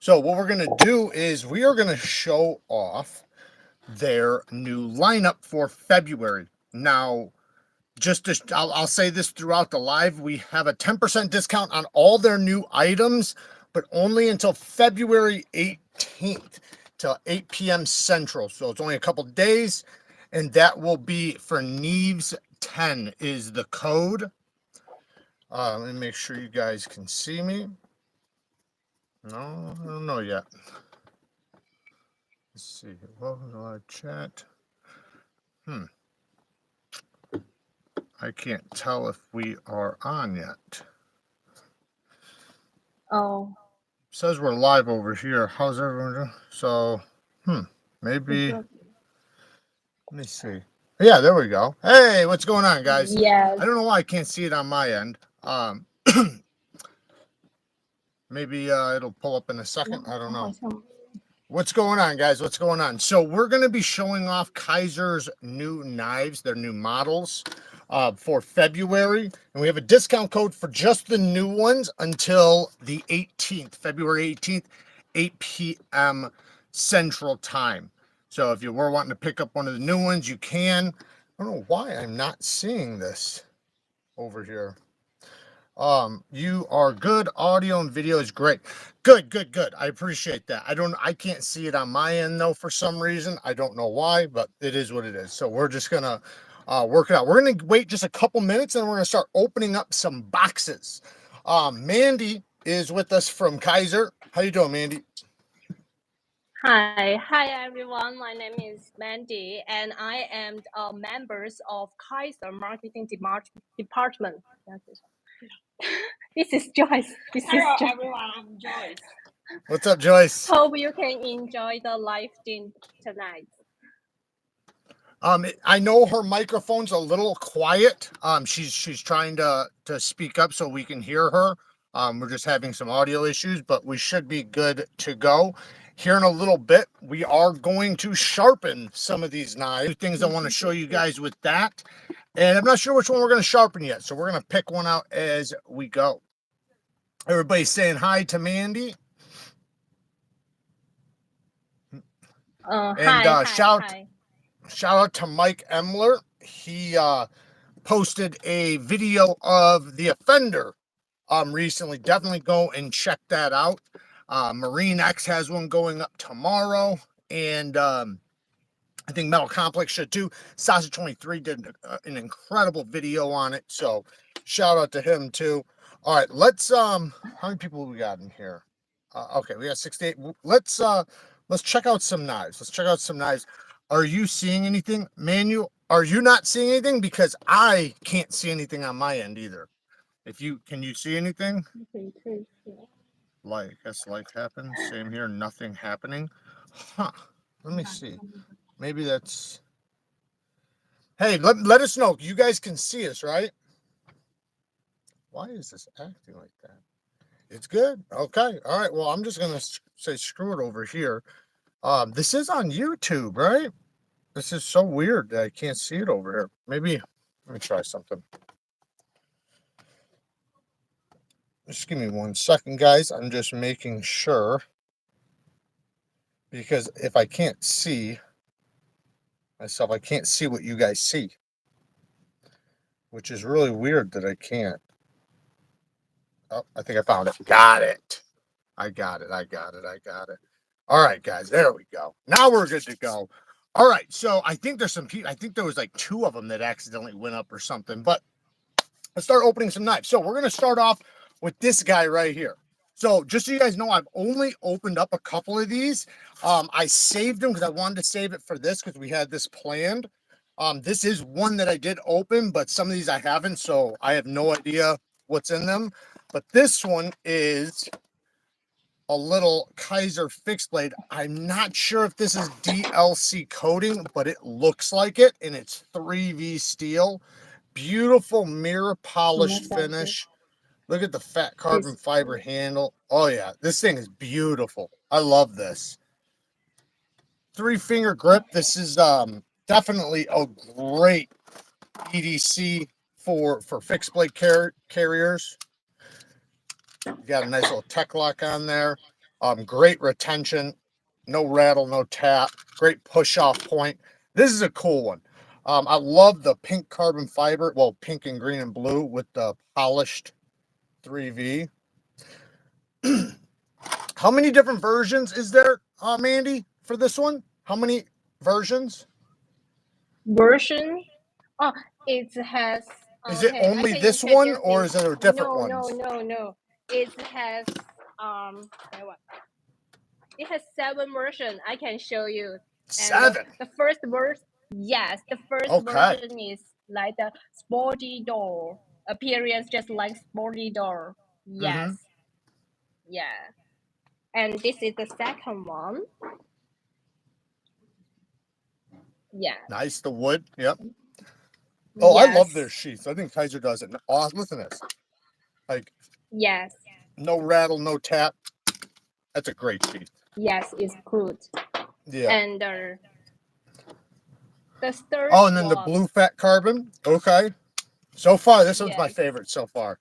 So what we're going to do is we are going to show off their new lineup for February. Now, I'll say this throughout the live. We have a 10% discount on all their new items, but only until February 18th till 8 p.m. Central. So it's only a couple days, and that will be for Neeves 10 is the code. Let me make sure you guys can see me. No, I don't know yet. Let's see. Welcome to live chat. I can't tell if we are on yet. Oh. It says we're live over here. How's everyone doing? So, maybe. Let me see. Yeah, there we go. Hey, what's going on, guys? Yes. I don't know why I can't see it on my end. Maybe it'll pull up in a second. I don't know. What's going on, guys? What's going on? So we're going to be showing off Kizer's new knives, their new models for February. And we have a discount code for just the new ones until the 18th, February 18th, 8 p.m. Central Time. So if you were wanting to pick up one of the new ones, you can. I don't know why I'm not seeing this over here. You are good. Audio and video is great. Good. I appreciate that. I can't see it on my end though for some reason. I don't know why, but it is what it is. So we're just gonna work it out. We're gonna wait just a couple minutes and we're gonna start opening up some boxes. Mandy is with us from Kizer. How you doing, Mandy? Hi everyone. My name is Mandy, and I am members of Kizer Marketing Department. This is Joyce. Hello everyone, I'm Joyce. What's up, Joyce? Hope you can enjoy the live stream tonight. I know her microphone's a little quiet. She's trying to speak up so we can hear her. We're just having some audio issues, but we should be good to go. Here in a little bit, we are going to sharpen some of these knives. Things I want to show you guys with that. And I'm not sure which one we're going to sharpen yet, so we're going to pick one out as we go. Everybody's saying hi to Mandy. Shout out to Mike Emler. He posted a video of the Offender recently. Definitely go and check that out. Marine X has one going up tomorrow, and I think Metal Complex should too. Sausage 23 did an incredible video on it, so shout out to him too. All right, let's how many people we got in here? Okay, we got 68. Let's check out some knives. Are you seeing anything, Manu? Are you not seeing anything? Because I can't see anything on my end either. Can you see anything? I guess life happens. Same here, nothing happening. Huh. Let me see. Maybe that's... Hey, let us know. You guys can see us, right? Why is this acting like that? It's good. Okay. All right. Well, I'm just going to say screw it over here. This is on YouTube, right? This is so weird that I can't see it over here. Maybe, let me try something. Just give me 1 second, guys. I'm just making sure. Because if I can't see myself, I can't see what you guys see. Which is really weird that I can't. Oh, I think I found it. Got it. I got it. All right, guys. There we go. Now we're good to go. All right. So I think there's some people. I think there was like 2 of them that accidentally went up or something. But let's start opening some knives. So we're going to start off with this guy right here. So just so you guys know, I've only opened up a couple of these. I saved them because I wanted to save it for this because we had this planned. This is one that I did open, but some of these I haven't, so I have no idea what's in them. But this one is a little Kizer fixed blade. I'm not sure if this is DLC coating, but it looks like it, and it's 3V steel. Beautiful mirror polished finish. Look at the fat carbon fiber handle. Oh yeah, this thing is beautiful. I love this. 3-finger grip. This is definitely a great EDC for fixed blade carriers. You got a nice little tech lock on there. Great retention, no rattle, no tap, great push off point. This is a cool one. I love the pink carbon fiber, well, pink and green and blue with the polished 3V. How many different versions is there, Mandy, for this one? How many versions? Version? Oh, it has. Is it Okay, I only can this check one, this or in. is there different No, no, ones? no, no. It has wait, what? It has 7 versions. I can show you. And 7. the first verse, yes, the first Okay. version is like the sporty door appearance, just like sporty door. Yes, yeah. And this is the second one. Yeah. Nice. The wood. Yep. Oh, I love their Yes. sheaths. I think Kizer does it. Oh, listen to this. Like, Yes. no rattle, no tap. That's a great sheath. Yes, it's good. Yeah. And the third Oh, and then the one. blue fat carbon. Okay. So far, this one's my Yes. favorite so far.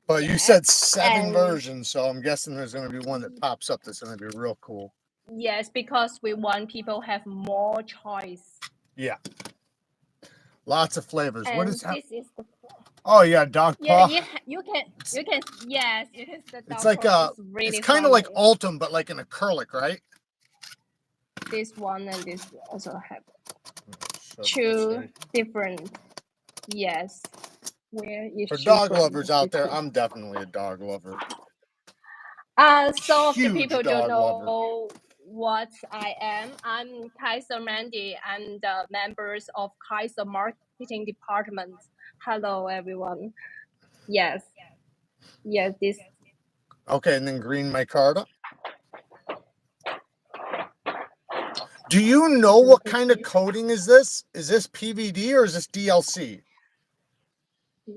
But you Yeah. said 7 And versions, so I'm guessing there's going to be one that pops up that's going to be real cool. yes, because we want people have more choice. Yeah. Lots of flavors. And what is that? this is the Oh yeah, dog yeah, paw. you can yes, it is the dog It's like paw. It's really it's kind of like funny. Ultim, but like an acrylic, right? This one and this also have So 2 different. Yes. Where is for she dog from? lovers out there, I'm definitely a dog lover. Some of the Huge people dog don't know lover. what I am. I'm Kizer Mandy. I'm the members of Kizer Marketing Department. Hello, everyone. Yes. Yes, this. Okay, and then green micarta. Do you know what kind of coating is this? Is this PVD or is this DLC?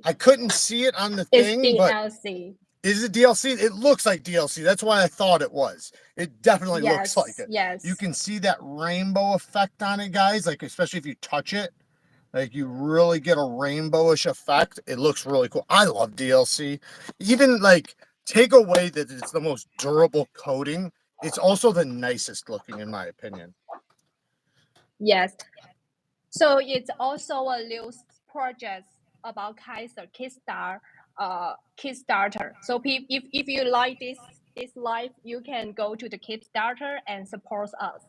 I couldn't see it on the thing, but DLC. is it DLC? It looks like DLC. That's why I thought it was. It definitely looks like it. Yes. You can see that rainbow effect on it, guys. Like, especially if you touch it, like you really get a rainbowish effect. It looks really cool. I love DLC. Even like take away that it's the most durable coating. It's also the nicest looking, in my opinion. Yes. So it's also a new project about Kizer Kickstarter. So if you like this life, you can go to the Kickstarter and support us.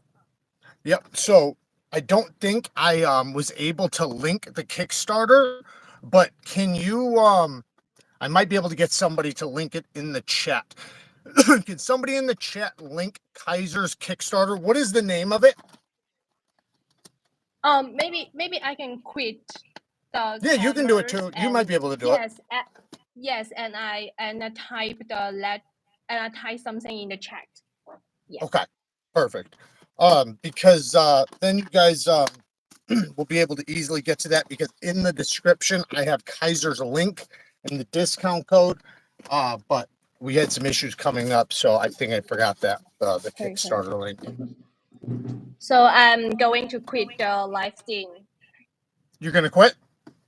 Yep. So I don't think I was able to link the Kickstarter, but can you I might be able to get somebody to link it in the chat. Can somebody in the chat link Kizer's Kickstarter? What is the name of it? Maybe I can quit the Yeah, you can do it too. You might be able to do it. Yes, and I type and I type something in the chat. Yes. Okay, perfect. Because then you guys will be able to easily get to that, because in the description I have Kizer's link and the discount code. But we had some issues coming up, so I think I forgot that the Kickstarter link. So I'm going to quit the live stream. You're gonna quit?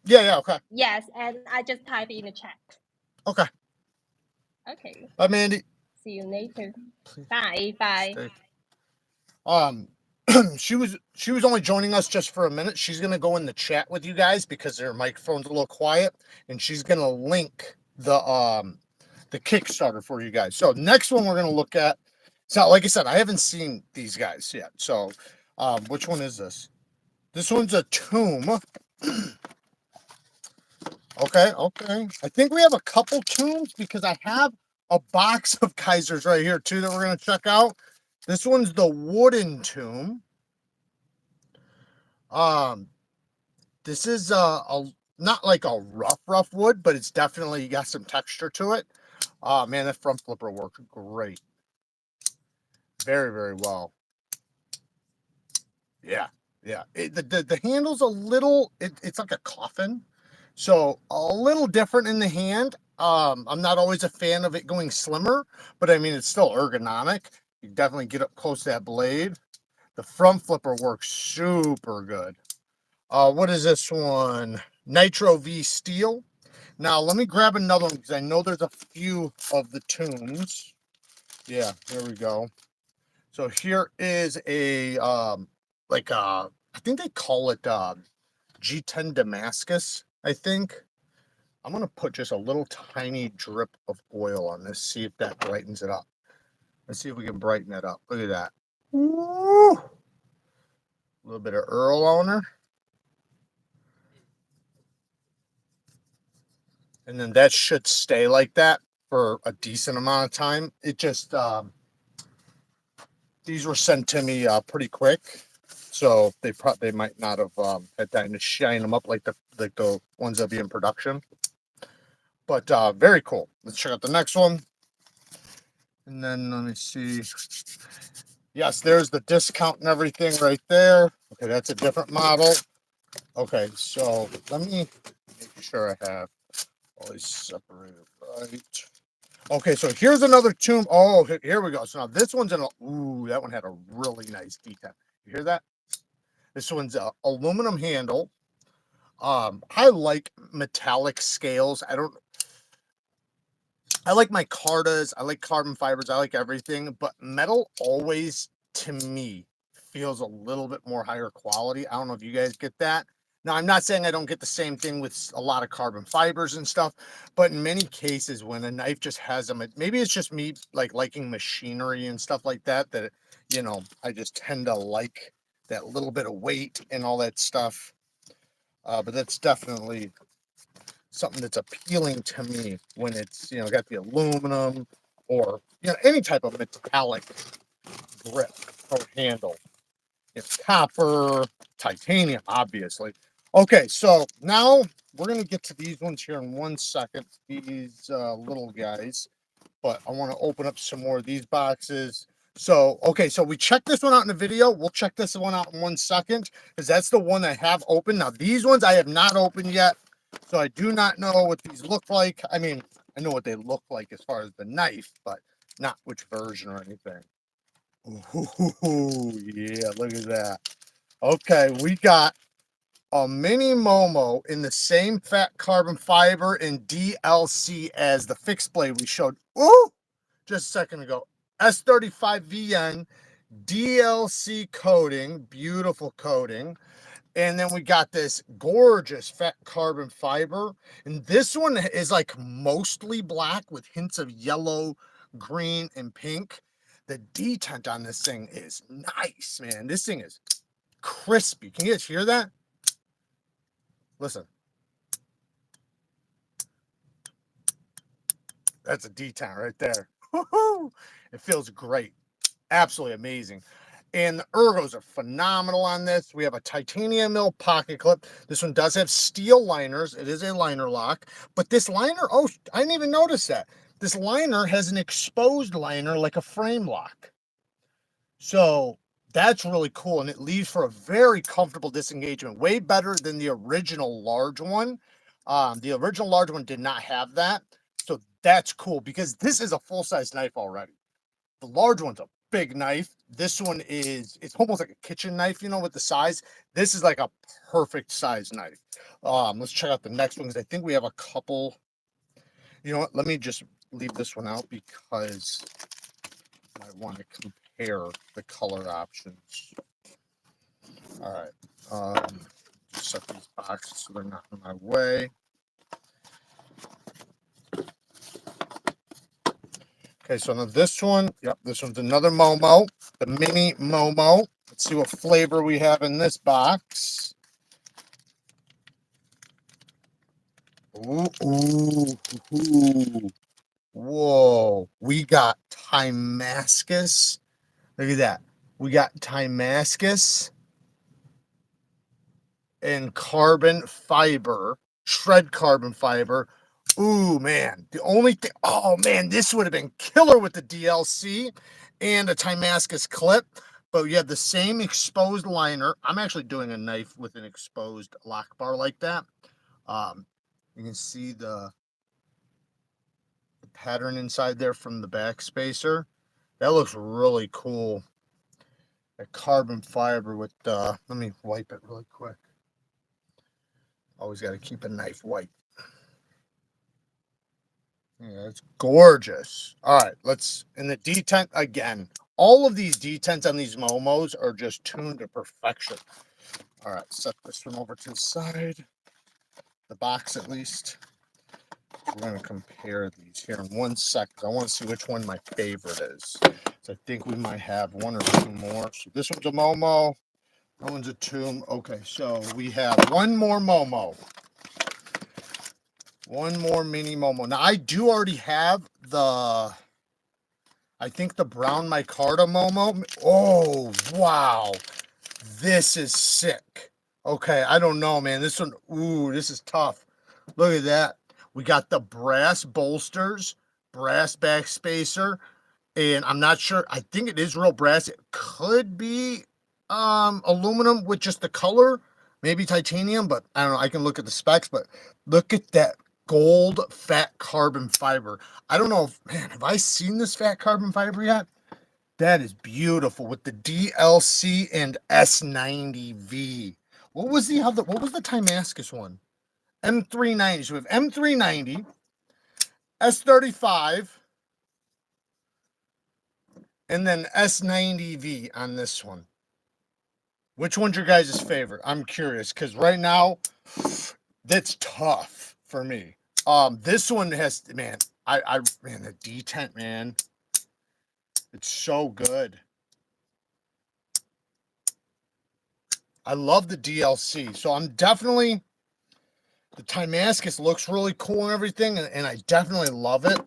Yeah, okay. Yes, and I just type in the chat. Okay. Okay. Bye, Mandy. See you later. Bye. Bye. She was only joining us just for a minute. She's gonna go in the chat with you guys because their microphone's a little quiet, and she's gonna link the Kickstarter for you guys. So next one we're gonna look at. So like I said, I haven't seen these guys yet. So which one is this? This one's a tomb. Okay. I think we have a couple tombs because I have a box of Kizers right here too that we're gonna check out. This one's the wooden tomb. This is not like a rough wood, but it's definitely got some texture to it. Oh man, that front flipper works great. Very, very well. Yeah. The handle's a little, it's like a coffin. So a little different in the hand. I'm not always a fan of it going slimmer, but I mean, it's still ergonomic. You definitely get up close to that blade. The front flipper works super good. What is this one? Nitro V Steel. Now, let me grab another one because I know there's a few of the tunes. Yeah, there we go. So here is a I think they call it G10 Damascus, I think. I'm gonna put just a little tiny drip of oil on this, see if that brightens it up. Let's see if we can brighten it up. Look at that. Woo! A little bit of Earl on her. And then that should stay like that for a decent amount of time. It just these were sent to me pretty quick, so they might not have had time to shine them up like the ones that be in production. But very cool. Let's check out the next one. And then let me see. Yes, there's the discount and everything right there. Okay, that's a different model. Okay, so let me make sure I have all these separated right. Okay, so here's another tomb. Oh, here we go. So now this one's in a, ooh, that one had a really nice detail. You hear that? This one's a aluminum handle. I like metallic scales. I like my cartas. I like carbon fibers. I like everything, but metal always, to me, feels a little bit more higher quality. I don't know if you guys get that. Now, I'm not saying I don't get the same thing with a lot of carbon fibers and stuff, but in many cases, when a knife just has them, maybe it's just me like liking machinery and stuff like that, you know, I just tend to like that little bit of weight and all that stuff. But that's definitely something that's appealing to me when it's, you know, got the aluminum or, you know, any type of metallic grip or handle. It's copper, titanium, obviously. Okay, so now we're going to get to these ones here in 1 second, these little guys. But I want to open up some more of these boxes. So, okay, so we checked this one out in the video. We'll check this one out in 1 second because that's the one I have open. Now, these ones I have not opened yet. So I do not know what these look like. I mean, I know what they look like as far as the knife, but not which version or anything. Ooh, yeah, look at that. Okay, we got a mini Momo in the same fat carbon fiber and DLC as the fixed blade we showed just a second ago. S35VN DLC coating, beautiful coating. And then we got this gorgeous fat carbon fiber. And this one is like mostly black with hints of yellow, green, and pink. The detent on this thing is nice, man. This thing is crispy. Can you guys hear that? Listen. That's a detent right there. Woo-hoo! It feels great. Absolutely amazing. And the ergos are phenomenal on this. We have a titanium mill pocket clip. This one does have steel liners. It is a liner lock. But this liner, oh, I didn't even notice that. This liner has an exposed liner like a frame lock. So that's really cool. And it leaves for a very comfortable disengagement. Way better than the original large one. The original large one did not have that. So that's cool because this is a full-size knife already. The large one's a big knife. This one is, it's almost like a kitchen knife, you know, with the size. This is like a perfect size knife. Let's check out the next one because I think we have a couple. You know what? Let me just leave this one out because I want to compare the color options. All right. Just set these boxes so they're not in my way. Okay, so now this one, yep, this one's another Momo, the mini Momo. Let's see what flavor we have in this box. Ooh, ooh, ooh. Whoa, we got Damascus. Look at that. We got Damascus and carbon fiber, shred carbon fiber. Ooh, man. The only thing, oh, man, this would have been killer with the DLC and a Damascus clip. But you have the same exposed liner. I'm actually doing a knife with an exposed lock bar like that. You can see the pattern inside there from the back spacer. That looks really cool. A carbon fiber with, let me wipe it really quick. Always got to keep a knife white. Yeah, it's gorgeous. All right, let's, in the detent again. All of these detents on these Momos are just tuned to perfection. All right, set this one over to the side. The box, at least. We're going to compare these here in 1 second. I want to see which one my favorite is. So I think we might have one or two more. So this one's a Momo. That one's a tomb. Okay, so we have one more Momo. One more mini Momo. Now, I do already have the, I think the brown micarta Momo. Oh, wow. This is sick. Okay, I don't know, man. This one, ooh, this is tough. Look at that. We got the brass bolsters, brass back spacer, and I'm not sure. I think it is real brass. It could be aluminum with just the color, maybe titanium, but I don't know. I can look at the specs, but look at that gold fat carbon fiber. I don't know if, man, have I seen this fat carbon fiber yet? That is beautiful with the DLC and S90V. What was the other? What was the Timascus one? M390. So we have M390, S35, and then S90V on this one. Which one's your guys' favorite? I'm curious because right now that's tough for me. This one has, man, man, the detent, man, it's so good. I love the DLC, so I'm definitely, the Timascus looks really cool and everything, and I definitely love it.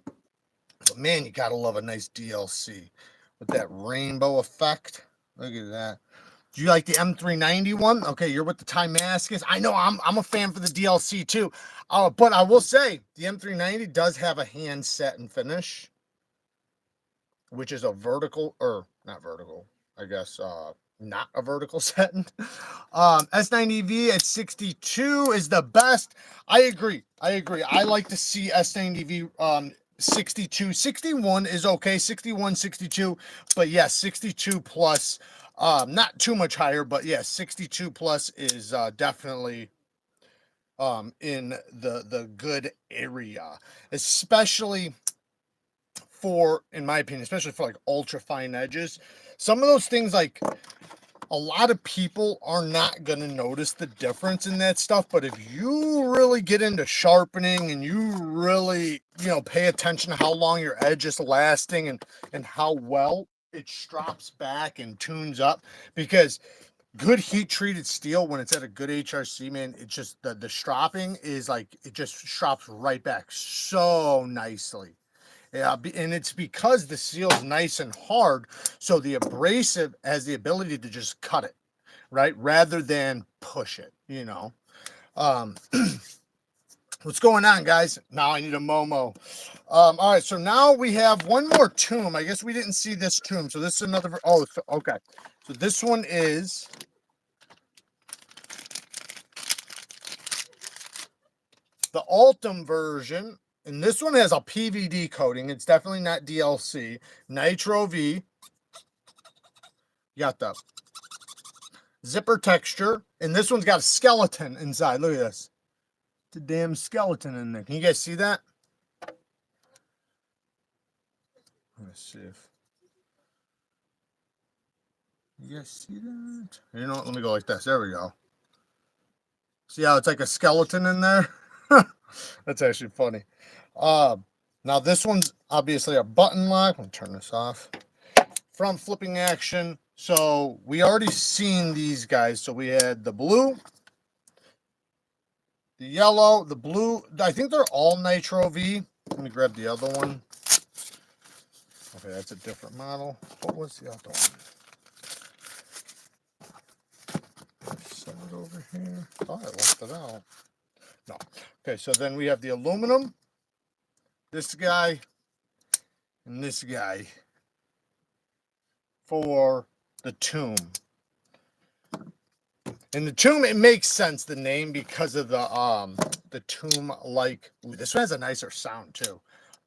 But man, you gotta love a nice DLC with that rainbow effect. Look at that. Do you like the M390 one? Okay, you're with the Timascus. I know I'm a fan for the DLC too. But I will say the M390 does have a hand set and finish, which is a vertical, or not vertical, I guess, not a vertical setting. S90V at 62 is the best. I agree. I like to see S90V 62. 61 is okay. 61, 62. But yes, 62 plus, not too much higher, but yes, 62 plus is definitely in the good area, especially for, in my opinion, especially for like ultra fine edges. Some of those things, like, a lot of people are not going to notice the difference in that stuff, but if you really get into sharpening and you really, you know, pay attention to how long your edge is lasting and how well it strops back and tunes up, because good heat treated steel, when it's at a good HRC, man, it just, the stropping is like, it just strops right back so nicely. Yeah, and it's because the seal's nice and hard, so the abrasive has the ability to just cut it, right? Rather than push it, you know. What's going on, guys? Now I need a Momo. All right, so now we have one more tomb. I guess we didn't see this tomb, so this is another, oh, okay. So this one is the Ultim version. And this one has a PVD coating. It's definitely not DLC. Nitro V. You got the zipper texture. And this one's got a skeleton inside. Look at this. It's a damn skeleton in there. Can you guys see that? Let's see if you guys see that. You know what? Let me go like this. There we go. See how it's like a skeleton in there? That's actually funny. Now this one's obviously a button lock. Let me turn this off. Front flipping action. So we already seen these guys. So we had the blue, the yellow, the blue. I think they're all Nitro V. Let me grab the other one. Okay, that's a different model. What was the other one? Set it over here. Oh, I left it out. No. Okay, so then we have the aluminum, this guy, and this guy for the tomb. And the tomb, it makes sense, the name, because of the tomb like, this one has a nicer sound too.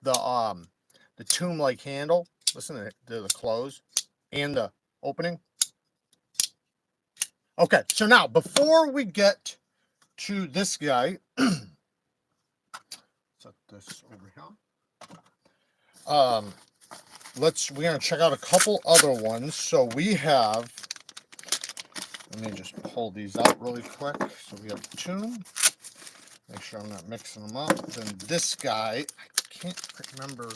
The tomb like handle. Listen to the close and the opening. Okay, so now before we get to this guy, set this over here. We're gonna check out a couple other ones. So we have, let me just pull these out really quick. So we have two. Make sure I'm not mixing them up. Then this guy, I can't remember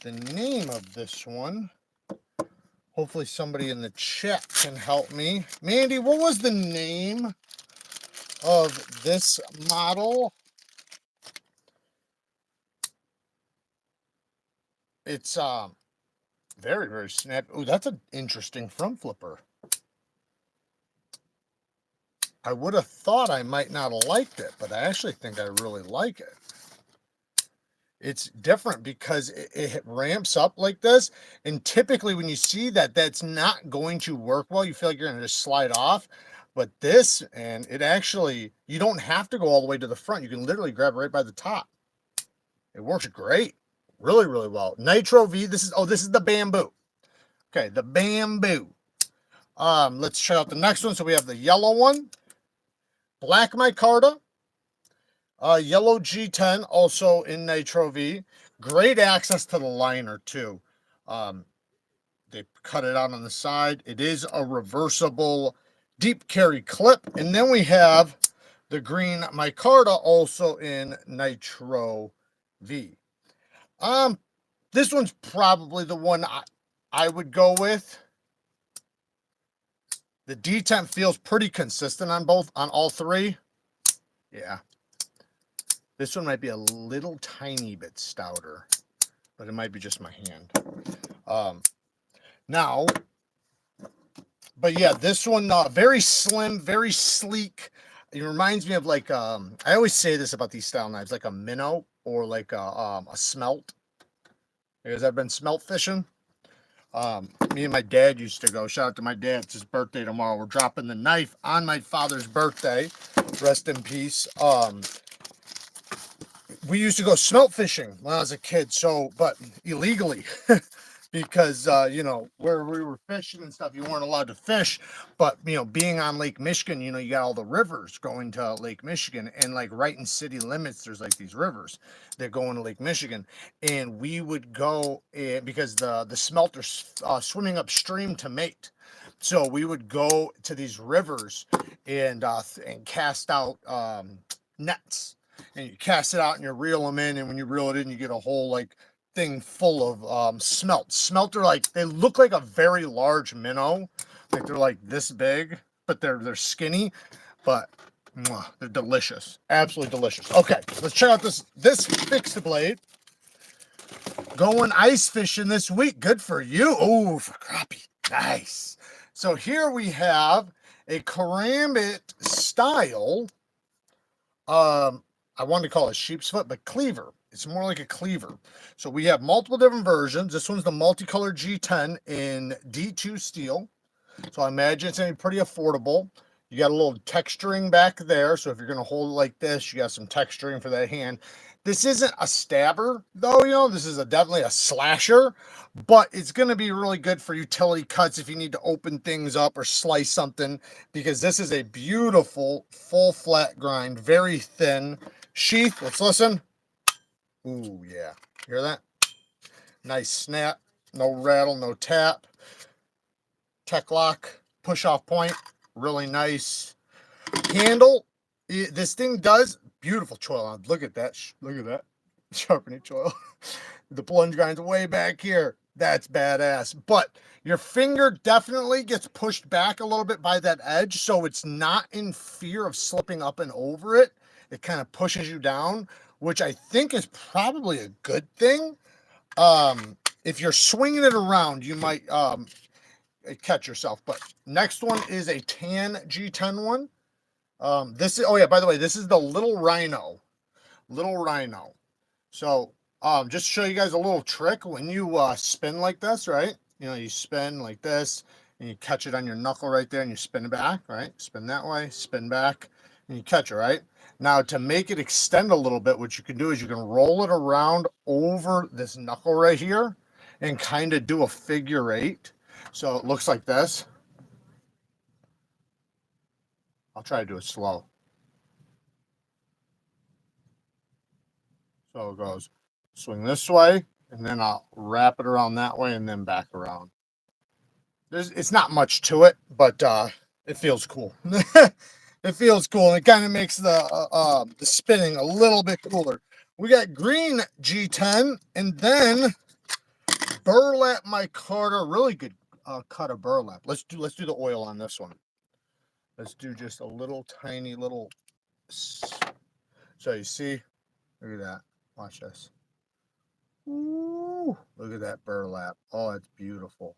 the name of this one. Hopefully somebody in the chat can help me. Mandy, what was the name of this model? It's very, very snappy. Oh, that's an interesting front flipper. I would have thought I might not have liked it, but I actually think I really like it. It's different because it ramps up like this. And typically when you see that, that's not going to work well. You feel like you're going to just slide off. But this, and it actually, you don't have to go all the way to the front. You can literally grab it right by the top. It works great. Really, really well. Nitro V, this is the bamboo. Okay, the bamboo. Let's check out the next one. So we have the yellow one. Black micarta. Yellow G10, also in Nitro V. Great access to the liner, too. They cut it out on the side. It is a reversible deep carry clip. And then we have the green micarta, also in Nitro V. This one's probably the one I would go with. The D10 feels pretty consistent on all three. Yeah. This one might be a little tiny bit stouter, but it might be just my hand. Now, but yeah, this one, very slim, very sleek. It reminds me of like, I always say this about these style knives, like a minnow or like a smelt. You guys ever been smelt fishing? Me and my dad used to go. Shout out to my dad. It's his birthday tomorrow. We're dropping the knife on my father's birthday. Rest in peace. We used to go smelt fishing when I was a kid, but illegally because you know, where we were fishing and stuff, you weren't allowed to fish. But you know, being on Lake Michigan, you know, you got all the rivers going to Lake Michigan, and like right in city limits, there's like these rivers that go into Lake Michigan, and we would go because the smelter's swimming upstream to mate. So we would go to these rivers and cast out nets. And you cast it out and you reel them in, and when you reel it in, you get a whole like thing full of smelt. Smelt are like, they look like a very large minnow, like they're like this big, but they're skinny, but they're delicious, absolutely delicious. Okay, let's check out this fixed blade. Going ice fishing this week, good for you. Oh, for crappie, nice. So here we have a karambit style. I wanted to call it sheep's foot, but cleaver. It's more like a cleaver. So we have multiple different versions. This one's the multicolored G10 in D2 steel. So I imagine it's going to be pretty affordable. You got a little texturing back there. So if you're going to hold it like this, you got some texturing for that hand. This isn't a stabber, though, you know. This is definitely a slasher, but it's going to be really good for utility cuts if you need to open things up or slice something, because this is a beautiful, full flat grind, very thin sheath. Let's listen. Ooh, yeah. Hear that? Nice snap. No rattle, no tap. Tech lock, push off point. Really nice handle. This thing does beautiful choil on. Look at that. Look at that. Sharpening choil. The plunge grind's way back here. That's badass. But your finger definitely gets pushed back a little bit by that edge, so it's not in fear of slipping up and over it. It kind of pushes you down, which I think is probably a good thing. If you're swinging it around, you might catch yourself. But next one is a tan G10 one. This is, oh yeah, by the way, this is the Little Rhino. So just to show you guys a little trick, when you spin like this, right? You know, you spin like this and you catch it on your knuckle right there and you spin it back, right? Spin that way, spin back, and you catch it, right? Now to make it extend a little bit, what you can do is you can roll it around over this knuckle right here and kind of do a figure eight. So it looks like this. I'll try to do it slow. So it goes swing this way, And then I'll wrap it around that way and then back around. It's not much to it, but it feels cool. It feels cool. And it kind of makes the spinning a little bit cooler. We got green G10 and then burlap micarta. Really good cut of burlap. Let's do the oil on this one. Let's do just a little tiny little. So you see, look at that. Watch this. Ooh, look at that burlap. Oh, it's beautiful.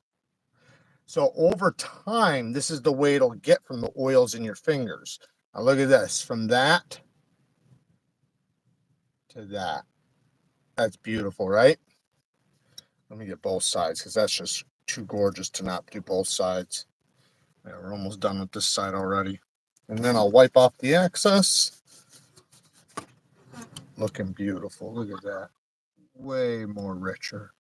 So over time, this is the way it'll get from the oils in your fingers. Now look at this, from that to that. That's beautiful, right? Let me get both sides because that's just too gorgeous to not do both sides. Yeah, we're almost done with this side already. And then I'll wipe off the excess. Looking beautiful. Look at that. Way more richer.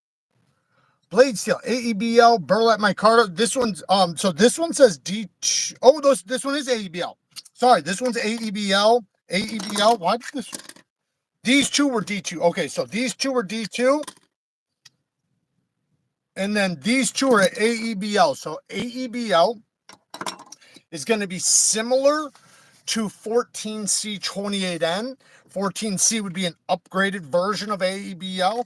Blade steel, AEBL, burlap micarta. This one's so this one says D2. Oh, this one is AEBL. Sorry, this one's AEBL. AEBL. Why did this? These two were D2. Okay, so these two were D2. And then these two are AEBL. So AEBL is going to be similar to 14C28N. 14C would be an upgraded version of AEBL.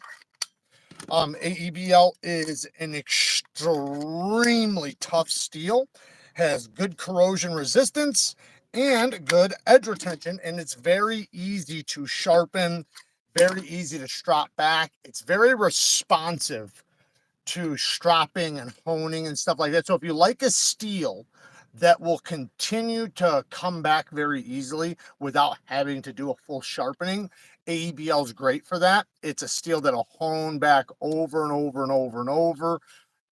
AEBL is an extremely tough steel, has good corrosion resistance and good edge retention, and it's very easy to sharpen, very easy to strop back. It's very responsive to stropping and honing and stuff like that. So if you like a steel that will continue to come back very easily without having to do a full sharpening, AEBL is great for that. It's a steel that'll hone back over and over and over and over,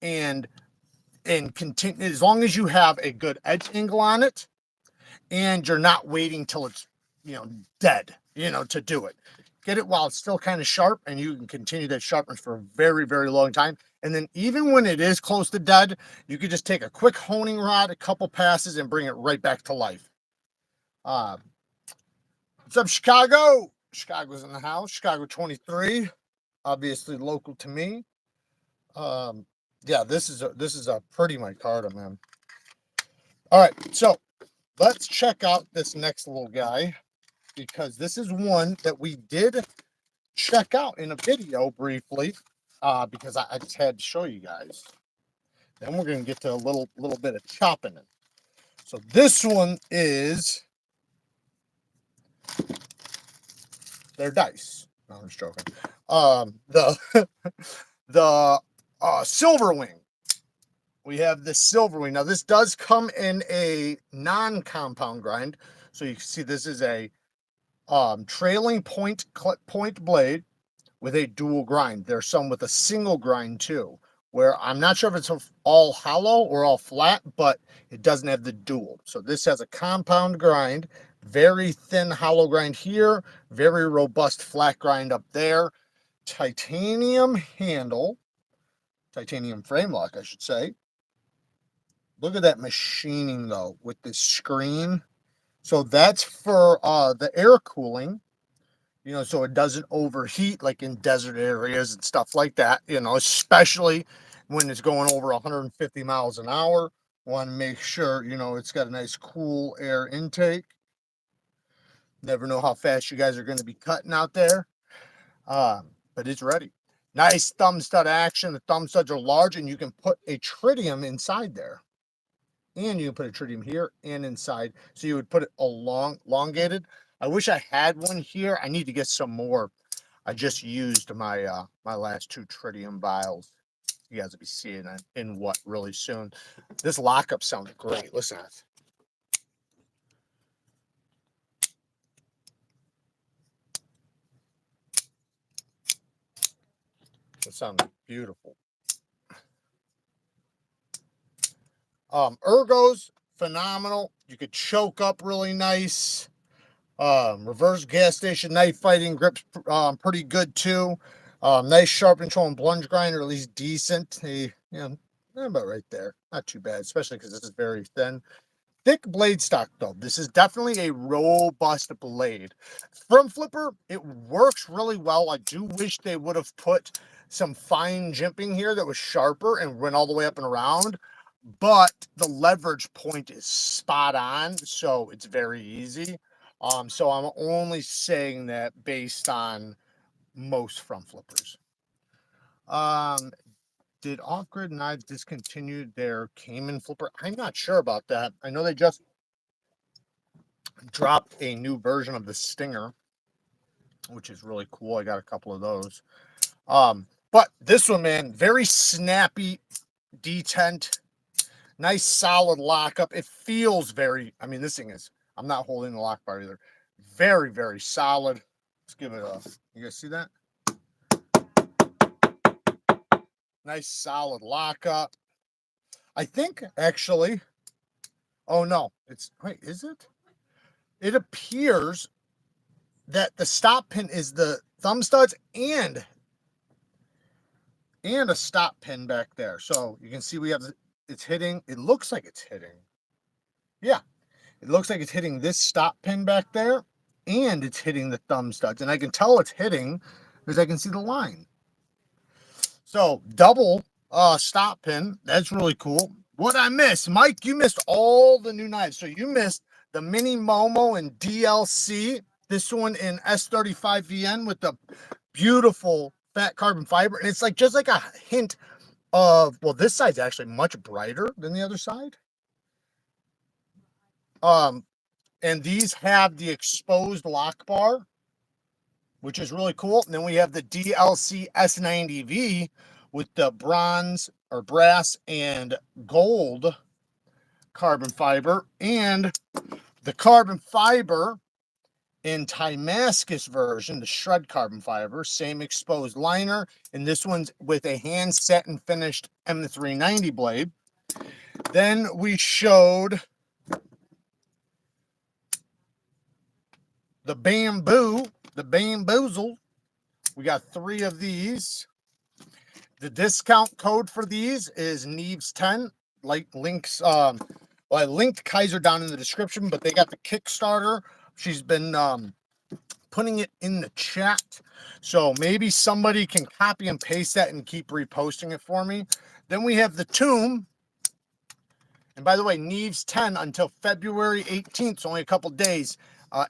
and continue as long as you have a good edge angle on it, and you're not waiting till it's dead, to do it. Get it while it's still kind of sharp, and you can continue that sharpness for a very, very long time. And then even when it is close to dead, you could just take a quick honing rod, a couple passes, and bring it right back to life. What's up, Chicago? Chicago's in the house. Chicago 23, obviously local to me. Yeah, this is a pretty micarta, man. All right, so let's check out this next little guy, because this is one that we did check out in a video briefly, because I just had to show you guys. Then we're going to get to a little bit of chopping it. So this one is their dice. No, I'm just joking. The silver wing. We have the silver wing. Now this does come in a non-compound grind. So you can see this is a trailing point blade with a dual grind. There's some with a single grind too, where I'm not sure if it's all hollow or all flat, but it doesn't have the dual. So this has a compound grind, very thin hollow grind here, very robust flat grind up there, titanium handle, titanium frame lock, I should say. Look at that machining though with this screen. So that's for the air cooling, so it doesn't overheat like in desert areas and stuff like that, especially when it's going over 150 miles an hour. Want to make sure, it's got a nice cool air intake. Never know how fast you guys are going to be cutting out there. But it's ready. Nice thumb stud action. The thumb studs are large, and you can put a tritium inside there. And you can put a tritium here and inside. So you would put it elongated. I wish I had one here. I need to get some more. I just used my my last two tritium vials. You guys will be seeing it in what really soon. This lockup sounds great. Listen to it. It sounds beautiful. Ergos, phenomenal. You could choke up really nice. Reverse gas station knife fighting grips pretty good too. Nice sharp control and plunge grinder, at least decent. About right there. Not too bad, especially because this is very thin. Thick blade stock though. This is definitely a robust blade. From Flipper, it works really well. I do wish they would have put some fine jimping here that was sharper and went all the way up and around, but the leverage point is spot on, so it's very easy. So I'm only saying that based on most front flippers. Did Off-Grid Knives discontinue their Cayman flipper? I'm not sure about that. I know they just dropped a new version of the Stinger, which is really cool. I got a couple of those. But this one, man, very snappy detent, nice solid lockup. It feels very, I mean, this thing is, I'm not holding the lock bar either. Very, very solid. Let's give it a, you guys see that? Nice solid lockup. I think actually, oh no, it's, wait, is it? It appears that the stop pin is the thumb studs and a stop pin back there. So you can see we have, it's hitting, it looks like it's hitting. Yeah, it looks like it's hitting this stop pin back there and it's hitting the thumb studs. And I can tell it's hitting because I can see the line. So double stop pin, that's really cool. What I missed, Mike, you missed all the new knives. So you missed the Mini Momo and DLC, this one in S35VN with the beautiful fat carbon fiber. And it's like just like a hint of, well, this side's actually much brighter than the other side. And these have the exposed lock bar, which is really cool. And then we have the DLC S90V with the bronze or brass and gold carbon fiber, and the carbon fiber in Damascus version, the shred carbon fiber, same exposed liner, and this one's with a hand set and finished M390 blade. Then we showed the bamboo, the bamboozle. We got 3 of these. The discount code for these is NEEVES10. Like links, well, I linked Kizer down in the description, but they got the Kickstarter. She's been putting it in the chat, so maybe somebody can copy and paste that and keep reposting it for me. Then we have the Tomb, and by the way, NEEVES10 until February 18th, so only a couple days,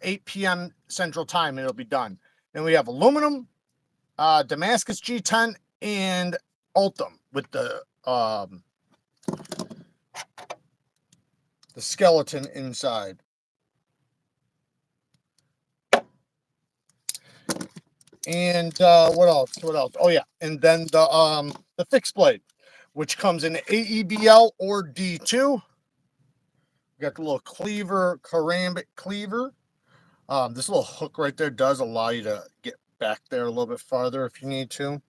8 p.m. Central Time, and it'll be done. Then we have aluminum, Damascus G10, and Ultim with the skeleton inside. And what else? What else? Oh yeah, and then the fixed blade, which comes in AEBL or D2. We got the little cleaver, ceramic cleaver. This little hook right there does allow you to get back there a little bit farther if you need to.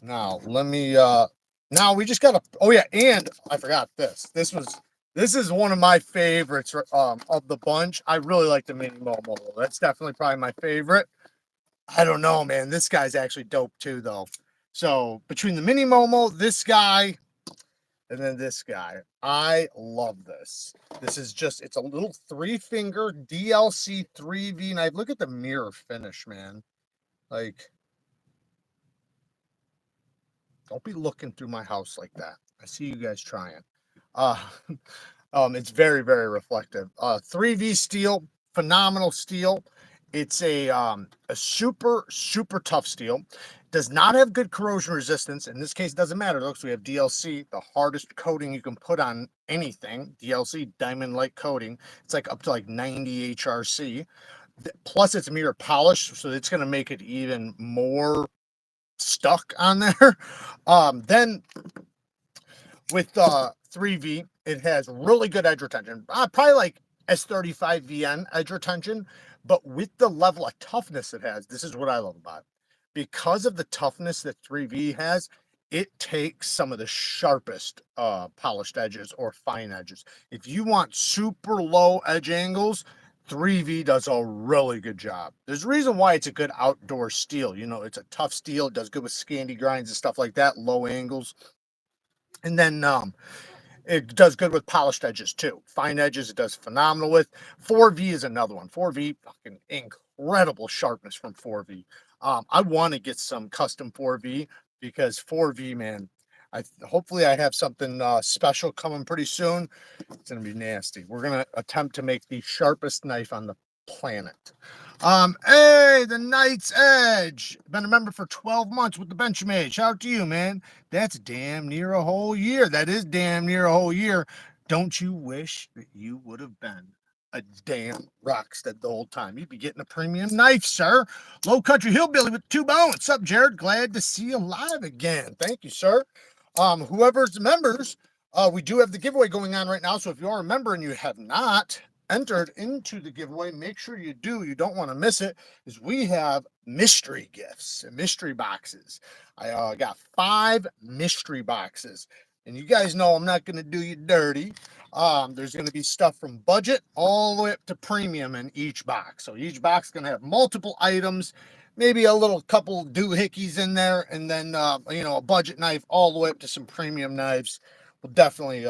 Now let me now we just gotta, oh yeah, and I forgot this. This is one of my favorites of the bunch. I really like the Mini Momo. That's definitely probably my favorite. I don't know, man. This guy's actually dope too, though. So between the Mini Momo, this guy, and then this guy, I love this. This is just, it's a little 3-finger DLC 3V knife. Look at the mirror finish, man. Like, don't be looking through my house like that. I see you guys trying. It's very, very reflective. 3V steel, phenomenal steel. It's a super, super tough steel. Does not have good corrosion resistance. In this case, it doesn't matter. Look, so we have DLC, the hardest coating you can put on anything. DLC, diamond-like coating. It's like up to like 90 HRC. Plus, it's mirror polished, so it's going to make it even more stuck on there. Then with 3V, it has really good edge retention, probably like S35VN edge retention, but with the level of toughness it has, this is what I love about it. Because of the toughness that 3V has, it takes some of the sharpest polished edges or fine edges. If you want super low edge angles, 3V does a really good job. There's a reason why it's a good outdoor steel. You know, it's a tough steel. It does good with Scandi grinds and stuff like that, low angles. And then it does good with polished edges too. Fine edges, it does phenomenal with. 4V is another one. 4V, fucking incredible sharpness from 4V. I want to get some custom 4V because 4V, man, hopefully I have something special coming pretty soon. It's gonna be nasty. We're gonna attempt to make the sharpest knife on the planet. Hey, the Knight's Edge. Been a member for 12 months with the Benchmade. Shout out to you, man. That's damn near a whole year. That is damn near a whole year. Don't you wish that you would have been a damn Rockstead the whole time? You'd be getting a premium knife, sir. Low Country Hillbilly with 2 bones. What's up, Jared? Glad to see you live again. Thank you, sir. Whoever's members, we do have the giveaway going on right now. So if you are a member and you have not entered into the giveaway, make sure you do. You don't want to miss it, is we have mystery gifts and mystery boxes. I got 5 mystery boxes, and you guys know I'm not going to do you dirty. There's going to be stuff from budget all the way up to premium in each box. So each box is going to have multiple items, maybe a little couple doohickeys in there, and then you know, a budget knife all the way up to some premium knives. We'll definitely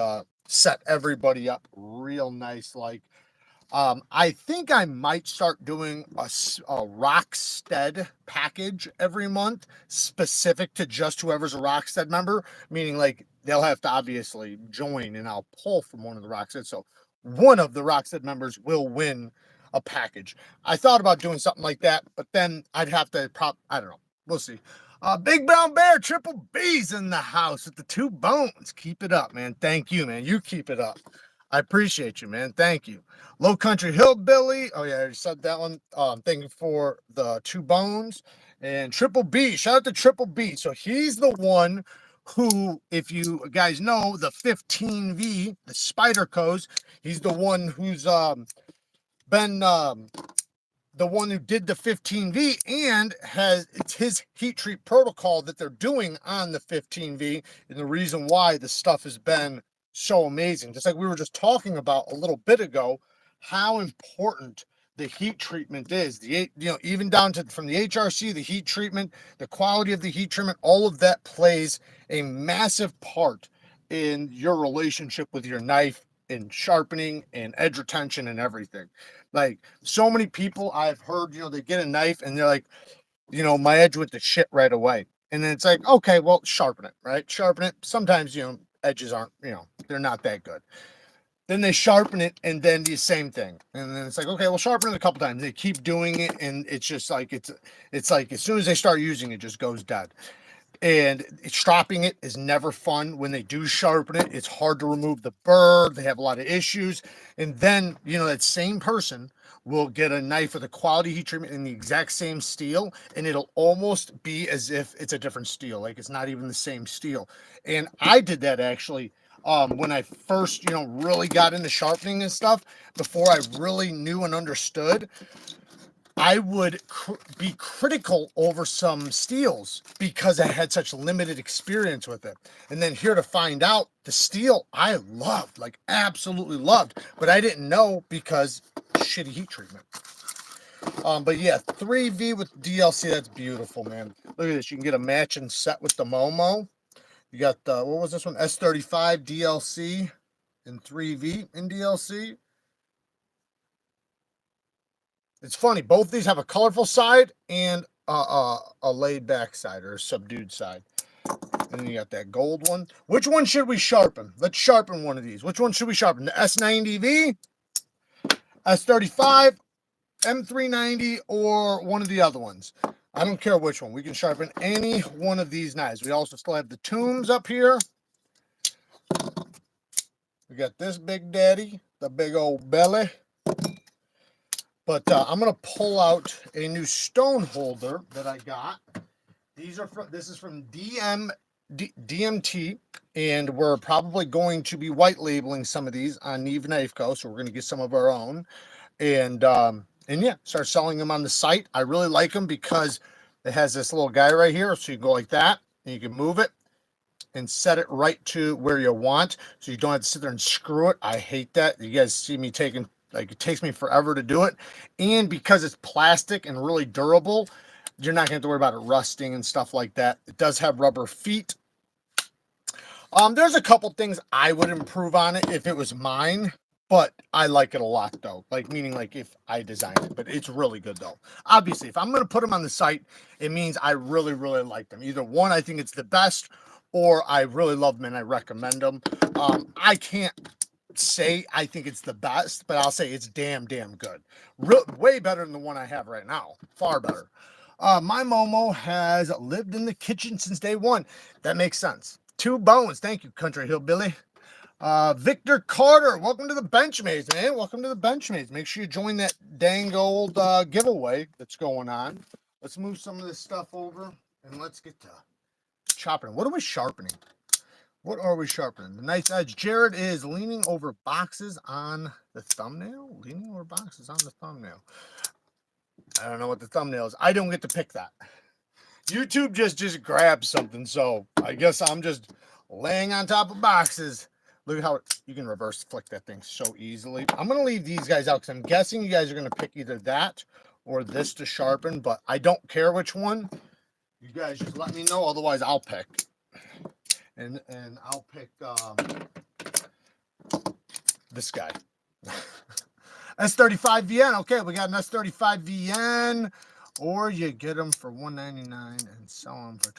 set everybody up real nice. Like, I think I might start doing a Rockstead package every month specific to just whoever's a Rockstead member, meaning like they'll have to obviously join and I'll pull from one of the Rockstead. So one of the Rockstead members will win a package. I thought about doing something like that, but then I'd have to I don't know. We'll see. Big Brown Bear, Triple B's in the house with the 2 bones. Keep it up, man. Thank you, man. You keep it up. I appreciate you, man. Thank you. Low Country Hillbilly. Oh, yeah, I already said that one. Thank you for the 2 bones. And Triple B. Shout out to Triple B. So he's the one who, if you guys know, the 15V, the Spider Codes, he's the one who's been the one who did the 15V, and it's his heat treat protocol that they're doing on the 15V, and the reason why the stuff has been so amazing. Just like we were just talking about a little bit ago, how important the heat treatment is. Even down to from the HRC, the heat treatment, the quality of the heat treatment, all of that plays a massive part in your relationship with your knife, in sharpening and edge retention and everything. Like, so many people I've heard, they get a knife and they're like, my edge went to shit right away. And then it's like, okay, well, sharpen it, right? Sharpen it. Sometimes, edges aren't, they're not that good. Then they sharpen it and then the same thing. And then it's like, okay, well, sharpen it a couple times. They keep doing it. And it's just like, it's like, as soon as they start using it, just goes dead. And stropping it is never fun. When they do sharpen it, it's hard to remove the burr. They have a lot of issues. And then, that same person will get a knife with a quality heat treatment in the exact same steel, and it'll almost be as if it's a different steel. Like, it's not even the same steel. And I did that actually when I first, really got into sharpening and stuff. Before I really knew and understood, I would be critical over some steels because I had such limited experience with it. And then here to find out, the steel I loved, like absolutely loved, but I didn't know because shitty heat treatment. But yeah, 3V with DLC, that's beautiful, man. Look at this. You can get a matching set with the Momo. You got what was this one? S35 DLC and 3V in DLC. It's funny, both these have a colorful side and a laid back side or a subdued side. And then you got that gold one. Which one should we sharpen? Let's sharpen one of these. Which one should we sharpen? The S90V, S35, M390, or one of the other ones? I don't care which one. We can sharpen any one of these knives. We also still have the Tombs up here. We got this big daddy, the big old belly. But I'm going to pull out a new stone holder that I got. This is from DMT, and we're probably going to be white labeling some of these on Neve Knife Co. So we're going to get some of our own, and yeah, start selling them on the site. I really like them because it has this little guy right here, so you go like that, and you can move it and set it right to where you want, so you don't have to sit there and screw it. I hate that. You guys see me taking. Like, it takes me forever to do it. And because it's plastic and really durable, you're not going to have to worry about it rusting and stuff like that. It does have rubber feet. There's a couple things I would improve on it if it was mine. but I like it a lot though. Like meaning like if I design it, but it's really good though. Obviously, if I'm going to put them on the site, it means I really, really like them. Either one, I think it's the best, or I really love them and I recommend them. I can't say I think it's the best, but I'll say it's damn good. Way better than the one I have right now. Far better. My Momo has lived in the kitchen since day one. That makes sense. 2 bones. Thank you, Country Hillbilly. Victor Carter, welcome to the Benchmates, man. Welcome to the Benchmates. Make sure you join that dang old giveaway that's going on. Let's move some of this stuff over and let's get to chopping. What are we sharpening? What are we sharpening? The nice edge. Jared is leaning over boxes on the thumbnail. Leaning over boxes on the thumbnail. I don't know what the thumbnail is. I don't get to pick that. YouTube just grabs something. So I guess I'm just laying on top of boxes. Look at how you can reverse flick that thing so easily. I'm going to leave these guys out because I'm guessing you guys are going to pick either that or this to sharpen. But I don't care which one. You guys just let me know. Otherwise, I'll pick. And I'll pick this guy. S35 VN. Okay, we got an S35 VN. Or you get them for $1.99 and sell them for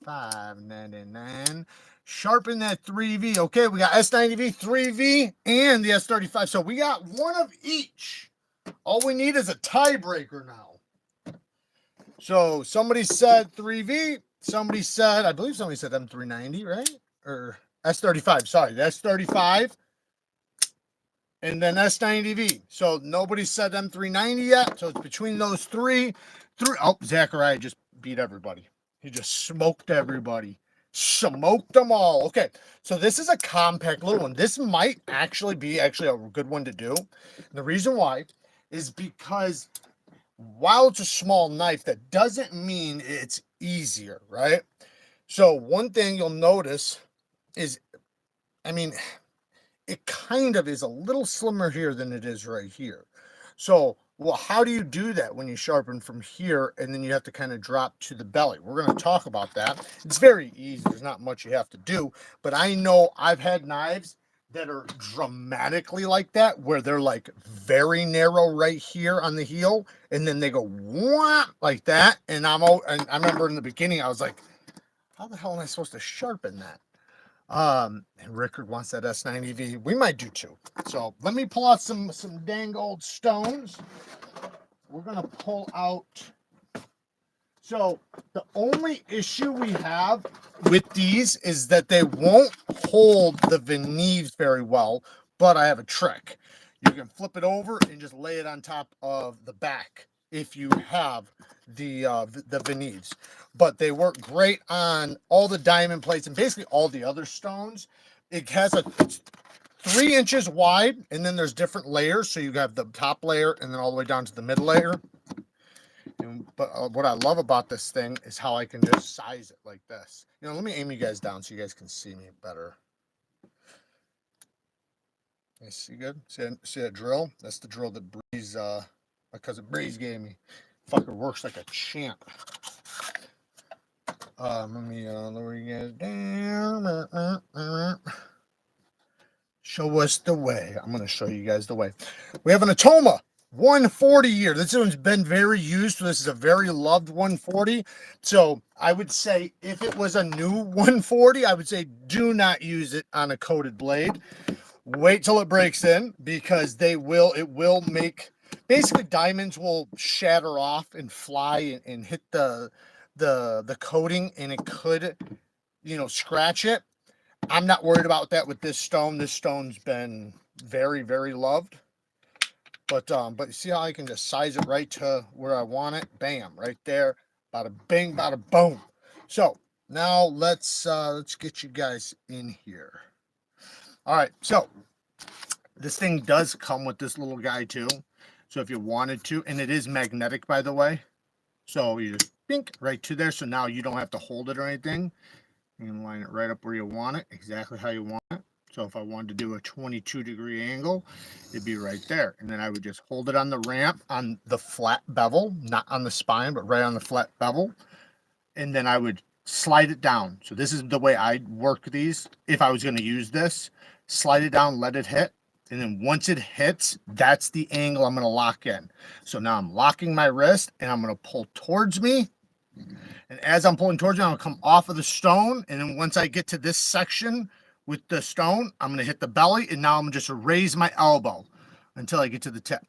$25.99. Sharpen that 3V. Okay, we got S90V, 3V, and the S35. So we got one of each. All we need is a tiebreaker now. So somebody said 3V. Somebody said, I believe somebody said M390, right? Or S35, sorry, the S35. And then S90V. So nobody said M390 yet. So it's between those three. Oh, Zachariah just beat everybody. He just smoked everybody. Smoked them all. Okay, so this is a compact little one. This might actually be a good one to do. And the reason why is because while it's a small knife, that doesn't mean it's easier, right? So one thing you'll notice is, I mean, it kind of is a little slimmer here than it is right here. So, well, how do you do that when you sharpen from here and then you have to kind of drop to the belly? We're going to talk about that. It's very easy. There's not much you have to do, but I know I've had knives that are dramatically like that, where they're like very narrow right here on the heel, and then they go whop like that. And I remember in the beginning, I was like, how the hell am I supposed to sharpen that? And Rickard wants that S90V. We might do 2. So let me pull out some dang old stones. We're gonna pull out. So the only issue we have with these is that they won't hold the VENEVES very well, but I have a trick. You can flip it over and just lay it on top of the back if you have the VENEVES. But they work great on all the diamond plates and basically all the other stones. It's 3 inches wide, and then there's different layers. So you have the top layer and then all the way down to the mid layer. But what I love about this thing is how I can just size it like this. You know, let me aim you guys down so you guys can see me better. You see good? See that drill? That's the drill that Breeze, my cousin Breeze gave me. Fucker works like a champ. Let me lower you guys down. Show us the way. I'm going to show you guys the way. We have an Atoma 140 year. This one's been very used. So this is a very loved 140. So I would say if it was a new 140, I would say do not use it on a coated blade. Wait till it breaks in, because it will make, basically diamonds will shatter off and fly and hit the coating, and it could, scratch it. I'm not worried about that with this stone. This stone's been very, very loved. But see how I can just size it right to where I want it? Bam, right there. Bada bing, bada boom. So now let's get you guys in here. All right, so this thing does come with this little guy too. So if you wanted to, and it is magnetic, by the way. So you just bink right to there. So now you don't have to hold it or anything. You can line it right up where you want it, exactly how you want it. So if I wanted to do a 22-degree angle, it'd be right there. And then I would just hold it on the ramp, on the flat bevel, not on the spine, but right on the flat bevel. And then I would slide it down. So this is the way I work these. If I was going to use this, slide it down, let it hit, And then once it hits, that's the angle I'm going to lock in. So now I'm locking my wrist and I'm going to pull towards me. And as I'm pulling towards me, I'm going to come off of the stone. And then once I get to this section with the stone, I'm going to hit the belly. And now I'm going to just raise my elbow until I get to the tip.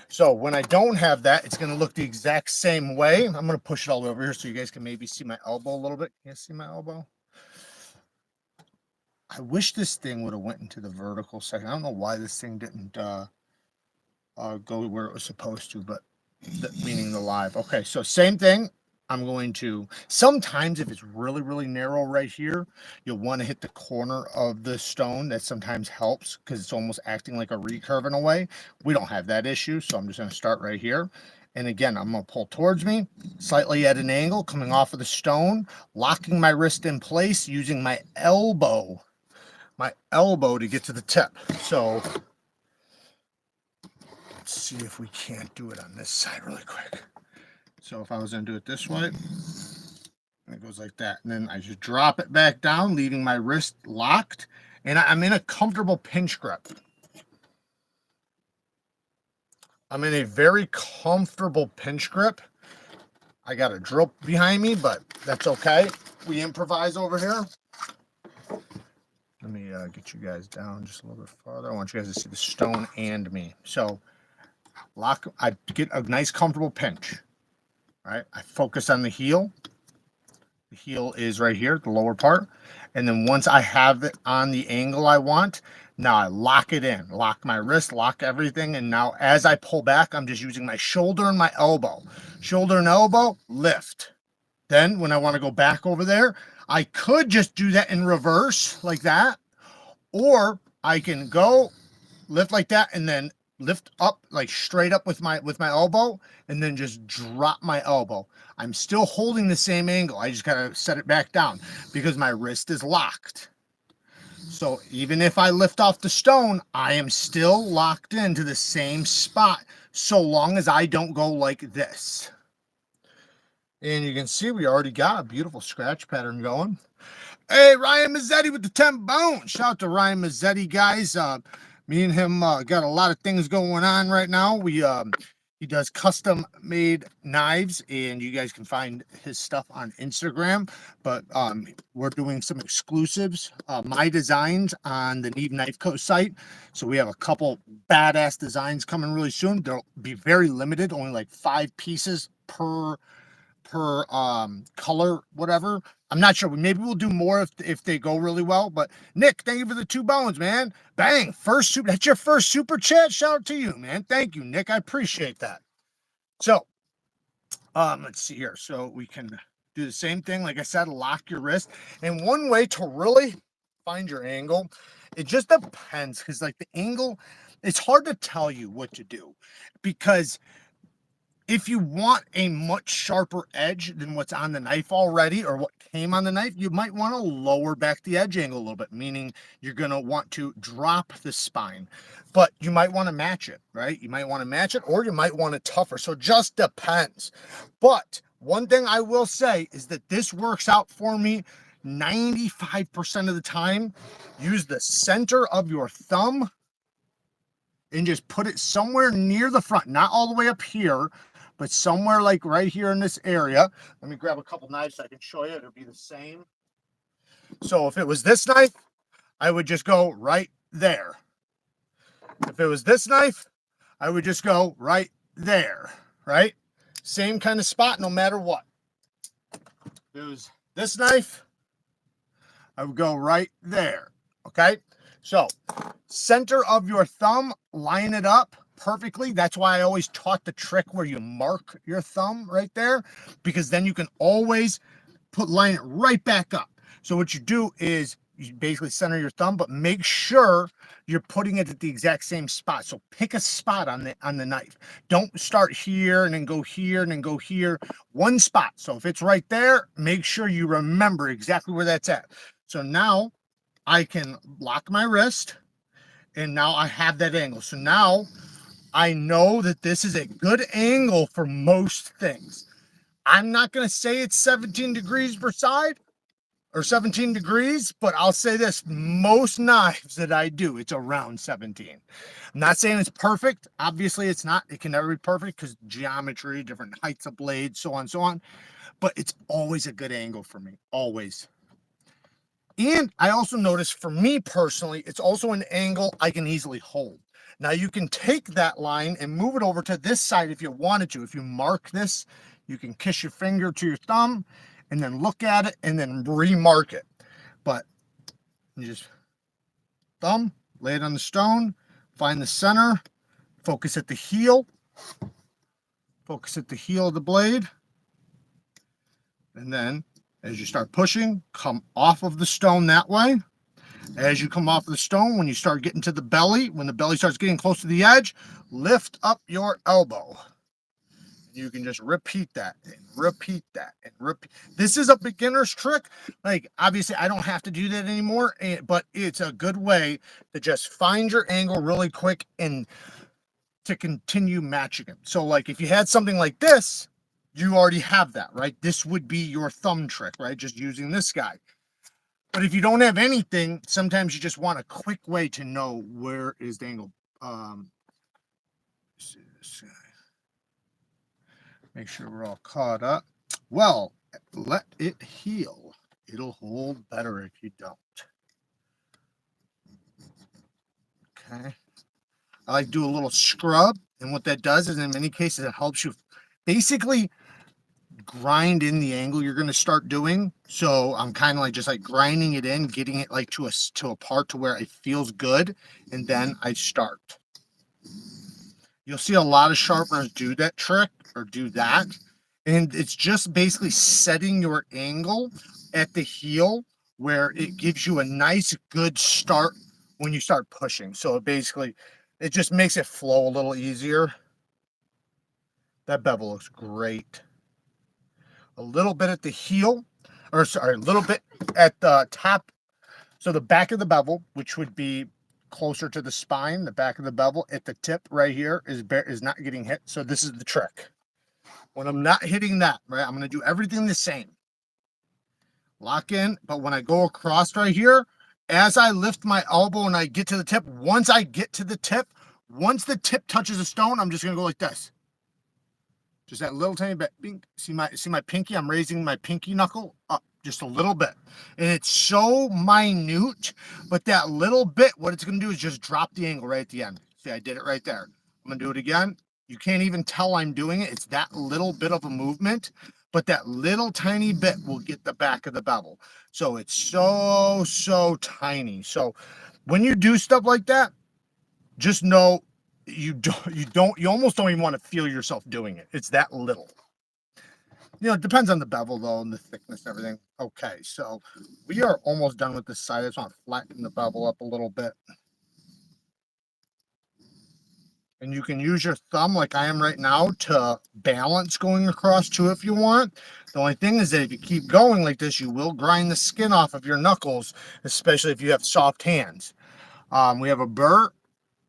So when I don't have that, it's going to look the exact same way. I'm going to push it all over here so you guys can maybe see my elbow a little bit. Can you see my elbow? I wish this thing would have went into the vertical section. I don't know why this thing didn't go where it was supposed to, but meaning the live. Okay, so same thing. I'm going to, sometimes if it's really, really narrow right here, you'll want to hit the corner of the stone. That sometimes helps because it's almost acting like a recurve in a way. We don't have that issue, so I'm just going to start right here. And again, I'm going to pull towards me, slightly at an angle, coming off of the stone, locking my wrist in place, using my elbow to get to the tip. So let's see if we can't do it on this side really quick. So if I was going to do it this way, it goes like that. And then I just drop it back down, leaving my wrist locked. And I'm in a comfortable pinch grip. I'm in a very comfortable pinch grip. I got a drill behind me, but that's okay. We improvise over here. Let me get you guys down just a little bit farther. I want you guys to see the stone and me. So I get a nice comfortable pinch. All right, I focus on the heel. The heel is right here, the lower part. And then once I have it on the angle I want, now I lock it in, lock my wrist, lock everything. And now as I pull back, I'm just using my shoulder and my elbow. Shoulder and elbow, lift. Then when I want to go back over there, I could just do that in reverse like that. Or I can go lift like that and then lift up like straight up with my elbow and then just drop my elbow. I'm still holding the same angle. I just gotta set it back down because my wrist is locked. So even if I lift off the stone, I am still locked into the same spot so long as I don't go like this. And you can see we already got a beautiful scratch pattern going. Hey, Ryan Mazzetti with the 10 bones. Shout out to Ryan Mazzetti, guys. Me and him got a lot of things going on right now. He does custom made knives, and you guys can find his stuff on Instagram. But we're doing some exclusives, my designs on the Neve Knife Co. site. So we have a couple badass designs coming really soon. They'll be very limited, only like 5 pieces per color, whatever. I'm not sure. Maybe we'll do more if they go really well. But Nick, thank you for the 2 bones, man. Bang, that's your first super chat. Shout out to you, man. Thank you, Nick. I appreciate that. So let's see here. So we can do the same thing. Like I said, lock your wrist. And one way to really find your angle, it just depends, because like the angle, it's hard to tell you what to do, because if you want a much sharper edge than what's on the knife already, or what came on the knife, you might want to lower back the edge angle a little bit, meaning you're going to want to drop the spine, but you might want to match it, right? You might want to match it, or you might want it tougher. So it just depends. But one thing I will say is that this works out for me 95% of the time. Use the center of your thumb and just put it somewhere near the front, not all the way up here, but somewhere like right here in this area. Let me grab a couple knives so I can show you. It'll be the same. So if it was this knife, I would just go right there. If it was this knife, I would just go right there, right? Same kind of spot no matter what. If it was this knife, I would go right there, okay? So center of your thumb, line it up perfectly. That's why I always taught the trick where you mark your thumb right there, because then you can always line it right back up. So what you do is you basically center your thumb, but make sure you're putting it at the exact same spot. So pick a spot on the knife. Don't start here and then go here and then go here. One spot. So if it's right there, make sure you remember exactly where that's at. So now I can lock my wrist, and now I have that angle. So now I know that this is a good angle for most things. I'm not going to say it's 17 degrees per side, or 17 degrees, but I'll say this, most knives that I do, it's around 17. I'm not saying it's perfect. Obviously it's not, it can never be perfect because geometry, different heights of blades, so on and so on, but it's always a good angle for me, always. And I also noticed for me personally, it's also an angle I can easily hold. Now you can take that line and move it over to this side if you wanted to. If you mark this, you can kiss your finger to your thumb and then look at it and then remark it. But you just thumb, lay it on the stone, find the center, focus at the heel, focus at the heel of the blade. And then as you start pushing, come off of the stone that way. As you come off the stone, when you start getting to the belly, when the belly starts getting close to the edge, lift up your elbow. You can just repeat that and repeat that and repeat. This is a beginner's trick. Like, obviously, I don't have to do that anymore, but it's a good way to just find your angle really quick and to continue matching it. So, like, if you had something like this, you already have that, right? This would be your thumb trick, right? Just using this guy. But if you don't have anything, sometimes you just want a quick way to know where is the angle. Make sure we're all caught up. Well, let it heal. It'll hold better if you don't. Okay. I like to do a little scrub. And what that does is in many cases, it helps you basically grind in the angle you're going to start doing. So I'm kind of like just like grinding it in, getting it like to a part to where it feels good, and then I start. You'll see a lot of sharpeners do that trick or do that, and it's just basically setting your angle at the heel where it gives you a nice good start when you start pushing. So it just makes it flow a little easier. That bevel looks great. A little bit at the heel, or sorry, a little bit at the top. So the back of the bevel, which would be closer to the spine, the back of the bevel at the tip right here is not getting hit. So this is the trick. When I'm not hitting that, right, I'm going to do everything the same. Lock in, but when I go across right here, as I lift my elbow and I get to the tip, once I get to the tip, once the tip touches the stone, I'm just going to go like this. Just that little tiny bit. See my pinky? I'm raising my pinky knuckle up just a little bit. And it's so minute, but that little bit, what it's going to do is just drop the angle right at the end. See, I did it right there. I'm going to do it again. You can't even tell I'm doing it. It's that little bit of a movement, but that little tiny bit will get the back of the bevel. So it's so tiny. So when you do stuff like that, just know you almost don't even want to feel yourself doing it. It's that little. You know, it depends on the bevel though and the thickness and everything. Okay, so we are almost done with this side. I just want to flatten the bevel up a little bit. And you can use your thumb like I am right now to balance going across too if you want. The only thing is that if you keep going like this, you will grind the skin off of your knuckles, especially if you have soft hands. We have a burr.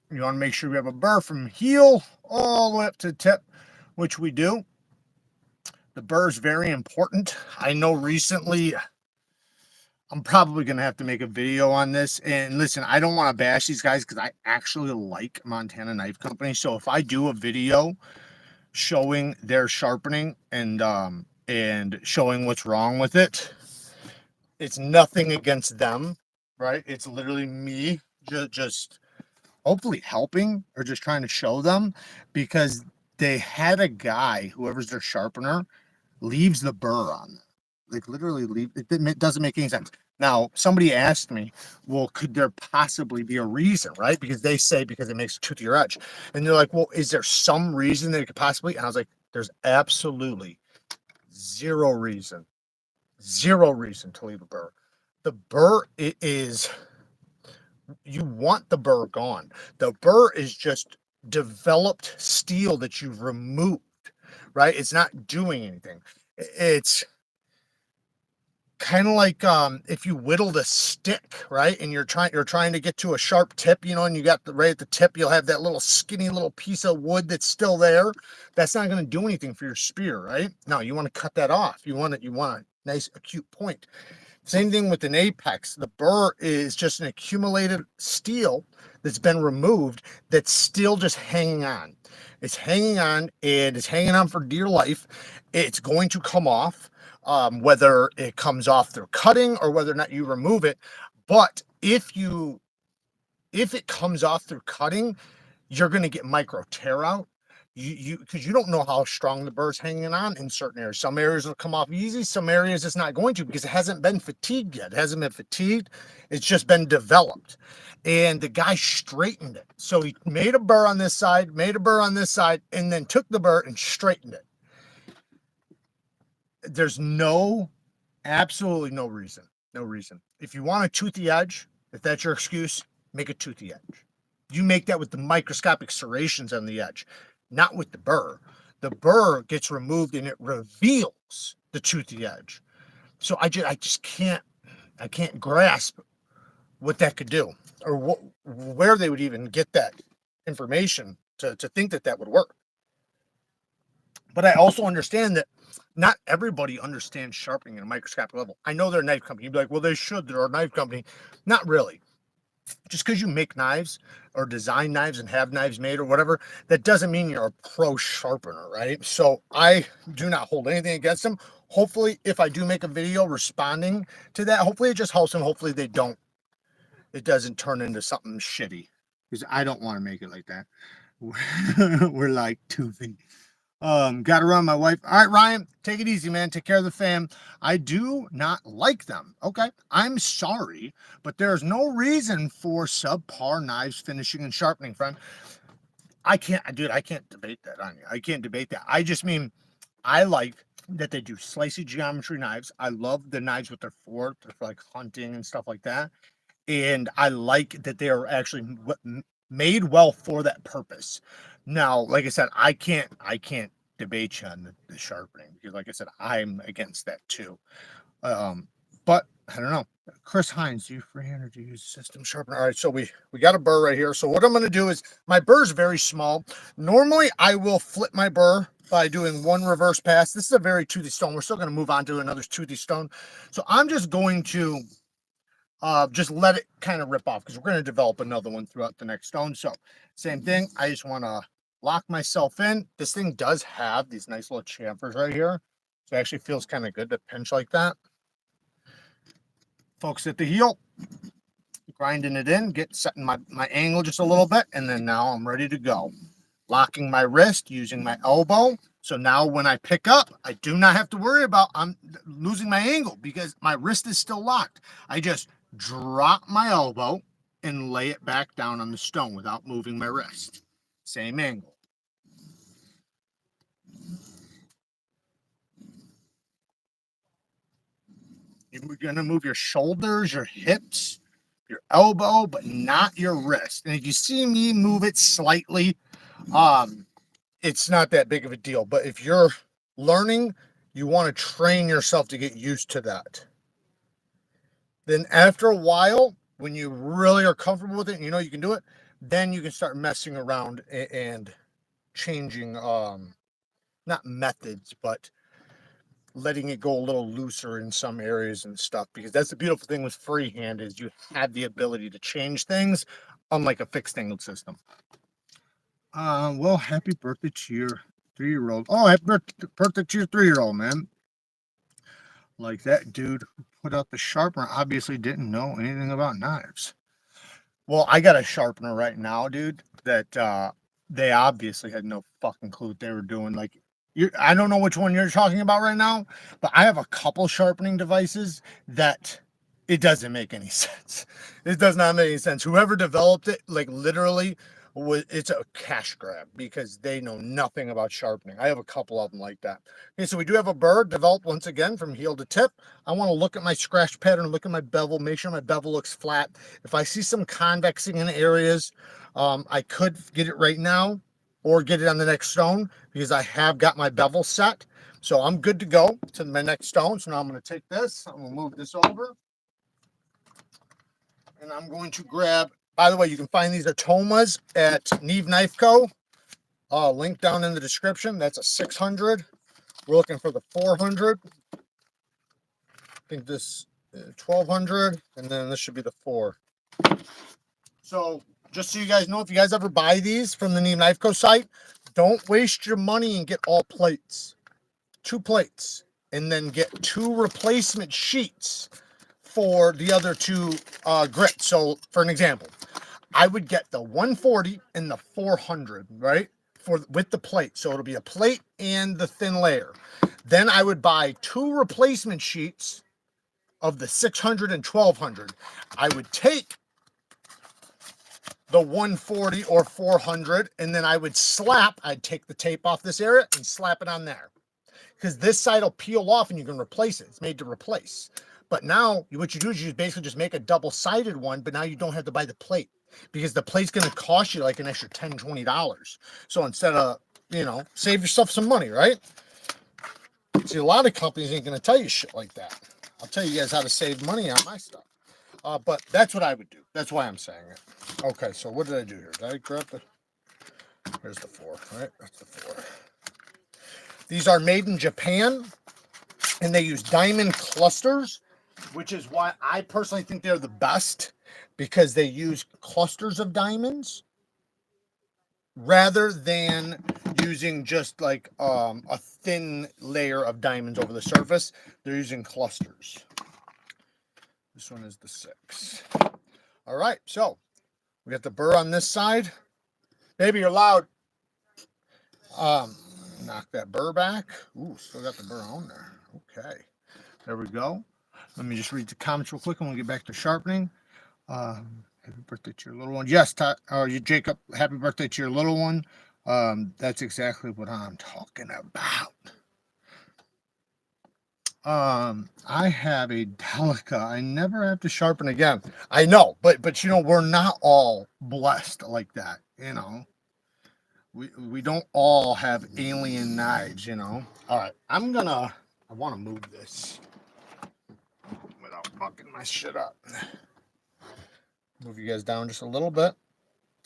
You want to make sure we have a burr from heel all the way up to the tip, which we do. The burr is very important. I know recently I'm probably going to have to make a video on this. And listen, I don't want to bash these guys because I actually like Montana Knife Company. So if I do a video showing their sharpening and showing what's wrong with it, it's nothing against them, right? It's literally me just hopefully helping or just trying to show them, because they had a guy, whoever's their sharpener, leaves the burr on them. Like literally leave it. Doesn't make any sense. Now somebody asked me, well, could there possibly be a reason, right? Because they say because it makes a toothier edge, and they're like, well, is there some reason that it could possibly? And I was like, there's absolutely zero reason to leave a burr. The burr is, you want the burr gone. The burr is just developed steel that you've removed, right? It's not doing anything. It's kind of like if you whittled a stick, right? And you're trying to get to a sharp tip, you know, and you got right at the tip, you'll have that little skinny little piece of wood that's still there. That's not going to do anything for your spear, right? No, you want to cut that off. You want a nice acute point. Same thing with an apex. The burr is just an accumulated steel that's been removed that's still just hanging on. It's hanging on, and it's hanging on for dear life. It's going to come off, whether it comes off through cutting or whether or not you remove it. But if it comes off through cutting, you're going to get micro tear out. Because you don't know how strong the burr's hanging on in certain areas. Some areas will come off easy, some areas it's not going to, because it hasn't been fatigued yet. It hasn't been fatigued, it's just been developed. And the guy straightened it. So he made a burr on this side, made a burr on this side, and then took the burr and straightened it. There's absolutely no reason. If you want a toothy edge, if that's your excuse, make a toothy edge. You make that with the microscopic serrations on the edge, not with the burr. The burr gets removed and it reveals the toothy edge. So I just can't grasp what that could do, or where they would even get that information to think that would work. But I also understand that not everybody understands sharpening at a microscopic level. I know they're a knife company. You'd be like, well, they should. They're a knife company. Not really. Just because you make knives or design knives and have knives made or whatever, that doesn't mean you're a pro sharpener, right? So I do not hold anything against them. Hopefully, if I do make a video responding to that, hopefully it just helps them. Hopefully it doesn't turn into something shitty, because I don't want to make it like that. We're like toothy. Gotta run, my wife. All right, Ryan, take it easy, man. Take care of the fam. I do not like them. Okay, I'm sorry, but there's no reason for subpar knives finishing and sharpening, friend. I can't debate that on you. I can't debate that. I just mean, I like that they do slicey geometry knives. I love the knives with their fork. They're for like hunting and stuff like that. And I like that they are actually made well for that purpose. Now, like I said, I can't debate you on the sharpening, because like I said, I'm against that too. But I don't know. Chris Hines, do you freehand or do you use system sharpener? All right, so we got a burr right here. So what I'm going to do is, my burr is very small. Normally I will flip my burr by doing one reverse pass. This is a very toothy stone. We're still going to move on to another toothy stone. So I'm just going to just let it kind of rip off, because we're going to develop another one throughout the next stone. So same thing. I just want to lock myself in. This thing does have these nice little chamfers right here, so it actually feels kind of good to pinch like that. Focus at the heel, grinding it in, setting my angle just a little bit, and then now I'm ready to go. Locking my wrist using my elbow. So now when I pick up, I do not have to worry about I'm losing my angle, because my wrist is still locked. I just drop my elbow and lay it back down on the stone without moving my wrist. Same angle. You're going to move your shoulders, your hips, your elbow, but not your wrist. And if you see me move it slightly, it's not that big of a deal. But if you're learning, you want to train yourself to get used to that. Then after a while, when you really are comfortable with it and you know you can do it, then you can start messing around and changing, not methods, but letting it go a little looser in some areas and stuff, because that's the beautiful thing with freehand, is you have the ability to change things, unlike a fixed angle system. Well, happy birthday to your 3-year-old. Oh, happy birthday to your 3-year-old, man. Like, that dude who put out the sharpener obviously didn't know anything about knives. Well, I got a sharpener right now, dude, that they obviously had no fucking clue what they were doing. Like, I don't know which one you're talking about right now, but I have a couple sharpening devices that it doesn't make any sense. It does not make any sense. Whoever developed it, like, literally, it's a cash grab, because they know nothing about sharpening. I have a couple of them like that. Okay, so we do have a burr developed once again from heel to tip. I want to look at my scratch pattern, look at my bevel, make sure my bevel looks flat. If I see some convexing in areas, I could get it right now or get it on the next stone, because I have got my bevel set. So I'm good to go to my next stone. So now I'm going to take this, I'm going to move this over, and I'm going to grab, by the way, you can find these Atomas at Neve Knife Co. Link down in the description. That's a 600. We're looking for the 400. I think this 1200, and then this should be the 4. So just so you guys know, if you guys ever buy these from the Neve Knife Co site, don't waste your money and get all plates. 2 plates, and then get 2 replacement sheets for the other 2 grits. So for an example, I would get the 140 and the 400, right? With the plate. So it'll be a plate and the thin layer. Then I would buy 2 replacement sheets of the 600 and 1200. I would take the 140 or 400, and then I'd take the tape off this area and slap it on there. Because this side will peel off and you can replace it. It's made to replace. But now what you do is you basically just make a double-sided one, but now you don't have to buy the plate, because the plate's going to cost you like an extra $10, $20. So instead of, you know, save yourself some money, right? See, a lot of companies ain't going to tell you shit like that. I'll tell you guys how to save money on my stuff. But that's what I would do. That's why I'm saying it. Okay, so what did I do here? Did I grab the... There's the 4, right? That's the 4. These are made in Japan, and they use diamond clusters, which is why I personally think they're the best, because they use clusters of diamonds rather than using just like a thin layer of diamonds over the surface. They're using clusters. This one is the 6. All right, so we got the burr on this side. Baby, you're loud. Knock that burr back. Ooh, still got the burr on there. Okay, there we go. Let me just read the comments real quick and we'll get back to sharpening. Happy birthday to your little one. Yes, you Jacob, happy birthday to your little one. That's exactly what I'm talking about. I have a Delica. I never have to sharpen again. I know, but you know, we're not all blessed like that, you know. We don't all have alien knives, you know. All right, I want to move this without fucking my shit up. Move you guys down just a little bit.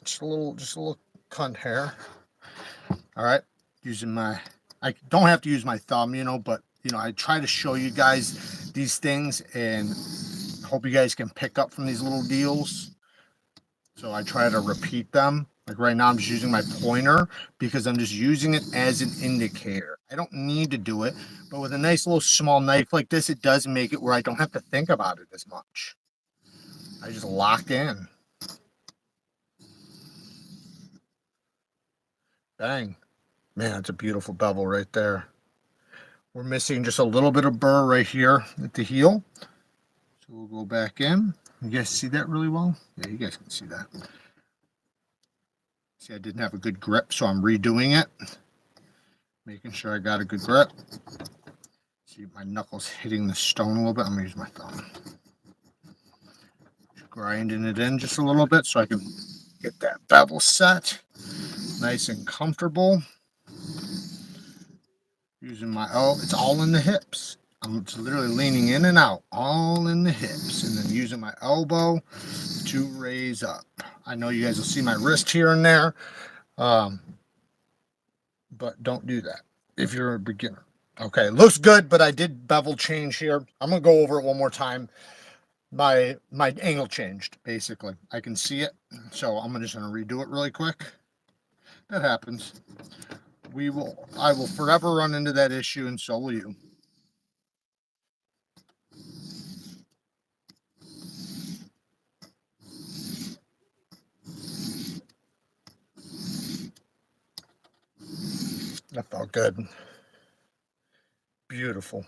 Just a little cunt hair. All right, I don't have to use my thumb, you know, but you know, I try to show you guys these things and hope you guys can pick up from these little deals. So I try to repeat them. Like right now, I'm just using my pointer because I'm just using it as an indicator. I don't need to do it, but with a nice little small knife like this, it does make it where I don't have to think about it as much. I just lock in. Bang. Man, that's a beautiful bevel right there. We're missing just a little bit of burr right here at the heel. So we'll go back in. You guys see that really well? Yeah, you guys can see that. See, I didn't have a good grip, so I'm redoing it. Making sure I got a good grip. See, my knuckles hitting the stone a little bit. I'm going to use my thumb. Just grinding it in just a little bit so I can get that bevel set. Nice and comfortable. Using my it's all in the hips. I'm just literally leaning in and out, all in the hips, and then using my elbow to raise up. I know you guys will see my wrist here and there, but don't do that if you're a beginner. Okay, looks good, but I did bevel change here. I'm gonna go over it one more time. My angle changed, basically. I can see it, so I'm just gonna redo it really quick. That happens. I will forever run into that issue, and so will you. That felt good. Beautiful.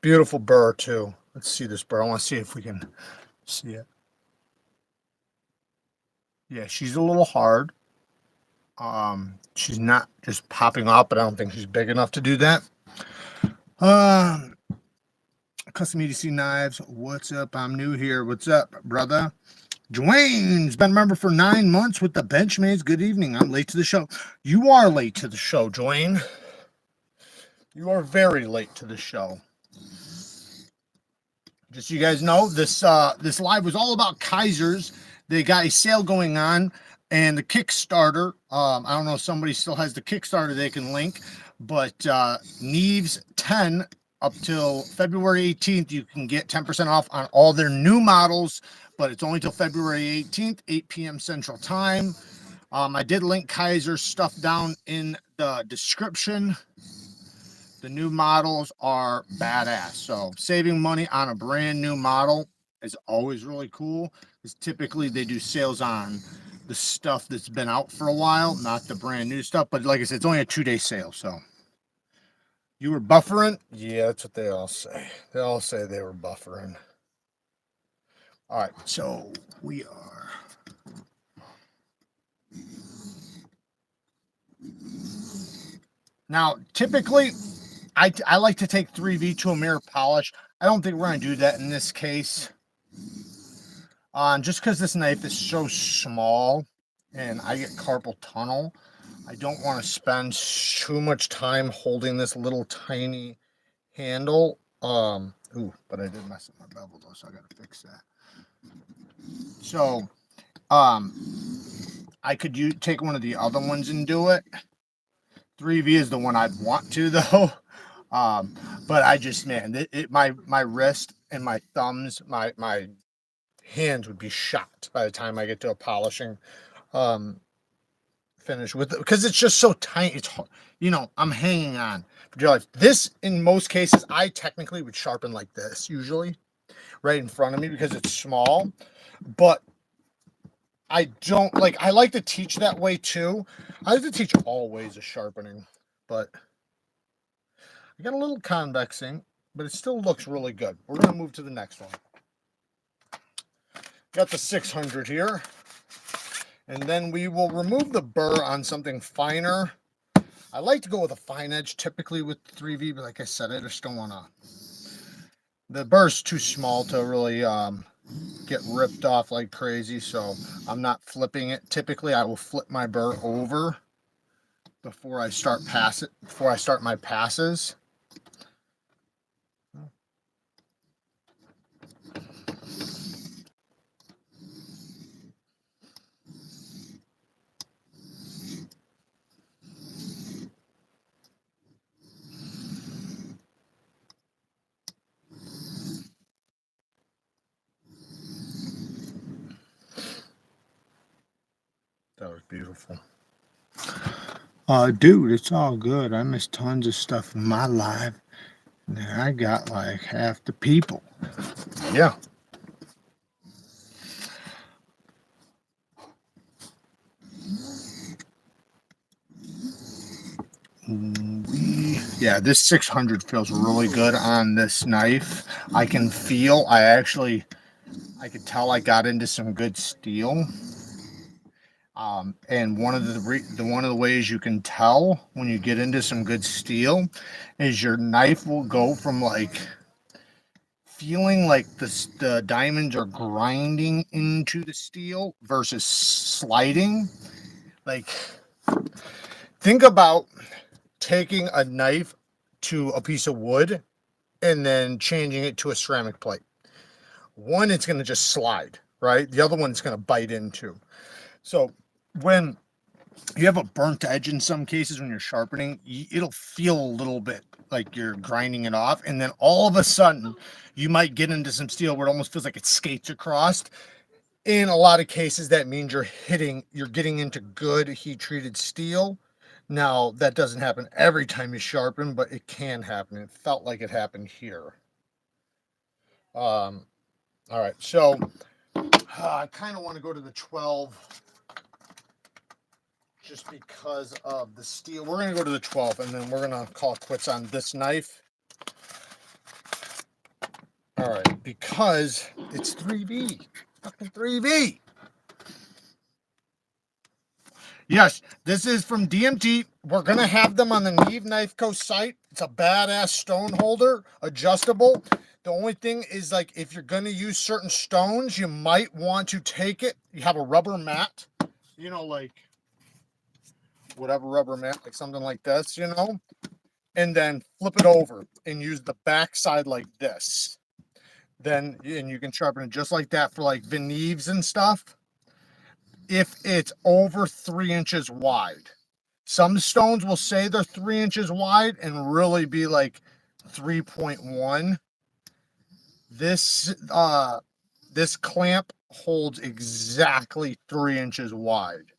Beautiful burr, too. Let's see this burr. I want to see if we can see it. Yeah, she's a little hard. She's not just popping off, but I don't think she's big enough to do that. Custom EDC Knives. What's up? I'm new here. What's up, brother? Dwayne's been a member for 9 months with the Benchmates. Good evening. I'm late to the show. You are late to the show, Dwayne. You are very late to the show. Just so you guys know, this live was all about Kizers. They got a sale going on, and the Kickstarter. I don't know if somebody still has the Kickstarter they can link, but Neeves 10 up till February 18th, you can get 10% off on all their new models, but it's only till February 18th, 8 p.m. Central Time. I did link Kizer's stuff down in the description. The new models are badass. So saving money on a brand new model is always really cool, because typically they do sales on the stuff that's been out for a while, not the brand new stuff. But like I said, it's only a 2-day sale. So you were buffering? Yeah, that's what they all say. They all say they were buffering. All right, so we are. Now, typically, I like to take 3V to a mirror polish. I don't think we're going to do that in this case. Just because this knife is so small and I get carpal tunnel, I don't want to spend too much time holding this little tiny handle. Ooh, but I did mess up my bevel though, so I got to fix that. So, I could take one of the other ones and do it. 3V is the one I'd want to though. But I just, man, my wrist and my thumbs, my hands would be shot by the time I get to a polishing finish with it, because it's just so tiny. It's, you know, I'm hanging on for dear life. This, in most cases, I technically would sharpen like this usually, right in front of me, because it's small. But I don't like. I like to teach that way too. I like to teach all ways of sharpening, but I got a little convexing, but it still looks really good. We're gonna move to the next one. Got the 600 here, and then we will remove the burr on something finer. I like to go with a fine edge typically with 3V, but like I said, I just don't want to. The burr's too small to really get ripped off like crazy, so I'm not flipping it. Typically, I will flip my burr over before I start my passes. That was beautiful. Dude, it's all good. I missed tons of stuff in my life. And I got like half the people. Yeah. Yeah, this 600 feels really good on this knife. I can feel, I could tell I got into some good steel. And one of the ways you can tell when you get into some good steel is your knife will go from like feeling like the diamonds are grinding into the steel versus sliding. Like, think about taking a knife to a piece of wood and then changing it to a ceramic plate. One, it's going to just slide, right? The other one's going to bite into. So when you have a burnt edge in some cases when you're sharpening, it'll feel a little bit like you're grinding it off. And then all of a sudden, you might get into some steel where it almost feels like it skates across. In a lot of cases, that means you're getting into good heat-treated steel. Now, that doesn't happen every time you sharpen, but it can happen. It felt like it happened here. All right, so I kind of want to go to the 12 just because of the steel. We're going to go to the 12, and then we're going to call it quits on this knife. All right, because it's 3V. Fucking 3V. Yes, this is from DMT. We're going to have them on the Neve Knife Co. site. It's a badass stone holder, adjustable. The only thing is, like, if you're going to use certain stones, you might want to take it. You have a rubber mat, you know, like whatever rubber mat, like something like this, you know, and then flip it over and use the back side like this. Then, and you can sharpen it just like that for like Venives and stuff. If it's over 3 inches wide, some stones will say they're 3 inches wide and really be like 3.1. This this clamp holds exactly 3 inches wide.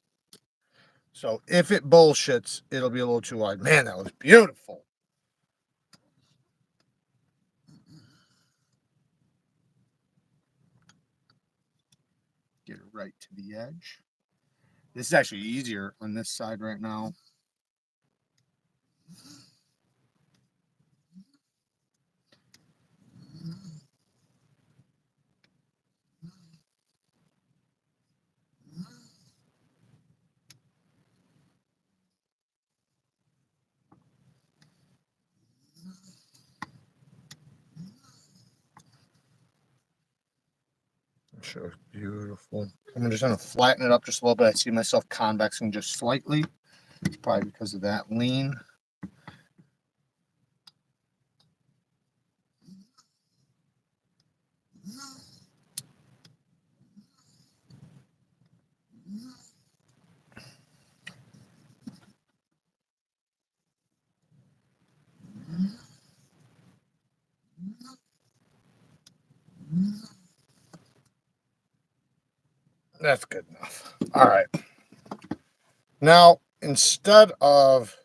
So if it bullshits, it'll be a little too wide. Man, that was beautiful. Get it right to the edge. This is actually easier on this side right now. Sure, beautiful. I'm just going to flatten it up just a little bit. I see myself convexing just slightly. It's probably because of that lean. That's good enough. All right. Now, instead of,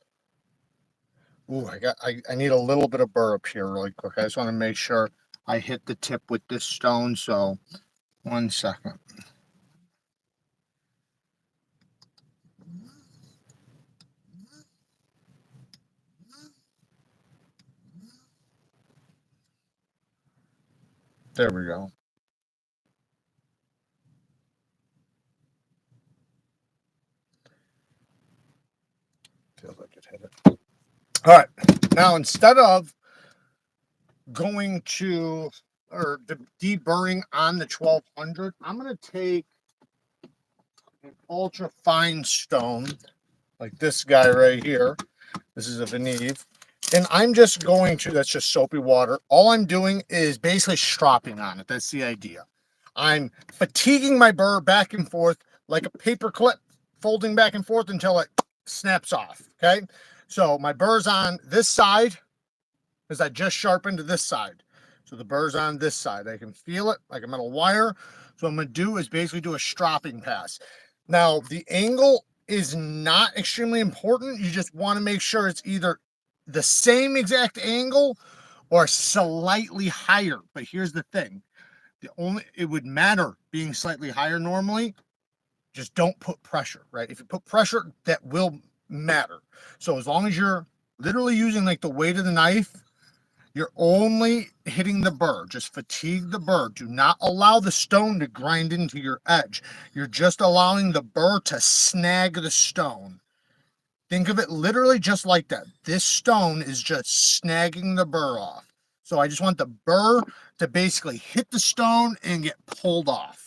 I need a little bit of burr up here really quick. I just want to make sure I hit the tip with this stone. So 1 second. There we go. Feels like it hit it. All right. Now, instead of going to, or deburring on the 1200, I'm going to take an ultra fine stone like this guy right here. This is a Veneve. And I'm just going to, that's just soapy water. All I'm doing is basically stropping on it. That's the idea. I'm fatiguing my burr back and forth like a paper clip, folding back and forth until it snaps off. Okay. So my burr's on this side because I just sharpened to this side. So the burr's on this side. I can feel it like a metal wire. So what I'm going to do is basically do a stropping pass. Now, the angle is not extremely important. You just want to make sure it's either the same exact angle or slightly higher. But here's the thing. It would matter being slightly higher normally. Just don't put pressure, right? If you put pressure, that will matter. So as long as you're literally using like the weight of the knife, you're only hitting the burr. Just fatigue the burr. Do not allow the stone to grind into your edge. You're just allowing the burr to snag the stone. Think of it literally just like that. This stone is just snagging the burr off. So I just want the burr to basically hit the stone and get pulled off.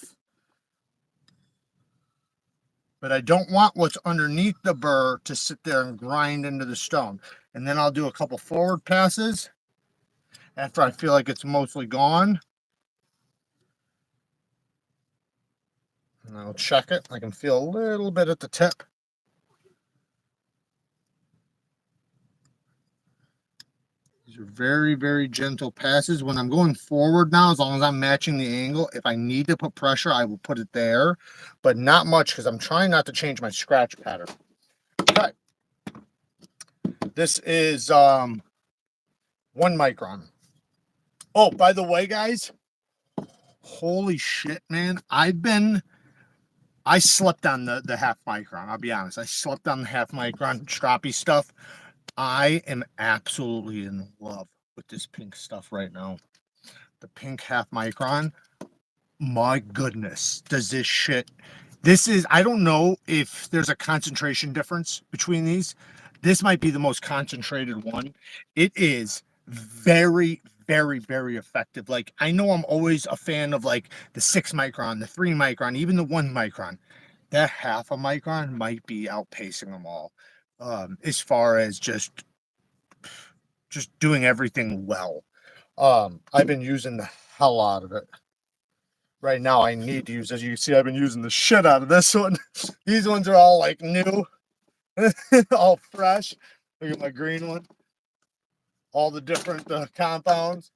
But I don't want what's underneath the burr to sit there and grind into the stone. And then I'll do a couple forward passes after I feel like it's mostly gone. And I'll check it. I can feel a little bit at the tip. These are very, very gentle passes. When I'm going forward now, as long as I'm matching the angle, if I need to put pressure, I will put it there, but not much because I'm trying not to change my scratch pattern. Okay. This is 1 micron. Oh, by the way, guys, holy shit, man. I slept on the 1/2 micron. I'll be honest. I slept on the 1/2 micron stroppy stuff. I am absolutely in love with this pink stuff right now. The pink 1/2 micron. My goodness, does this shit. This is, I don't know if there's a concentration difference between these. This might be the most concentrated one. It is very, very, very effective. Like, I know I'm always a fan of like the 6 micron, the 3 micron, even the 1 micron. That 1/2 micron might be outpacing them all, as far as just doing everything well. I've been using the hell out of it. Right now, I need to use, as you can see, I've been using the shit out of this one. These ones are all like new, all fresh. Look at my green one. all the different compounds.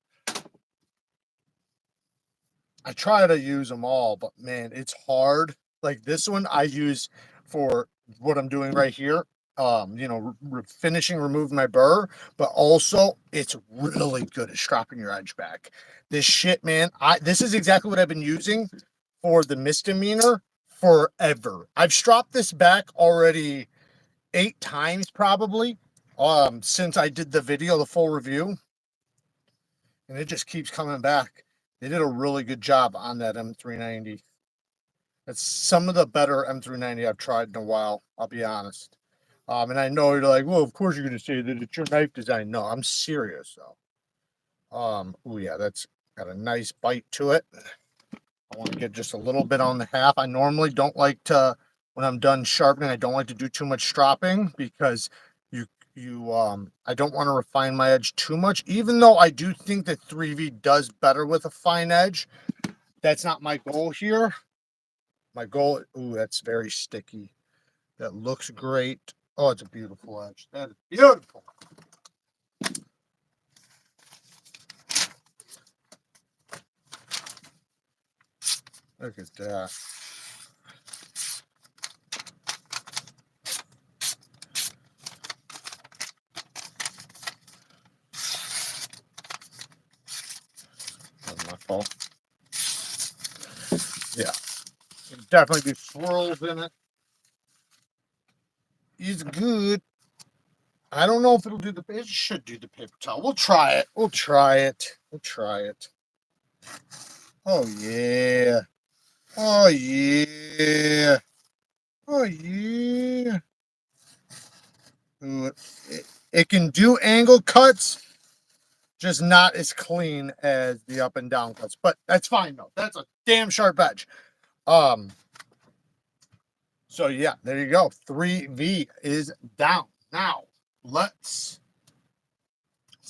I try to use them all, but man, it's hard. Like this one I use for what I'm doing right here. You know, finishing, removing my burr, but also it's really good at stropping your edge back. This shit, man, this is exactly what I've been using for the misdemeanor forever. I've stropped this back already 8 times probably, since I did the video, the full review, and it just keeps coming back. They did a really good job on that M390. It's some of the better M390 I've tried in a while, I'll be honest. And I know you're like, well, of course you're going to say that it's your knife design. No, I'm serious, though. Oh, yeah, that's got a nice bite to it. I want to get just a little bit on the half. I normally don't like to, when I'm done sharpening, I don't like to do too much stropping because I don't want to refine my edge too much, even though I do think that 3V does better with a fine edge. That's not my goal here. My goal, ooh, that's very sticky. That looks great. Oh, it's a beautiful edge. That is beautiful. Look at that. That's my fault. Yeah. There'll definitely be swirls in it. It's good. I don't know if it'll do it should do the paper towel. We'll try it. We'll try it. We'll try it. Oh yeah. Oh yeah. Oh yeah. Ooh, it can do angle cuts, just not as clean as the up and down cuts. But that's fine though. That's a damn sharp edge. So yeah, there you go. 3V is down. Now let's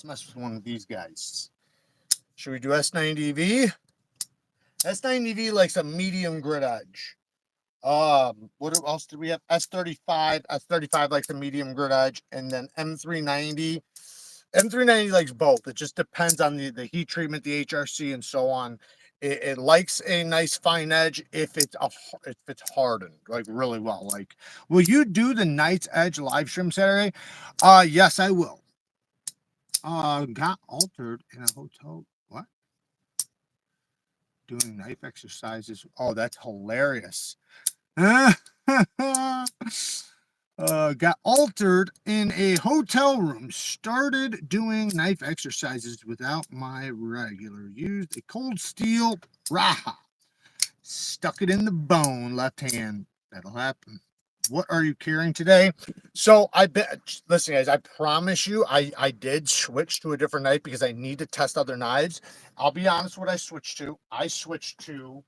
mess with one of these guys. Should we do S90V? S90V likes a medium grit edge. What else do we have? S35. S35 likes a medium grit edge, and then M390. M390 likes both. It just depends on the heat treatment, the HRC, and so on. It likes a nice fine edge if it's hardened like really well. Like, will you do the Knight's Edge live stream Saturday? Yes, I will. Got altered in a hotel. What? Doing knife exercises. Oh, that's hilarious. Got altered in a hotel room. Started doing knife exercises without my regular. Used a cold steel raha. Stuck it in the bone, left hand. That'll happen. What are you carrying today? So I bet, listen guys, I promise you, I did switch to a different knife because I need to test other knives. I'll be honest what I switched to. I switched to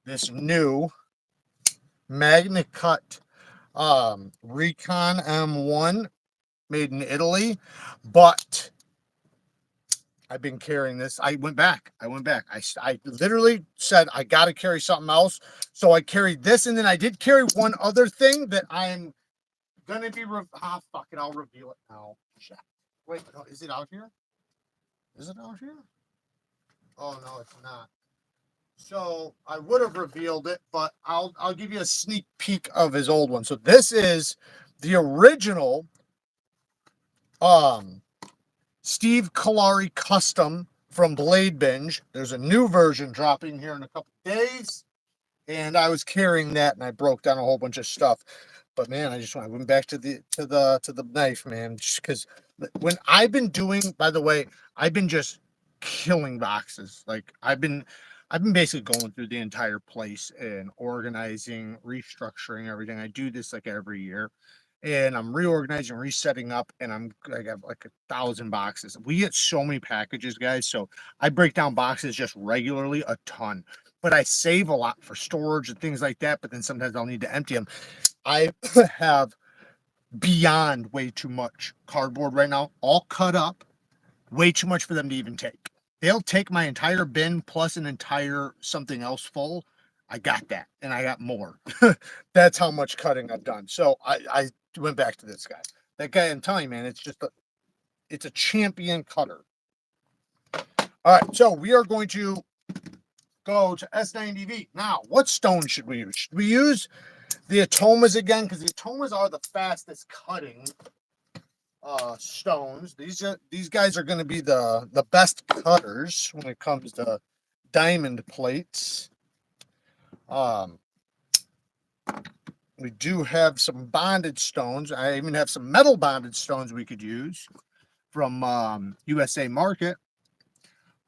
this new Magna Cut Recon M1 made in Italy, but I've been carrying this. I went back. I literally said I got to carry something else. So I carried this, and then I did carry one other thing that I'm going to be, fuck it, I'll reveal it now. Shit. Wait, no, is it out here? Is it out here? Oh, no, it's not. So I would have revealed it, but I'll give you a sneak peek of his old one. So this is the original Steve Kalari custom from Blade Binge. There's a new version dropping here in a couple days, and I was carrying that and I broke down a whole bunch of stuff. But man, I went back to the knife, man, just because when I've been doing, by the way, I've been just killing boxes. Like I've been basically going through the entire place and organizing, restructuring everything. I do this like every year, and I'm reorganizing, resetting up, and I got like 1,000 boxes. We get so many packages, guys. So I break down boxes just regularly, a ton. But I save a lot for storage and things like that. But then sometimes I'll need to empty them. I have beyond way too much cardboard right now, all cut up, way too much for them to even take. They'll take my entire bin plus an entire something else full. I got that, and I got more. That's how much cutting I've done. So I went back to this guy. That guy, I'm telling you, man, it's a champion cutter. All right, so we are going to go to S90V. Now, what stone should we use? Should we use the Atomas again? Because the Atomas are the fastest cutting stones. These guys are going to be the best cutters when it comes to diamond plates. We do have some bonded stones. I even have some metal bonded stones we could use from USA Market.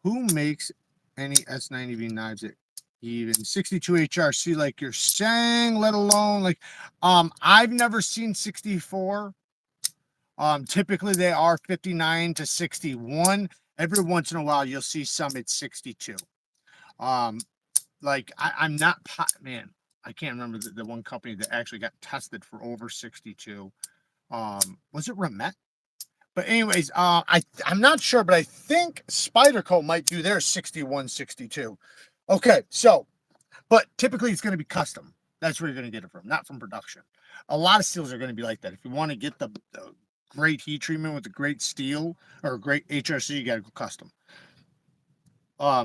Who makes any S90V knives at even 62 HRC like you're saying, let alone like I've never seen 64. Typically they are 59 to 61. Every once in a while you'll see some at 62. Like I'm not man, I can't remember the one company that actually got tested for over 62. Was it Remet? But anyways, I'm not sure, but I think Spyderco might do their 61, 62. Okay, so, but typically it's going to be custom. That's where you're going to get it from, not from production. A lot of steels are going to be like that. If you want to get the great heat treatment with the great steel or great HRC, you got to go custom.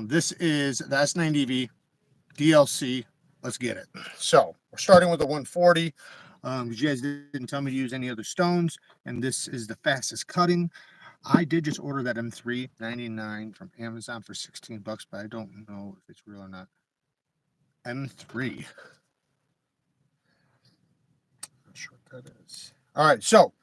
This is the S90V DLC. Let's get it. So we're starting with the 140. You guys didn't tell me to use any other stones, and this is the fastest cutting. I did just order that M399 from Amazon for 16 bucks, but I don't know if it's real or not. M3. Not sure what that is. All right, so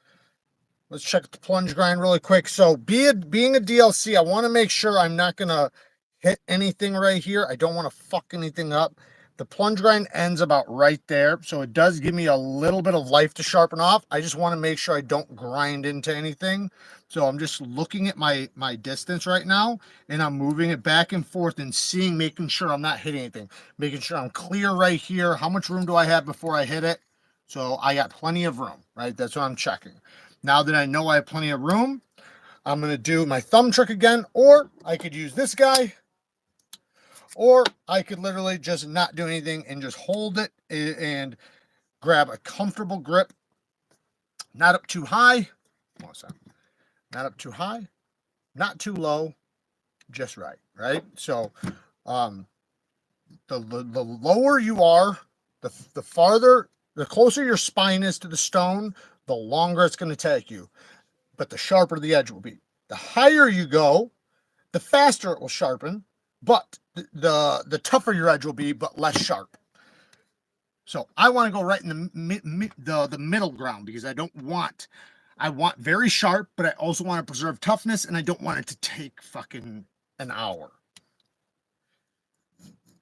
let's check the plunge grind really quick. So being a DLC, I want to make sure I'm not going to hit anything right here. I don't want to fuck anything up. The plunge grind ends about right there, so it does give me a little bit of life to sharpen off. I just want to make sure I don't grind into anything. So I'm just looking at my distance right now, and I'm moving it back and forth and making sure I'm not hitting anything, making sure I'm clear right here. How much room do I have before I hit it? So I got plenty of room, right? That's what I'm checking. Now that I know I have plenty of room, I'm going to do my thumb trick again, or I could use this guy. Or I could literally just not do anything and just hold it and grab a comfortable grip. Not up too high. Not up too high. Not too low. Just right, right? So the lower you are, the closer your spine is to the stone, the longer it's going to take you. But the sharper the edge will be. The higher you go, the faster it will sharpen. But the tougher your edge will be, but less sharp. So I want to go right in the middle ground because I want very sharp, but I also want to preserve toughness, and I don't want it to take fucking an hour.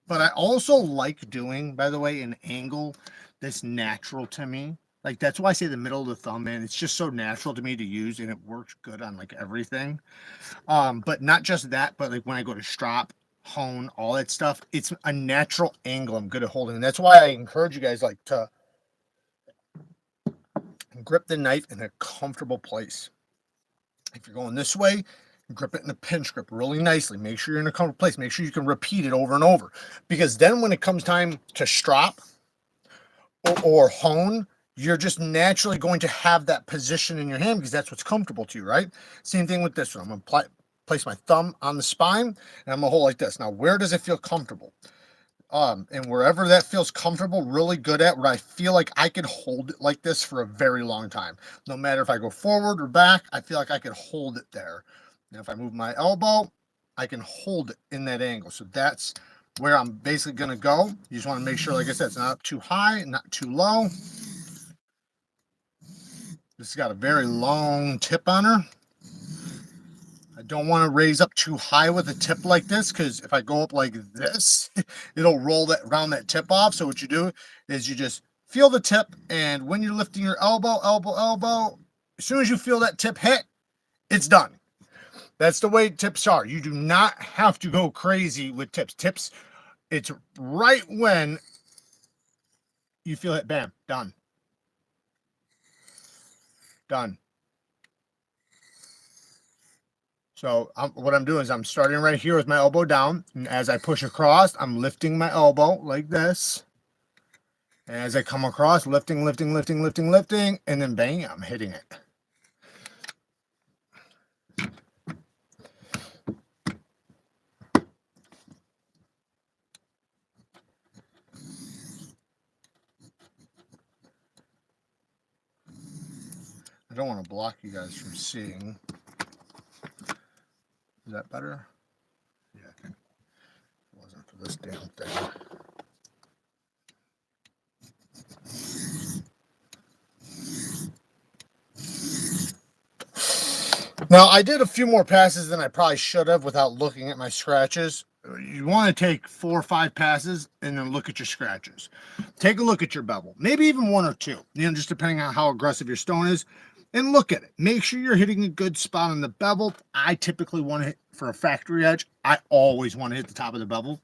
But I also like doing, by the way, an angle that's natural to me. Like, that's why I say the middle of the thumb, man. It's just so natural to me to use, and it works good on like everything. But not just that, but like when I go to strop, hone, all that stuff, it's a natural angle I'm good at holding. And that's why I encourage you guys like to grip the knife in a comfortable place. If you're going this way, grip it in a pinch grip really nicely. Make sure you're in a comfortable place. Make sure you can repeat it over and over, because then when it comes time to strop or hone, you're just naturally going to have that position in your hand because that's what's comfortable to you, right? Same thing with this one. I'm going to place my thumb on the spine, and I'm going to hold like this. Now, where does it feel comfortable? And wherever that feels comfortable, really good at, where I feel like I could hold it like this for a very long time. No matter if I go forward or back, I feel like I could hold it there. Now, if I move my elbow, I can hold it in that angle. So that's where I'm basically going to go. You just want to make sure, like I said, it's not too high, not too low. This has got a very long tip on her. I don't want to raise up too high with a tip like this, because if I go up like this, it'll roll that round that tip off. So what you do is you just feel the tip, and when you're lifting your elbow, as soon as you feel that tip hit, it's done. That's the way tips are. You do not have to go crazy with tips. Tips, it's right when you feel it, bam, done. Done. So what I'm doing is I'm starting right here with my elbow down, and as I push across, I'm lifting my elbow like this. And as I come across, lifting, and then bang, I'm hitting it. I don't want to block you guys from seeing. Is that better? Yeah, I think it wasn't for this damn thing. Now, I did a few more passes than I probably should have without looking at my scratches. You want to take 4 or 5 passes and then look at your scratches. Take a look at your bevel, maybe even 1 or 2, just depending on how aggressive your stone is, and look at it. Make sure you're hitting a good spot on the bevel. I typically want to hit for a factory edge. I always want to hit the top of the bevel.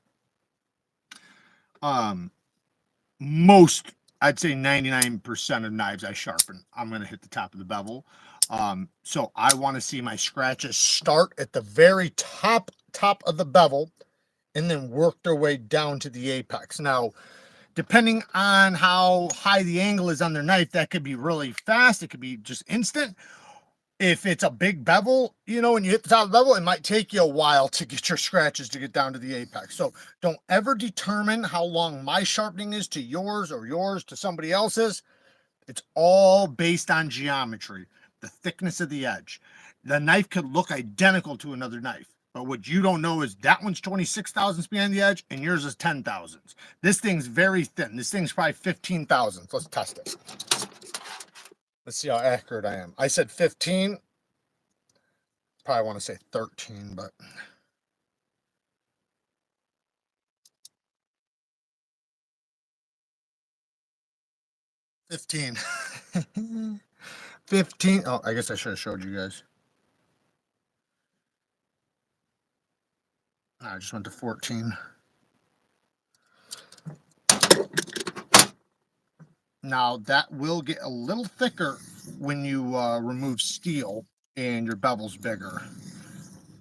Most, I'd say 99% of knives I sharpen, I'm going to hit the top of the bevel. So I want to see my scratches start at the very top of the bevel and then work their way down to the apex. Now, depending on how high the angle is on their knife, that could be really fast. It could be just instant. If it's a big bevel, when you hit the top of the bevel, it might take you a while to get your scratches to get down to the apex. So don't ever determine how long my sharpening is to yours or yours to somebody else's. It's all based on geometry, the thickness of the edge. The knife could look identical to another knife, but what you don't know is that one's 26 thousandths behind the edge and yours is 10 thousandths. This thing's very thin. This thing's probably 15 thousandths. Let's test it. Let's see how accurate I am. I said 15. Probably want to say 13, but $15. 15. Oh, I guess I should have showed you guys. I just went to 14. Now that will get a little thicker when you remove steel and your bevel's bigger,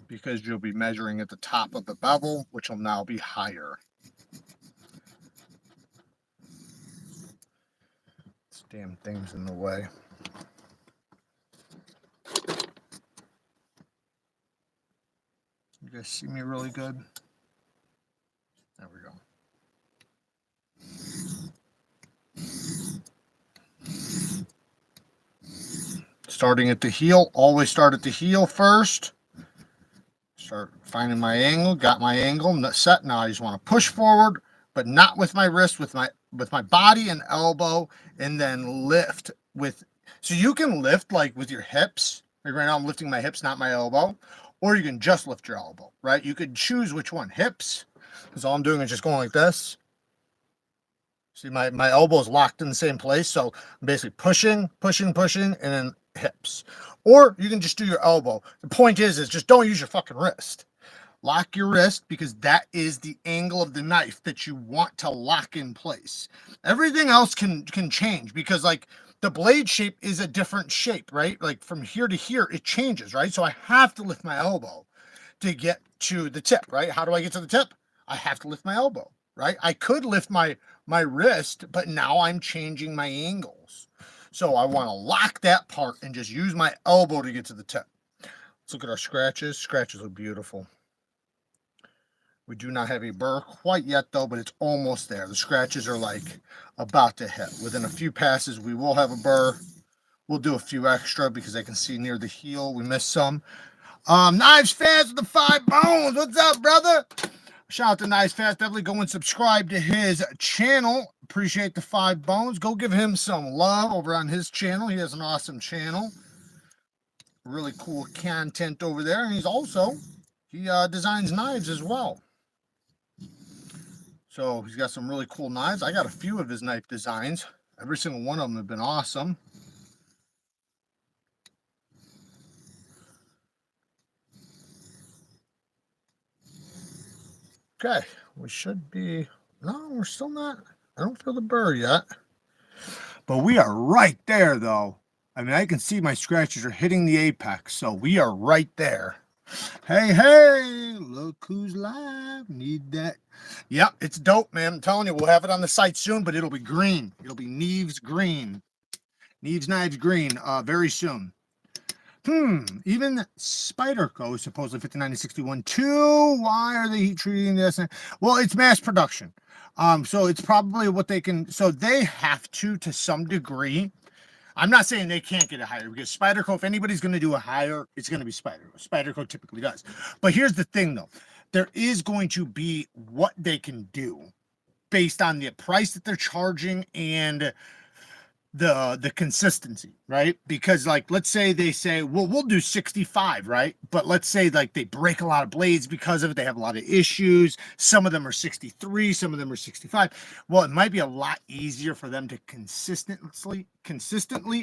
because you'll be measuring at the top of the bevel, which will now be higher. This damn thing's in the way. You guys see me really good? There we go. Starting at the heel, always start at the heel first. Start finding my angle, got my angle set. Now I just want to push forward, but not with my wrist, with my body and elbow, and then lift with, so you can lift like with your hips. Like right now I'm lifting my hips, not my elbow, or you can just lift your elbow, right? You could choose which one, hips, because all I'm doing is just going like this. See, my elbow is locked in the same place, so I'm basically pushing, and then hips. Or you can just do your elbow. The point is just don't use your fucking wrist. Lock your wrist, because that is the angle of the knife that you want to lock in place. Everything else can change, because like the blade shape is a different shape, right? Like from here to here, it changes, right? So I have to lift my elbow to get to the tip, right? How do I get to the tip? I have to lift my elbow, right? I could lift my wrist, but now I'm changing my angles. So I want to lock that part and just use my elbow to get to the tip. Let's look at our scratches. Scratches look beautiful. We do not have a burr quite yet though, but it's almost there. The scratches are like about to hit. Within a few passes, we will have a burr. We'll do a few extra because I can see near the heel we missed some. Knives Fast with the 5 bones. What's up, brother? Shout out to Knives Fast. Definitely go and subscribe to his channel. Appreciate the 5 bones. Go give him some love over on his channel. He has an awesome channel. Really cool content over there. And he designs knives as well. So he's got some really cool knives. I got a few of his knife designs. Every single one of them have been awesome. Okay, we should be, no, we're still not, I don't feel the burr yet. But we are right there though. I mean, I can see my scratches are hitting the apex, so we are right there. Hey, look who's live. Need that. Yep, it's dope, man. I'm telling you, we'll have it on the site soon, but it'll be green. It'll be Neeves green. Neeves Knives green very soon. Even Spyderco is supposedly 59-61 too. Why are they heat treating this? Well, it's mass production. So it's probably what they can, so they have to some degree, I'm not saying they can't get a higher, because Spyderco, if anybody's going to do a higher, it's going to be Spyderco. Spyderco typically does. But here's the thing, though. There is going to be what they can do based on the price that they're charging and the consistency, right? Because like, let's say they say, well, we'll do 65, right? But let's say like they break a lot of blades because of it, they have a lot of issues, some of them are 63, some of them are 65. Well, it might be a lot easier for them to consistently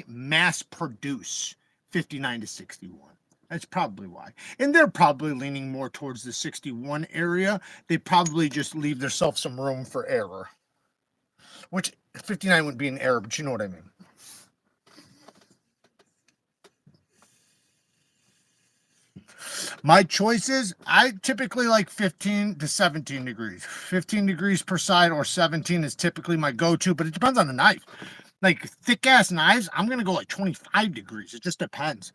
mass produce 59 to 61. That's probably why. And they're probably leaning more towards the 61 area. They probably just leave themselves some room for error, which 59 would be an error, but you know what I mean. My choices, I typically like 15 to 17 degrees. 15 degrees per side or 17 is typically my go-to, but it depends on the knife. Like thick-ass knives, I'm going to go like 25 degrees. It just depends.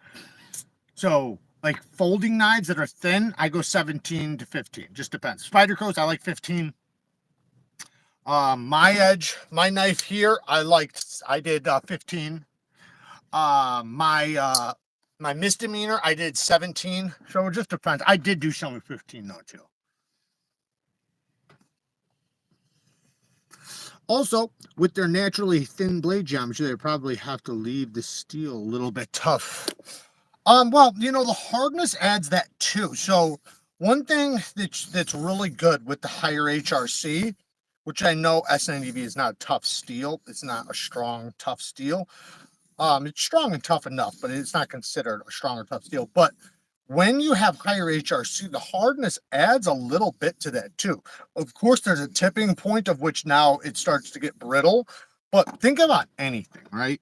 So like folding knives that are thin, I go 17 to 15. Just depends. Spydercos, I like 15. My edge, my knife here, I did 15. My misdemeanor, I did 17. So it just depends. I did do some with 15 though too. Also, with their naturally thin blade geometry, they probably have to leave the steel a little bit tough. Well, you know, the hardness adds that too. So one thing that's really good with the higher HRC, which I know S90V is not a tough steel. It's not a strong, tough steel. It's strong and tough enough, but it's not considered a strong or tough steel. But when you have higher HRC, the hardness adds a little bit to that too. Of course, there's a tipping point of which now it starts to get brittle. But think about anything, right?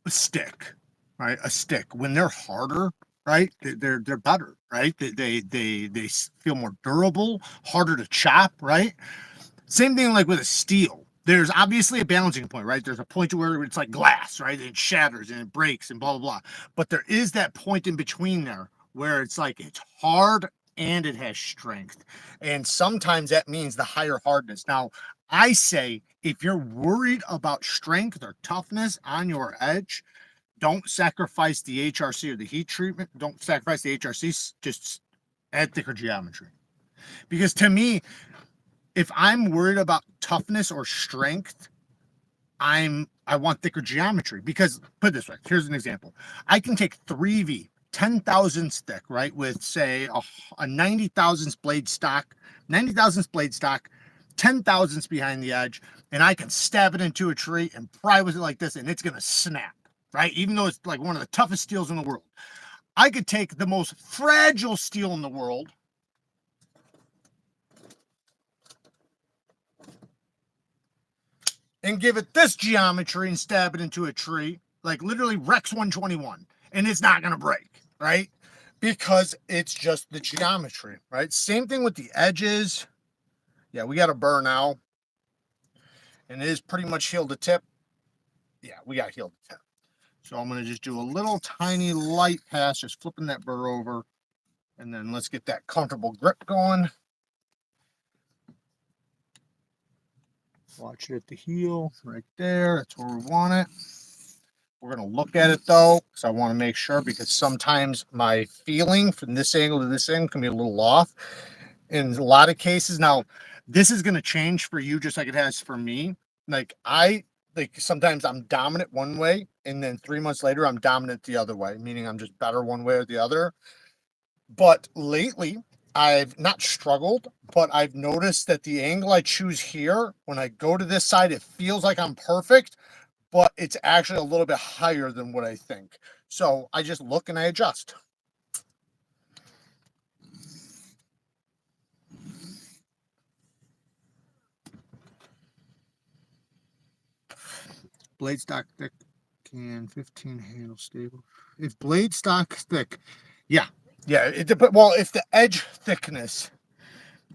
A stick, right? A stick, when they're harder, right? They're better, right? They feel more durable, harder to chop, right? Same thing like with a steel. There's obviously a balancing point, right? There's a point where it's like glass, right? It shatters and it breaks and blah, blah, blah. But there is that point in between there where it's like it's hard and it has strength. And sometimes that means the higher hardness. Now, I say if you're worried about strength or toughness on your edge, don't sacrifice the HRC or the heat treatment. Don't sacrifice the HRC. Just add thicker geometry. Because to me, if I'm worried about toughness or strength, I want thicker geometry. Because put it this way, here's an example. I can take 3V, 10 thousandths thick, right, with say a 90 thousandths blade stock, 90 thousandths blade stock, 10 thousandths behind the edge, and I can stab it into a tree and pry with it like this, and it's gonna snap, right? Even though it's like one of the toughest steels in the world. I could take the most fragile steel in the world, and give it this geometry and stab it into a tree, like literally Rex 121, and it's not going to break, right? Because it's just the geometry, right? Same thing with the edges. Yeah, we got a burr now, and it is pretty much heel to tip. Yeah, we got heel to tip. So I'm going to just do a little tiny light pass, just flipping that burr over, and then let's get that comfortable grip going. Watch it at the heel right there. That's where we want it. We're going to look at it though, because I want to make sure, because sometimes my feeling from this angle to this angle can be a little off. In a lot of cases, now this is going to change for you just like it has for me. Like sometimes I'm dominant one way, and then 3 months later I'm dominant the other way, meaning I'm just better one way or the other. But lately, I've not struggled, but I've noticed that the angle I choose here, when I go to this side, it feels like I'm perfect, but it's actually a little bit higher than what I think. So I just look and I adjust. Blade stock thick, can 15 handle stable. If blade stock thick, yeah. It depends. Well, if the edge thickness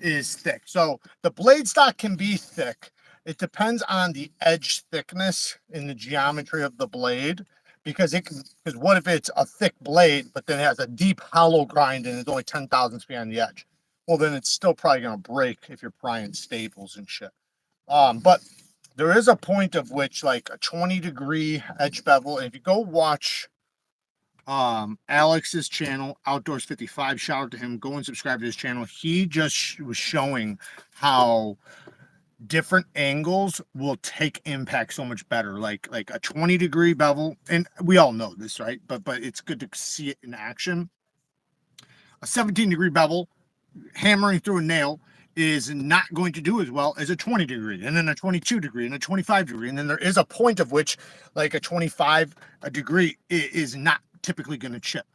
is thick, so the blade stock can be thick. It depends on the edge thickness in the geometry of the blade, because what if it's a thick blade but then it has a deep hollow grind and it's only 10 thousandths behind the edge? Well, then it's still probably going to break if you're prying staples and shit. But there is a point of which, like a 20-degree edge bevel, and if you go watch Alex's channel, Outdoors 55, shout out to him, go and subscribe to his channel. He just was showing how different angles will take impact so much better, like a 20-degree bevel, and we all know this, right? But it's good to see it in action. A 17-degree bevel hammering through a nail is not going to do as well as a 20-degree, and then a 22-degree, and a 25-degree, and then there is a point of which, like a 25-degree is not typically going to chip.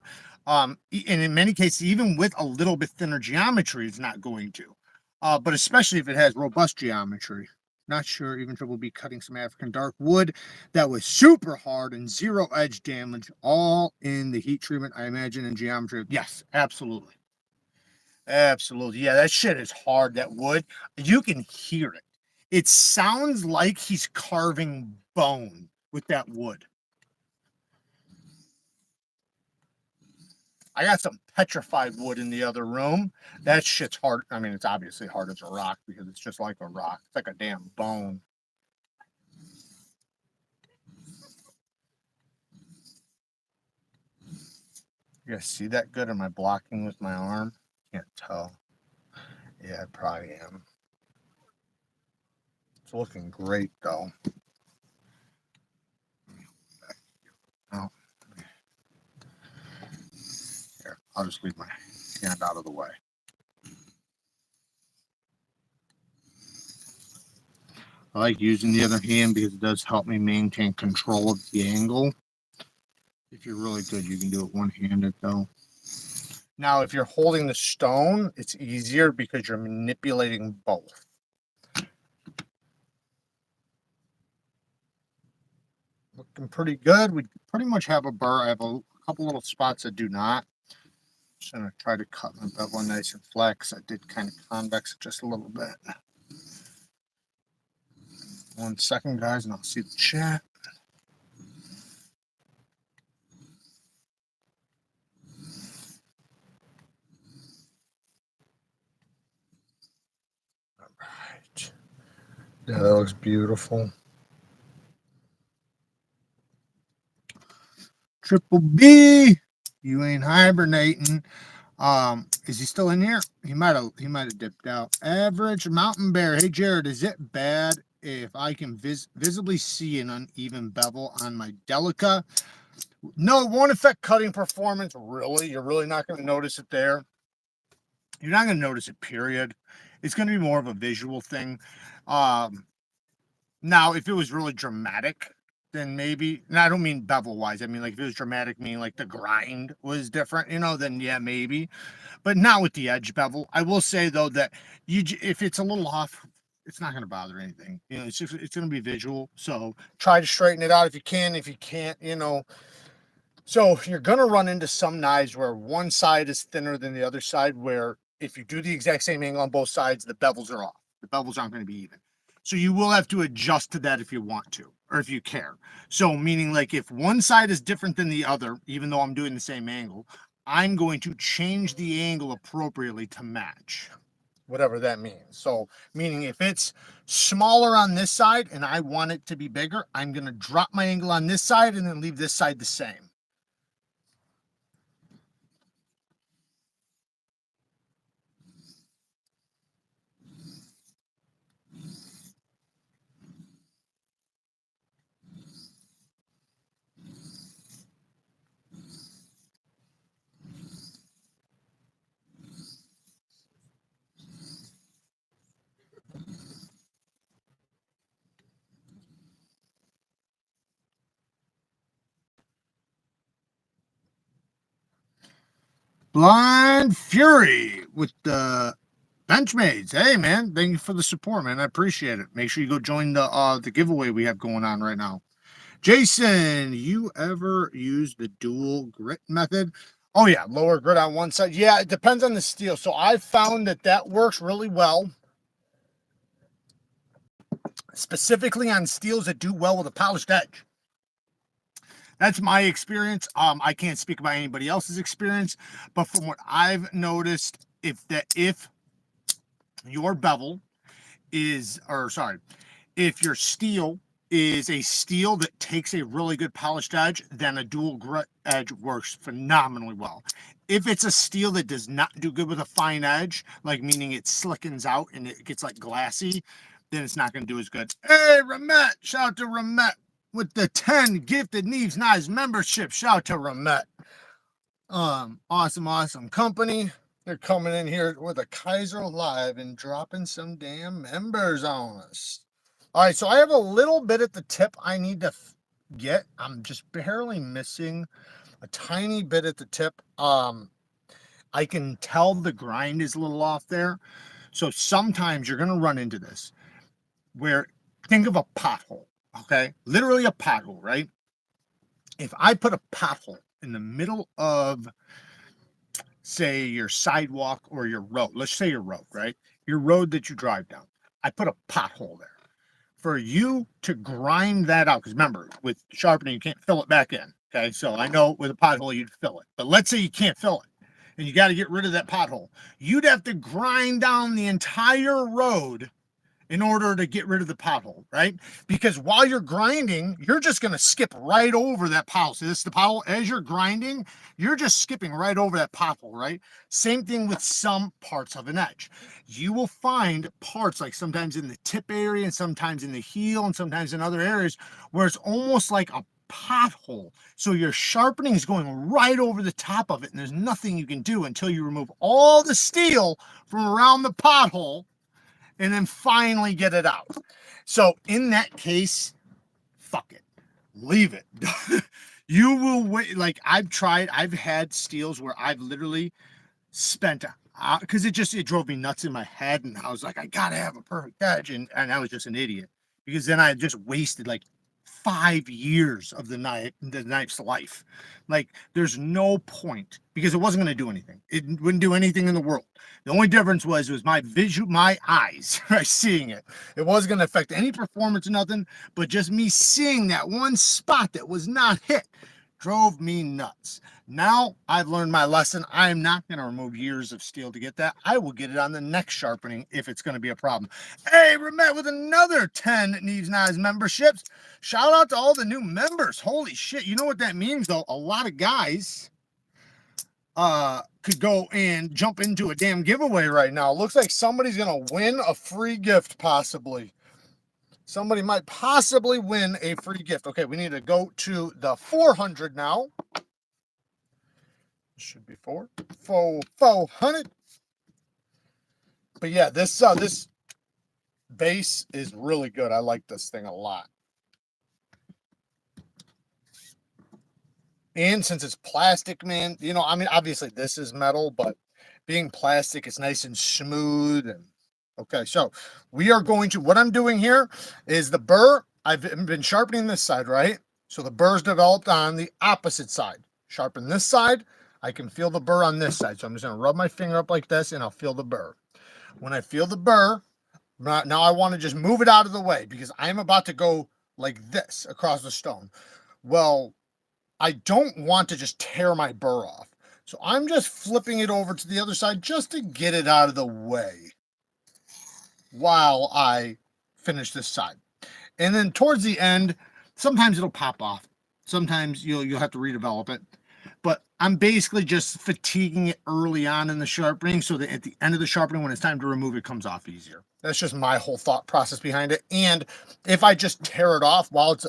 And in many cases, even with a little bit thinner geometry, it's not going to. But especially if it has robust geometry. Not sure, even Triple B cutting some African dark wood that was super hard and 0 edge damage, all in the heat treatment, I imagine, and geometry. Yes, absolutely. Absolutely. Yeah, that shit is hard, that wood. You can hear it. It sounds like he's carving bone with that wood. I got some petrified wood in the other room. That shit's hard. I mean, it's obviously hard as a rock because it's just like a rock. It's like a damn bone. You guys see that good? Am I blocking with my arm? Can't tell. Yeah, I probably am. It's looking great, though. Oh. Here, I'll just leave my hand out of the way. I like using the other hand because it does help me maintain control of the angle. If you're really good, you can do it one-handed, though. Now, if you're holding the stone, it's easier because you're manipulating both. Looking pretty good. We pretty much have a burr. I have a couple little spots that do not. Just going to try to cut my bevel nice and flex. I did kind of convex it just a little bit. 1 second, guys, and I'll see the chat. All right. Yeah, that looks beautiful. Triple B, you ain't hibernating. Is he still in here? He might have dipped out. Average Mountain Bear. Hey Jared, is it bad if I can visibly see an uneven bevel on my Delica? No, it won't affect cutting performance, really. You're really not going to notice it there. You're not going to notice it, period. It's going to be more of a visual thing. Now, if it was really dramatic, then maybe, and I don't mean bevel-wise, I mean, like, if it was dramatic, meaning, like, the grind was different, you know, then, yeah, maybe. But not with the edge bevel. I will say, though, that if it's a little off, it's not going to bother anything. You know, it's going to be visual. So try to straighten it out if you can. If you can't, you know. So you're going to run into some knives where one side is thinner than the other side, where if you do the exact same angle on both sides, the bevels are off. The bevels aren't going to be even. So you will have to adjust to that if you want to, or if you care. So meaning, like, if one side is different than the other, even though I'm doing the same angle, I'm going to change the angle appropriately to match, whatever that means. So meaning if it's smaller on this side and I want it to be bigger, I'm going to drop my angle on this side and then leave this side the same. Blind Fury with the Benchmades. Hey man, thank you for the support, man. I appreciate it. Make sure you go join the giveaway we have going on right now. Jason, you ever use the dual grit method? Oh yeah, lower grit on one side. Yeah, it depends on the steel. So I've found that works really well, specifically on steels that do well with a polished edge. That's my experience. I can't speak about anybody else's experience, but from what I've noticed, if your bevel is, or sorry, If your steel is a steel that takes a really good polished edge, then a dual grit edge works phenomenally well. If it's a steel that does not do good with a fine edge, like meaning it slickens out and it gets like glassy, then it's not going to do as good. Hey, Ramet, shout out to Ramet with the 10 gifted Neeves Knives membership. Shout out to Ramet. Awesome company. They're coming in here with a Kizer Live and dropping some damn members on us. All right, so I have a little bit at the tip I need to get. I'm just barely missing a tiny bit at the tip. I can tell the grind is a little off there. So sometimes you're going to run into this where, think of a pothole, okay? Literally a pothole, right? If I put a pothole in the middle of, say, your sidewalk or your road, let's say your road, right? Your road that you drive down, I put a pothole there. For you to grind that out, because remember, with sharpening, you can't fill it back in, okay? So I know with a pothole, you'd fill it. But let's say you can't fill it, and you got to get rid of that pothole. You'd have to grind down the entire road in order to get rid of the pothole, right? Because while you're grinding, you're just going to skip right over that pothole. So this is the pothole. As you're grinding, you're just skipping right over that pothole, right? Same thing with some parts of an edge. You will find parts like sometimes in the tip area and sometimes in the heel and sometimes in other areas where it's almost like a pothole. So your sharpening is going right over the top of it, and there's nothing you can do until you remove all the steel from around the pothole and then finally get it out. So in that case, fuck it, leave it. You will wait. Like I've had steels where I've literally spent, because it drove me nuts in my head, and I was like, I gotta have a perfect edge, and I was just an idiot, because then I just wasted like 5 years of the knife's life. Like there's no point, because it wasn't going to do anything. It wouldn't do anything in the world. The only difference was my eyes right, seeing it. It wasn't going to affect any performance or nothing, but just me seeing that one spot that was not hit drove me nuts. Now I've learned my lesson. I am not going to remove years of steel to get that. I will get it on the next sharpening if it's going to be a problem. Hey, we're met with another 10 Neeves Knives memberships. Shout out to all the new members. Holy shit. You know what that means, though? A lot of guys could go and jump into a damn giveaway right now. Looks like somebody's going to win a free gift, possibly. Somebody might possibly win a free gift. Okay, we need to go to the 400 now. Should be 400. But yeah, this base is really good. I like this thing a lot. And since it's plastic, man, you know, I mean, obviously this is metal, but being plastic, it's nice and smooth. And okay, so we are going to, what I'm doing here is the burr. I've been sharpening this side, right? So the burr's developed on the opposite side. Sharpen this side. I can feel the burr on this side. So I'm just going to rub my finger up like this, and I'll feel the burr. When I feel the burr, now I want to just move it out of the way, because I'm about to go like this across the stone. Well, I don't want to just tear my burr off. So I'm just flipping it over to the other side just to get it out of the way while I finish this side. And then towards the end, sometimes it'll pop off. Sometimes you'll have to redevelop it. But I'm basically just fatiguing it early on in the sharpening so that at the end of the sharpening, when it's time to remove it, comes off easier. That's just my whole thought process behind it. And if I just tear it off while it's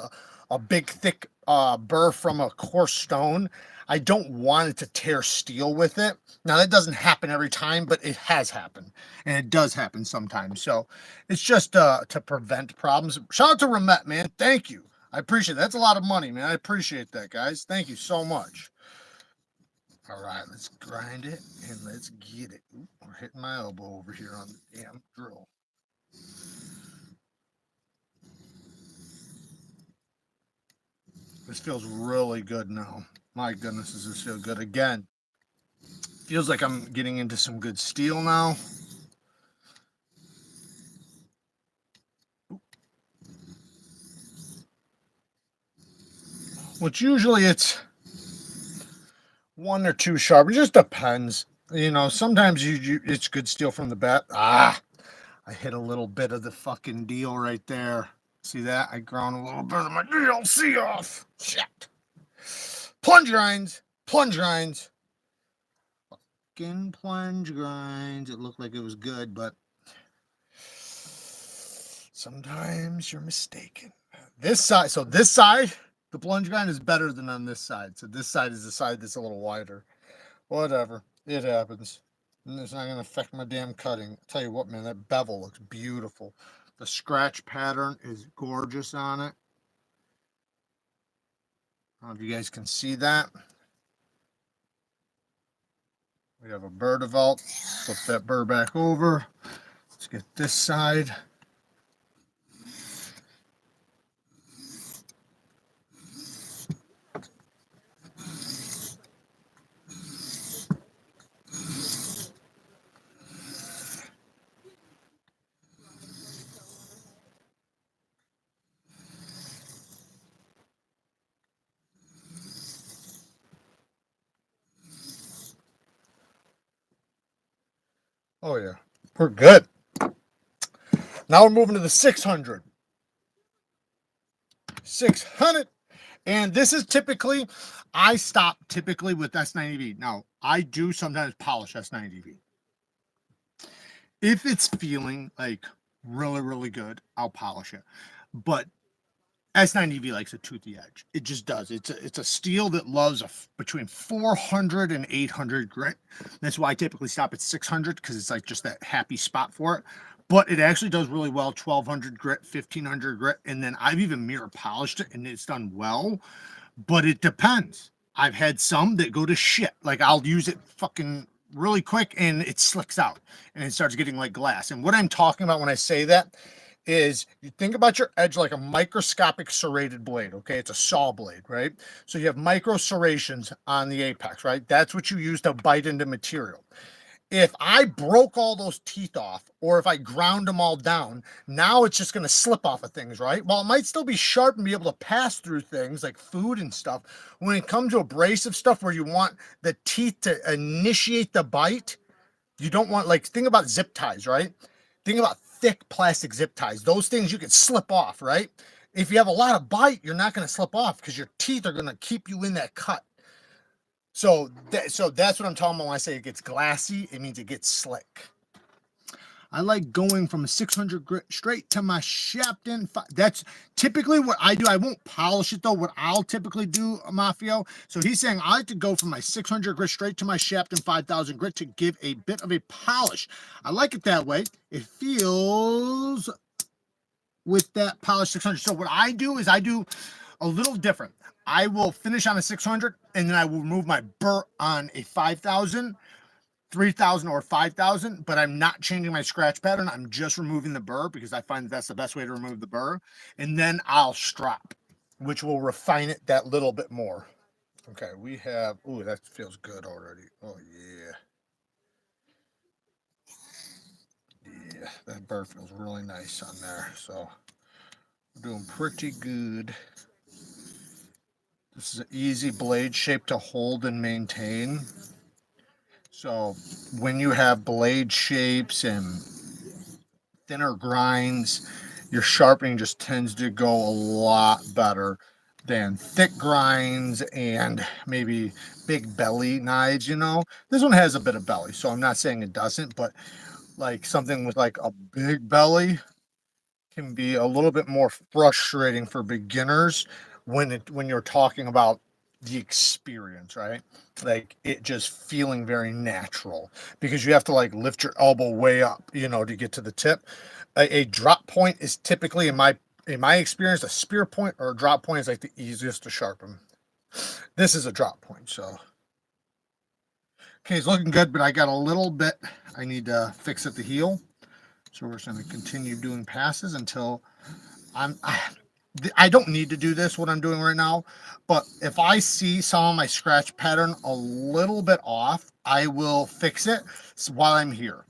a big, thick burr from a coarse stone, I don't want it to tear steel with it. Now, that doesn't happen every time, but it has happened. And it does happen sometimes. So it's just to prevent problems. Shout out to Ramet, man. Thank you. I appreciate it. That's a lot of money, man. I appreciate that, guys. Thank you so much. All right, let's grind it and let's get it. Ooh, we're hitting my elbow over here on the damn drill. This feels really good now. My goodness, does this feel good again? Feels like I'm getting into some good steel now. Which usually it's 1 or 2 sharp. It just depends. You know, sometimes it's good steel from the bat. I I hit a little bit of the fucking deal right there. See that? I ground a little bit of my DLC off. Shit. Plunge grinds. Plunge grinds. Fucking plunge grinds. It looked like it was good, but sometimes you're mistaken. This side, so this side, the plunge grind is better than on this side. So this side is the side that's a little wider. Whatever. It happens. And it's not going to affect my damn cutting. I'll tell you what, man, that bevel looks beautiful. The scratch pattern is gorgeous on it. I don't know if you guys can see that. We have a burr developed. Flip that burr back over. Let's get this side. Oh yeah, we're good. Now we're moving to the 600. 600. And this is typically, I stop typically with S90V. Now, I do sometimes polish S90V. If it's feeling like really, really good, I'll polish it. But S90V likes a toothy edge. It just does. It's a steel that loves between 400 and 800 grit. That's why I typically stop at 600 because it's like just that happy spot for it. But it actually does really well, 1200 grit, 1500 grit. And then I've even mirror polished it and it's done well. But it depends. I've had some that go to shit. Like I'll use it fucking really quick and it slicks out and it starts getting like glass. And what I'm talking about when I say that is you think about your edge like a microscopic serrated blade, okay? It's a saw blade, right? So you have micro serrations on the apex, right? That's what you use to bite into material. If I broke all those teeth off or if I ground them all down, now it's just going to slip off of things, right? While it might still be sharp and be able to pass through things like food and stuff, when it comes to abrasive stuff where you want the teeth to initiate the bite, you don't want, like, think about zip ties, right? Think about thick plastic zip ties. Those things you can slip off, right? If you have a lot of bite, you're not going to slip off because your teeth are going to keep you in that cut. So that's what I'm talking about when I say it gets glassy. It means it gets slick. I like going from a 600 grit straight to my Shapton. That's typically what I do. I won't polish it though. What I'll typically do, Mafio. So he's saying I like to go from my 600 grit straight to my Shapton 5000 grit to give a bit of a polish. I like it that way. It feels with that polished 600. So what I do is I do a little different. I will finish on a 600 and then I will remove my burr on a 5000, 3000 or 5000, but I'm not changing my scratch pattern. I'm just removing the burr because I find that's the best way to remove the burr. And then I'll strap, which will refine it that little bit more. Okay, we have, ooh, that feels good already. Oh yeah. Yeah, that burr feels really nice on there. So we're doing pretty good. This is an easy blade shape to hold and maintain. So when you have blade shapes and thinner grinds, your sharpening just tends to go a lot better than thick grinds and maybe big belly knives, you know. This one has a bit of belly, so I'm not saying it doesn't, but like something with like a big belly can be a little bit more frustrating for beginners when you're talking about the experience, right? Like it just feeling very natural because you have to like lift your elbow way up, you know, to get to the tip. A drop point is typically in my experience, a spear point or a drop point is like the easiest to sharpen. This is a drop point, so okay, it's looking good, but I got a little bit I need to fix at the heel. So we're just going to continue doing passes until I don't need to do this, what I'm doing right now, but if I see some of my scratch pattern a little bit off, I will fix it while I'm here.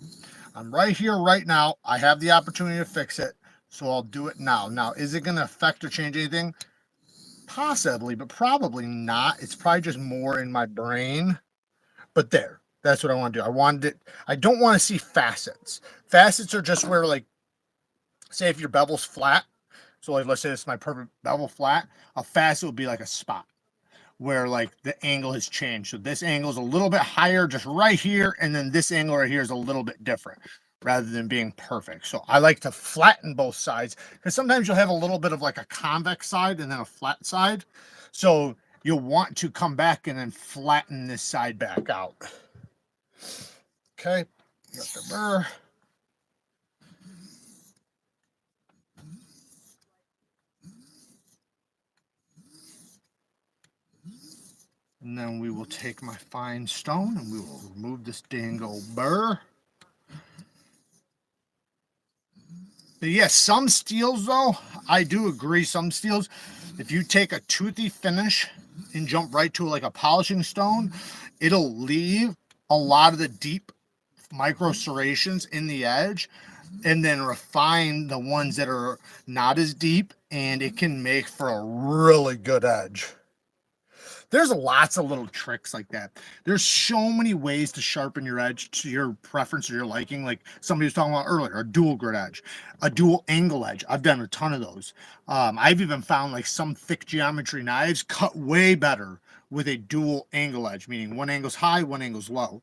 I'm right here right now. I have the opportunity to fix it, so I'll do it now. Now, is it going to affect or change anything? Possibly, but probably not. It's probably just more in my brain, but there. That's what I want to do. I don't want to see facets. Facets are just where, like, say if your bevel's flat. So like, let's say this is my perfect bevel flat. A facet would be like a spot where like the angle has changed. So this angle is a little bit higher just right here. And then this angle right here is a little bit different rather than being perfect. So I like to flatten both sides because sometimes you'll have a little bit of like a convex side and then a flat side. So you'll want to come back and then flatten this side back out. Okay, got the burr. And then we will take my fine stone and we will remove this dang old burr. But yes, some steels though, I do agree, some steels, if you take a toothy finish and jump right to like a polishing stone, it'll leave a lot of the deep micro serrations in the edge and then refine the ones that are not as deep, and it can make for a really good edge. There's lots of little tricks like that. There's so many ways to sharpen your edge to your preference or your liking. Like somebody was talking about earlier, a dual grit edge, a dual angle edge. I've done a ton of those. I've even found like some thick geometry knives cut way better with a dual angle edge, meaning one angle's high, one angle's low.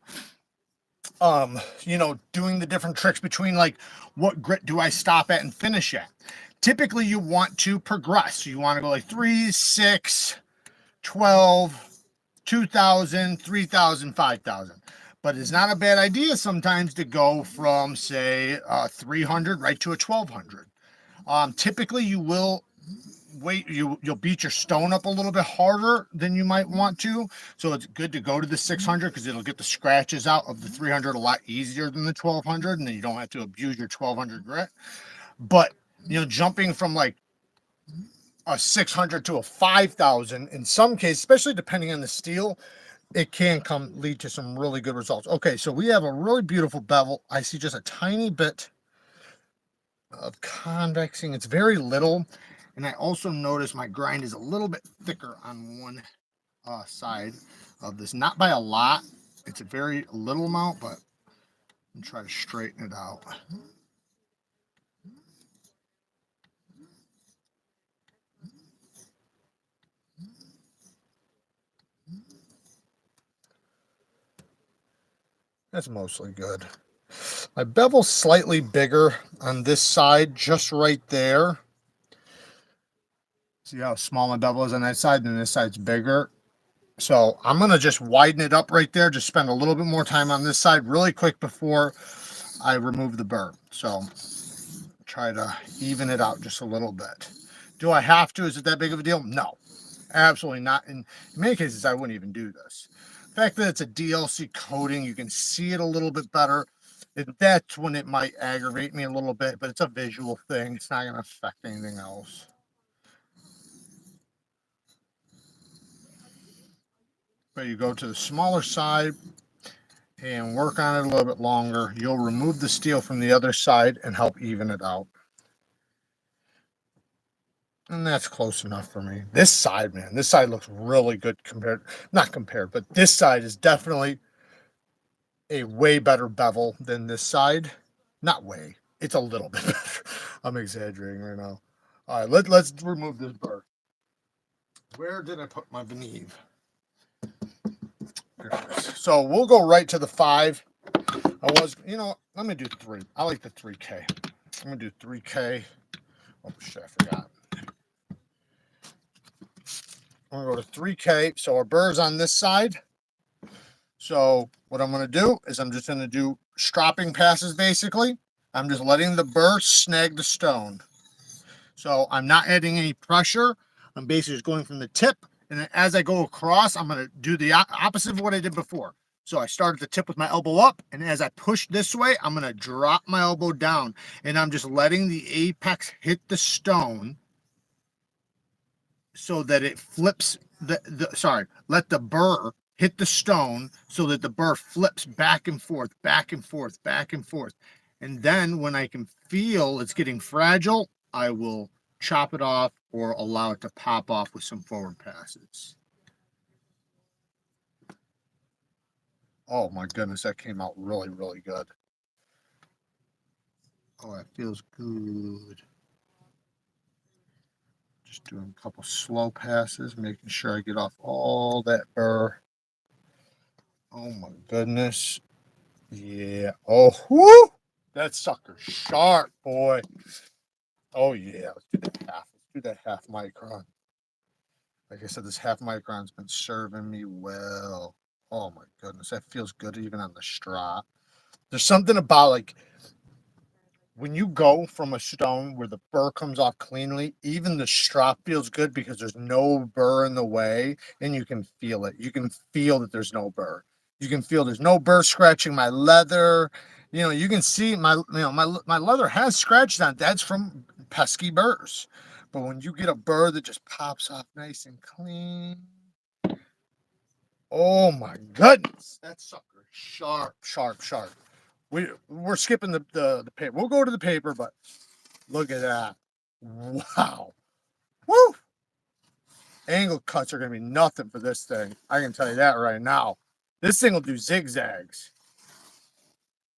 You know, doing the different tricks between like what grit do I stop at and finish at. Typically you want to progress. You want to go like 3, 6, 12, 2,000, 3,000, 5,000. But it's not a bad idea sometimes to go from, say, 300 right to a 1,200. Typically, you will you'll beat your stone up a little bit harder than you might want to. So it's good to go to the 600 because it'll get the scratches out of the 300 a lot easier than the 1,200, and then you don't have to abuse your 1,200 grit. But, you know, jumping from like a 600 to a 5,000 in some cases, especially depending on the steel, it can lead to some really good results. Okay, so we have a really beautiful bevel. I see just a tiny bit of convexing. It's very little, and I also notice my grind is a little bit thicker on one side of this, not by a lot. It's a very little amount, but I'm try to straighten it out. That's mostly good. My bevel's slightly bigger on this side, just right there. See how small my bevel is on that side, and this side's bigger. So I'm going to just widen it up right there. Just spend a little bit more time on this side really quick before I remove the burr. So try to even it out just a little bit. Do I have to? Is it that big of a deal? No, absolutely not. In many cases, I wouldn't even do this. The fact that it's a DLC coating, you can see it a little bit better. That's when it might aggravate me a little bit, but it's a visual thing. It's not going to affect anything else. But you go to the smaller side and work on it a little bit longer. You'll remove the steel from the other side and help even it out. And that's close enough for me. This side, man, this side looks really good not compared, but this side is definitely a way better bevel than this side. Not way, it's a little bit better. I'm exaggerating right now. All right, let's remove this burr. Where did I put my Veneve? So we'll go right to the 5. Let me do 3. I like the 3K. I'm gonna do 3K. Oh shit, I forgot. I'm gonna go to 3K. So our burr's on this side. So what I'm gonna do is I'm just gonna do stropping passes basically. I'm just letting the burr snag the stone. So I'm not adding any pressure. I'm basically just going from the tip, and then as I go across, I'm gonna do the opposite of what I did before. So I start at the tip with my elbow up, and as I push this way, I'm gonna drop my elbow down, and I'm just letting the apex hit the stone so that it flips let the burr hit the stone so that the burr flips back and forth, back and forth, back and forth. And then when I can feel it's getting fragile, I will chop it off or allow it to pop off with some forward passes. Oh my goodness, that came out really, really good. Oh, that feels good. Just doing a couple slow passes, making sure I get off all that burr. Oh my goodness. Yeah. Oh, whoo! That sucker's sharp, boy. Oh yeah. Let's do that half. Let's do that half micron. Like I said, this half micron's been serving me well. Oh my goodness, that feels good even on the strap. There's something about like when you go from a stone where the burr comes off cleanly, even the strap feels good because there's no burr in the way and you can feel it. You can feel that there's no burr. You can feel there's no burr scratching my leather. You know, you can see my leather has scratched on it. That's from pesky burrs. But when you get a burr that just pops off nice and clean, oh my goodness, that sucker sharp, sharp, sharp. We're skipping the paper. We'll go to the paper, but look at that. Wow. Woo! Angle cuts are going to be nothing for this thing. I can tell you that right now. This thing will do zigzags.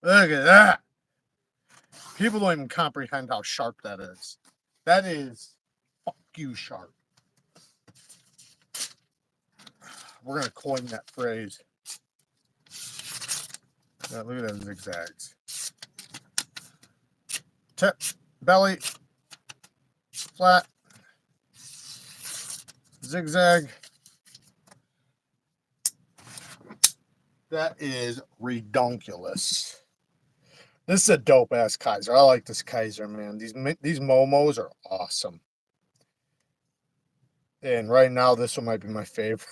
Look at that. People don't even comprehend how sharp that is. That is fuck you sharp. We're going to coin that phrase. Yeah, look at those zigzags. Tip, belly, flat, zigzag. That is redonkulous. This is a dope ass Kizer. I like this Kizer, man. These Momos are awesome. And right now, this one might be my favorite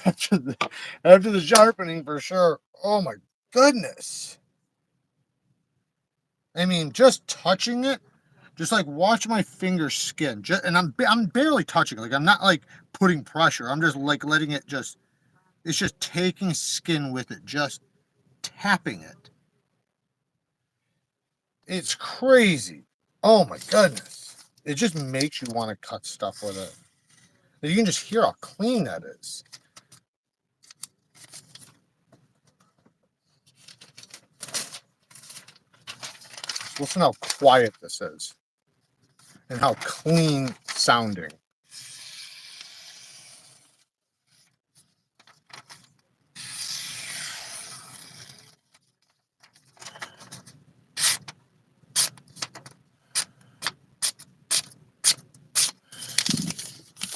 after the sharpening for sure. Oh my goodness! I mean, just touching it, just like watch my finger skin. And I'm barely touching it. Like I'm not like putting pressure. I'm just like letting it just. It's just taking skin with it, just tapping it. It's crazy. Oh my goodness. It just makes you want to cut stuff with it. You can just hear how clean that is. Listen how quiet this is. And how clean sounding.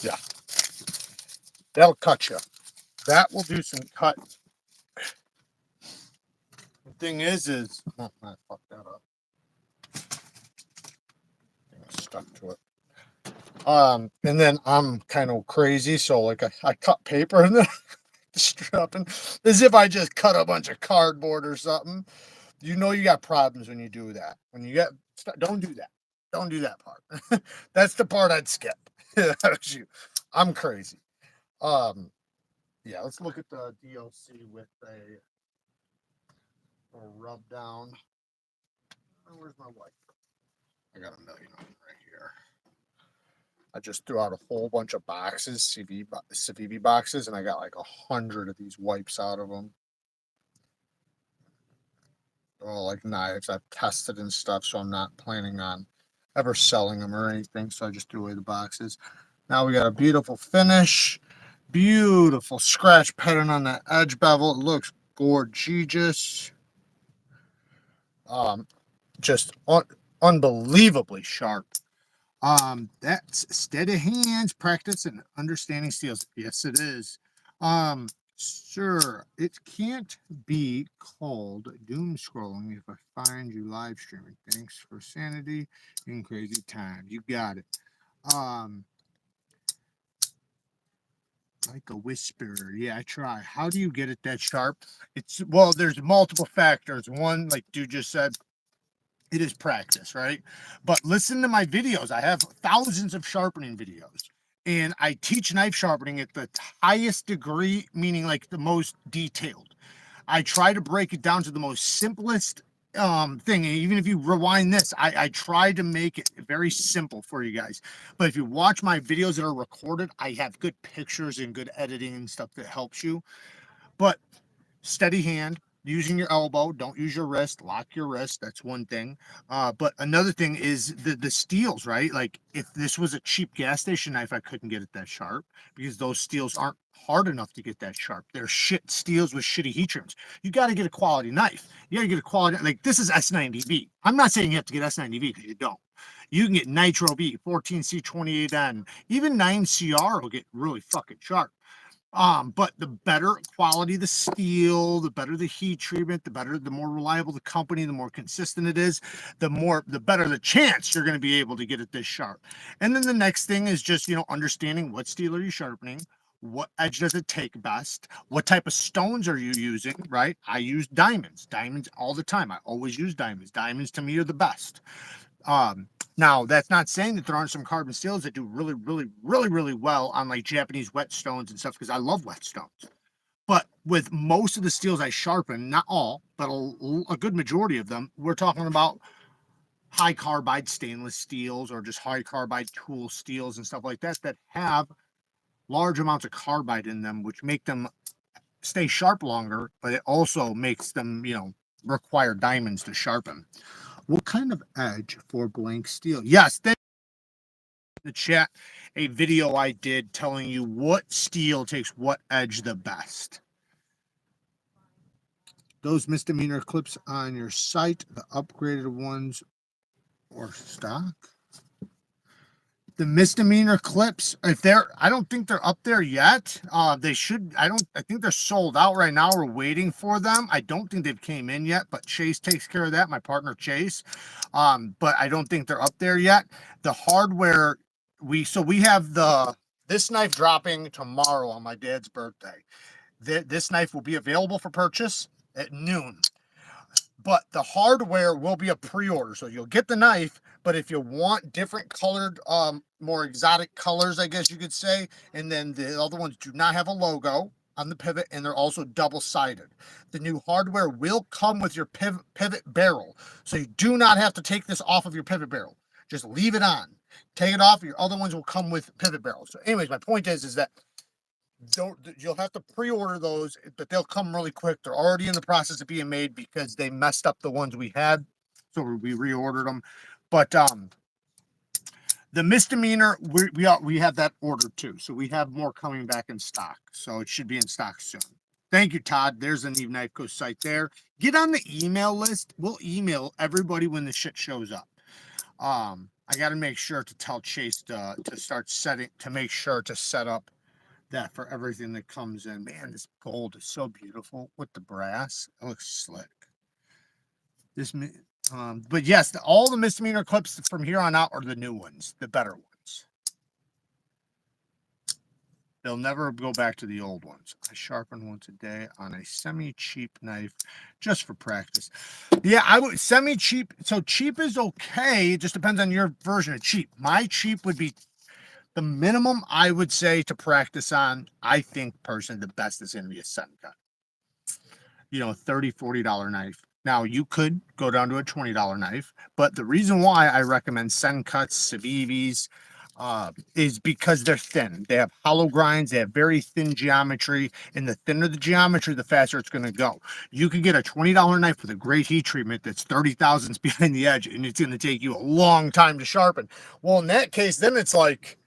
Yeah. That'll cut you. That will do some cut. The thing is oh, I fucked that up. Stuck to it. And then I'm kind of crazy, so like I cut paper and then strapping as if I just cut a bunch of cardboard or something. You know you got problems when you do that. When you get don't do that. Don't do that part. That's the part I'd skip. I'm crazy. Yeah, let's look at the DLC with a rub down. Where's my wipe? I got a million of them right here. I just threw out a whole bunch of boxes, Civivi boxes, and I got like 100 of these wipes out of them. They're all like knives I've tested and stuff, so I'm not planning on ever selling them or anything, so I just threw away the boxes. Now we got a beautiful finish, beautiful scratch pattern on that edge bevel. It looks gorgeous. Just unbelievably sharp. That's steady hands, practice, and understanding steels. Yes, it is. Sir, it can't be called doom scrolling if I find you live streaming. Thanks for sanity in crazy times. You got it. Like a whisperer. Yeah, I try. How do you get it that sharp? Well, there's multiple factors. One, like dude just said, it is practice, right? But listen to my videos. I have thousands of sharpening videos, and I teach knife sharpening at the highest degree, meaning like the most detailed. I try to break it down to the most simplest thing. And even if you rewind this, I try to make it very simple for you guys. But if you watch my videos that are recorded, I have good pictures and good editing and stuff that helps you. But steady hand, using your elbow. Don't use your wrist. Lock your wrist. That's one thing. But another thing is the steels, right? Like if this was a cheap gas station knife, I couldn't get it that sharp because those steels aren't hard enough to get that sharp. They're shit steels with shitty heat trims. You got to get a quality knife. You got to get a quality, like this is S90B. I'm not saying you have to get S90B because you don't. You can get Nitro B, 14C28N, even 9CR will get really fucking sharp. But the better quality the steel, the better the heat treatment, the more reliable the company, the more consistent it is, the better the chance you're going to be able to get it this sharp. And then the next thing is just, understanding what steel are you sharpening, what edge does it take best, what type of stones are you using, right? I use diamonds all the time. I always use diamonds to me are the best. Now that's not saying that there aren't some carbon steels that do really, really, really, really well on like Japanese whetstones and stuff, because I love whetstones. But with most of the steels I sharpen, not all, but a good majority of them, we're talking about high carbide stainless steels or just high carbide tool steels and stuff like that have large amounts of carbide in them, which make them stay sharp longer, but it also makes them, require diamonds to sharpen. What kind of edge for blank steel? Yes, thank you in the chat a video I did telling you what steel takes what edge the best. Those misdemeanor clips on your site, the upgraded ones or stock? The misdemeanor clips, I don't think they're up there yet. They should. I think they're sold out right now. We're waiting for them. I don't think they've came in yet, but Chase takes care of that. My partner Chase. But I don't think they're up there yet. The hardware, we have this knife dropping tomorrow on my dad's birthday. This knife will be available for purchase at noon. But the hardware will be a pre-order, so you'll get the knife. But if you want different colored, more exotic colors, I guess you could say, and then the other ones do not have a logo on the pivot, and they're also double-sided. The new hardware will come with your pivot barrel, so you do not have to take this off of your pivot barrel. Just leave it on. Take it off. Your other ones will come with pivot barrels. So, anyways, my point is that you'll have to pre-order those, but they'll come really quick. They're already in the process of being made because they messed up the ones we had, so we reordered them. But the misdemeanor, we have that ordered too, so we have more coming back in stock, so it should be in stock soon. Thank you, Todd. There's the Neve Knife Co site there. Get on the email list. We'll email everybody when the shit shows up. I got to make sure to tell Chase to make sure to set up that for everything that comes in. Man, this gold is so beautiful with the brass. It looks slick. But yes, all the misdemeanor clips from here on out are the new ones, the better ones. They'll never go back to the old ones. I sharpen once a day on a semi-cheap knife just for practice. Yeah, I would semi-cheap. So cheap is okay. It just depends on your version of cheap. My cheap would be the minimum I would say to practice on. I think personally the best is going to be a Sen cut. $30, $40 knife. Now you could go down to a $20 knife, but the reason why I recommend Sen cuts, Civivis, is because they're thin. They have hollow grinds. They have very thin geometry, and the thinner the geometry, the faster it's going to go. You could get a $20 knife with a great heat treatment that's 30 thousandths behind the edge, and it's going to take you a long time to sharpen. Well, in that case, then it's like,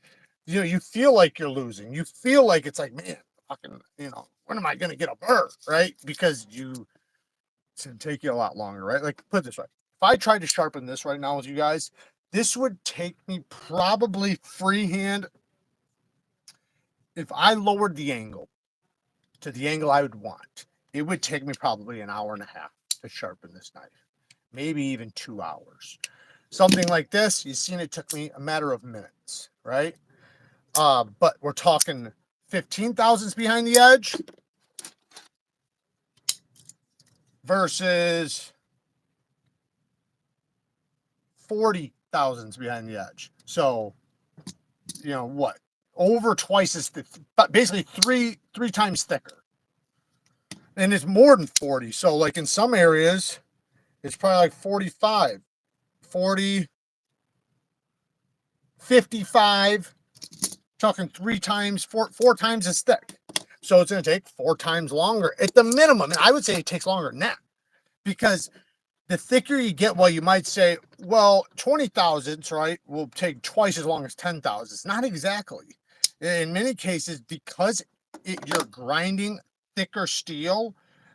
you feel like you're losing. You feel like it's like, man, fucking, when am I going to get a burr, right? Because it's going to take you a lot longer, right? Like, put it this way. If I tried to sharpen this right now with you guys, this would take me probably freehand. If I lowered the angle to the angle I would want, it would take me probably an hour and a half to sharpen this knife. Maybe even 2 hours. Something like this, you've seen it took me a matter of minutes, right? But we're talking 15 thousandths behind the edge versus 40 thousandths behind the edge. So, what? Over twice as thick, but basically three times thicker. And it's more than 40. So like in some areas, it's probably like 45, 40, 55, talking four times as thick. So it's going to take 4 times longer at the minimum. And I would say it takes longer than that, because the thicker you get, well, you might say, well, 20 thousandths, right, will take twice as long as 10 thousandths. Not exactly. In many cases, because you're grinding thicker steel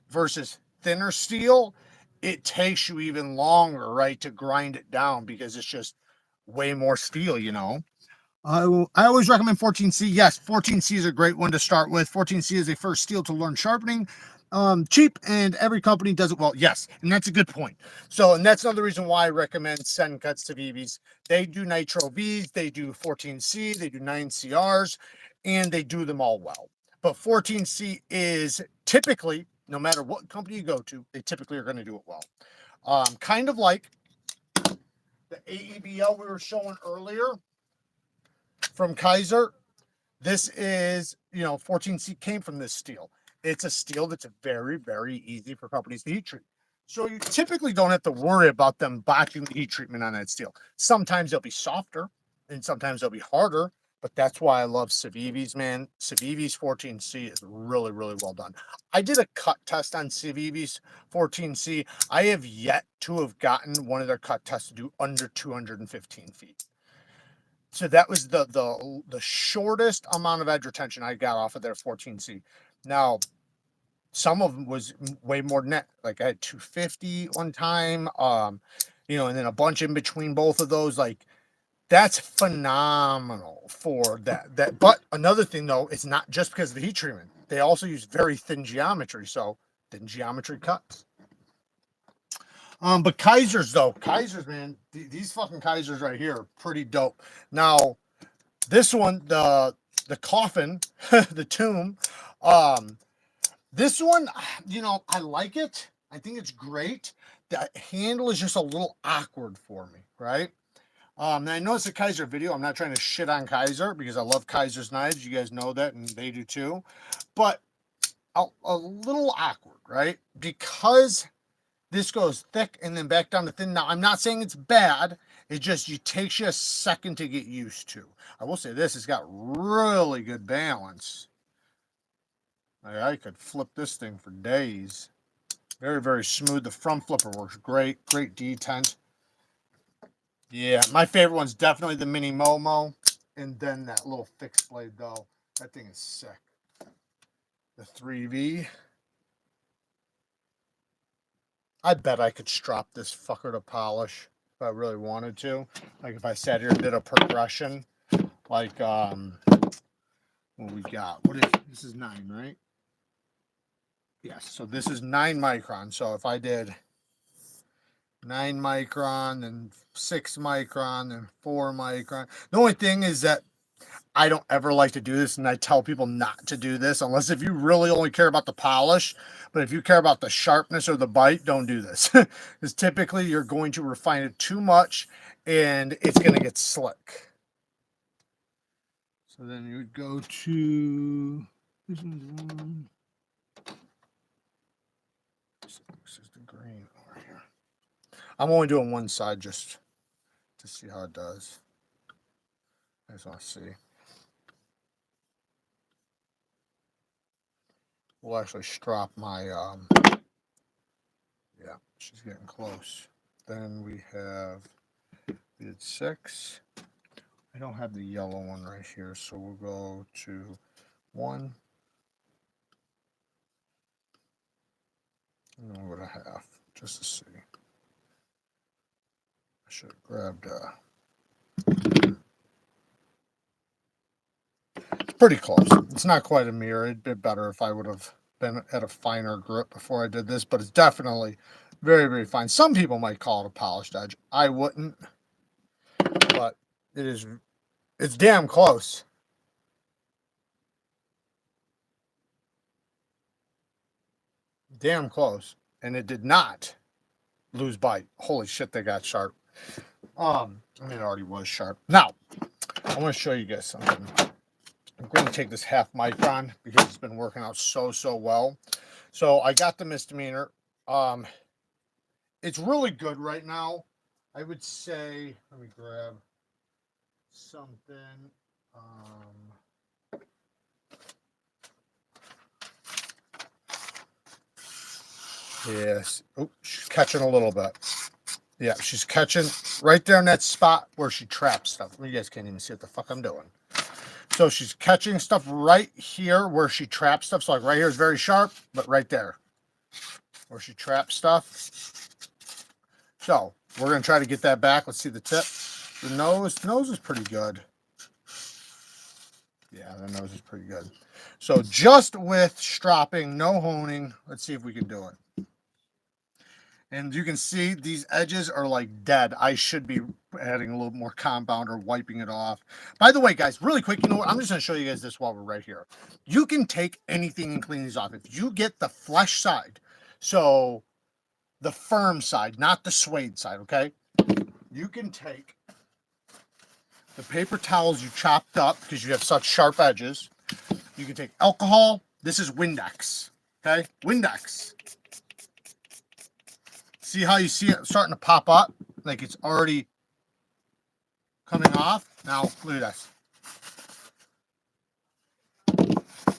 versus thinner steel, it takes you even longer, right, to grind it down, because it's just way more steel, you know. I always recommend 14C. Yes, 14C is a great one to start with. 14C is a first steel to learn sharpening. Cheap, and every company does it well. Yes, and that's a good point. So, and that's another reason why I recommend Sencuts to VVs. They do Nitro Vs, they do 14C, they do 9CRs, and they do them all well. But 14C is typically, no matter what company you go to, they typically are going to do it well. Kind of like the AEBL we were showing earlier from Kizer. This is, 14C came from this steel. It's a steel that's very, very easy for companies to heat treat. So you typically don't have to worry about them botching the heat treatment on that steel. Sometimes they'll be softer and sometimes they'll be harder, but that's why I love Civivi's, man. Civivi's 14C is really, really well done. I did a cut test on Civivi's 14C. I have yet to have gotten one of their cut tests to do under 215 feet. So that was the shortest amount of edge retention I got off of their 14C. Now, some of them was way more than that. Like I had 250 one time, and then a bunch in between both of those. Like, that's phenomenal for that. But another thing though, it's not just because of the heat treatment. They also use very thin geometry, so thin geometry cuts. But Kizers though, man, these fucking Kizers right here are pretty dope. Now, this one, the coffin, the tomb, this one, I like it. I think it's great. The handle is just a little awkward for me, right? And I know it's a Kizer video. I'm not trying to shit on Kizer because I love Kizer's knives. You guys know that, and they do too. But a little awkward, right? Because this goes thick and then back down to thin. Now, I'm not saying it's bad. It takes you a second to get used to. I will say this, it's got really good balance. I could flip this thing for days. Very, very smooth. The front flipper works great. Great detent. Yeah, my favorite one's definitely the Mini Momo. And then that little fixed blade, though. That thing is sick. The 3V. I bet I could strap this fucker to polish if I really wanted to. Like if I sat here and did a progression. Like, what we got? This is 9, right? Yes, so this is 9 micron. So if I did 9 micron, then 6 micron, then 4 micron. The only thing is that I don't ever like to do this, and I tell people not to do this unless if you really only care about the polish. But if you care about the sharpness or the bite, don't do this. Because typically you're going to refine it too much and it's going to get slick. So then you would go to this one's 1. This is the green over here. I'm only doing one side just to see how it does. I just want to see. We'll actually strap my, yeah, she's getting close. Then we did 6. I don't have the yellow one right here, so we'll go to 1. And then we'll go to half, just to see. I should have grabbed, it's pretty close. It's not quite a mirror. It'd be better if I would have been at a finer grip before I did this, but it's definitely very, very fine. Some people might call it a polished edge. I wouldn't, but it's damn close. Damn close. And it did not lose bite. Holy shit, they got sharp. I mean, it already was sharp. Now, I want to show you guys something. I'm going to take this half micron because it's been working out so well. So I got the misdemeanor. It's really good right now. I would say, let me grab something. Yes. Oh, she's catching a little bit. Yeah, she's catching right there in that spot where she traps stuff. You guys can't even see what the fuck I'm doing. So she's catching stuff right here where she traps stuff. So like right here is very sharp, but right there where she traps stuff. So we're going to try to get that back. Let's see the tip. The nose is pretty good. Yeah, the nose is pretty good. So just with stropping, no honing, let's see if we can do it. And you can see these edges are like dead. I should be adding a little more compound or wiping it off. By the way, guys, really quick, you know what? I'm just going to show you guys this while we're right here. You can take anything and clean these off. If you get the flesh side, so the firm side, not the suede side, okay? You can take the paper towels you chopped up because you have such sharp edges. You can take alcohol. This is Windex, okay? Windex. See how you see it starting to pop up? Like it's already coming off. Now, look at this.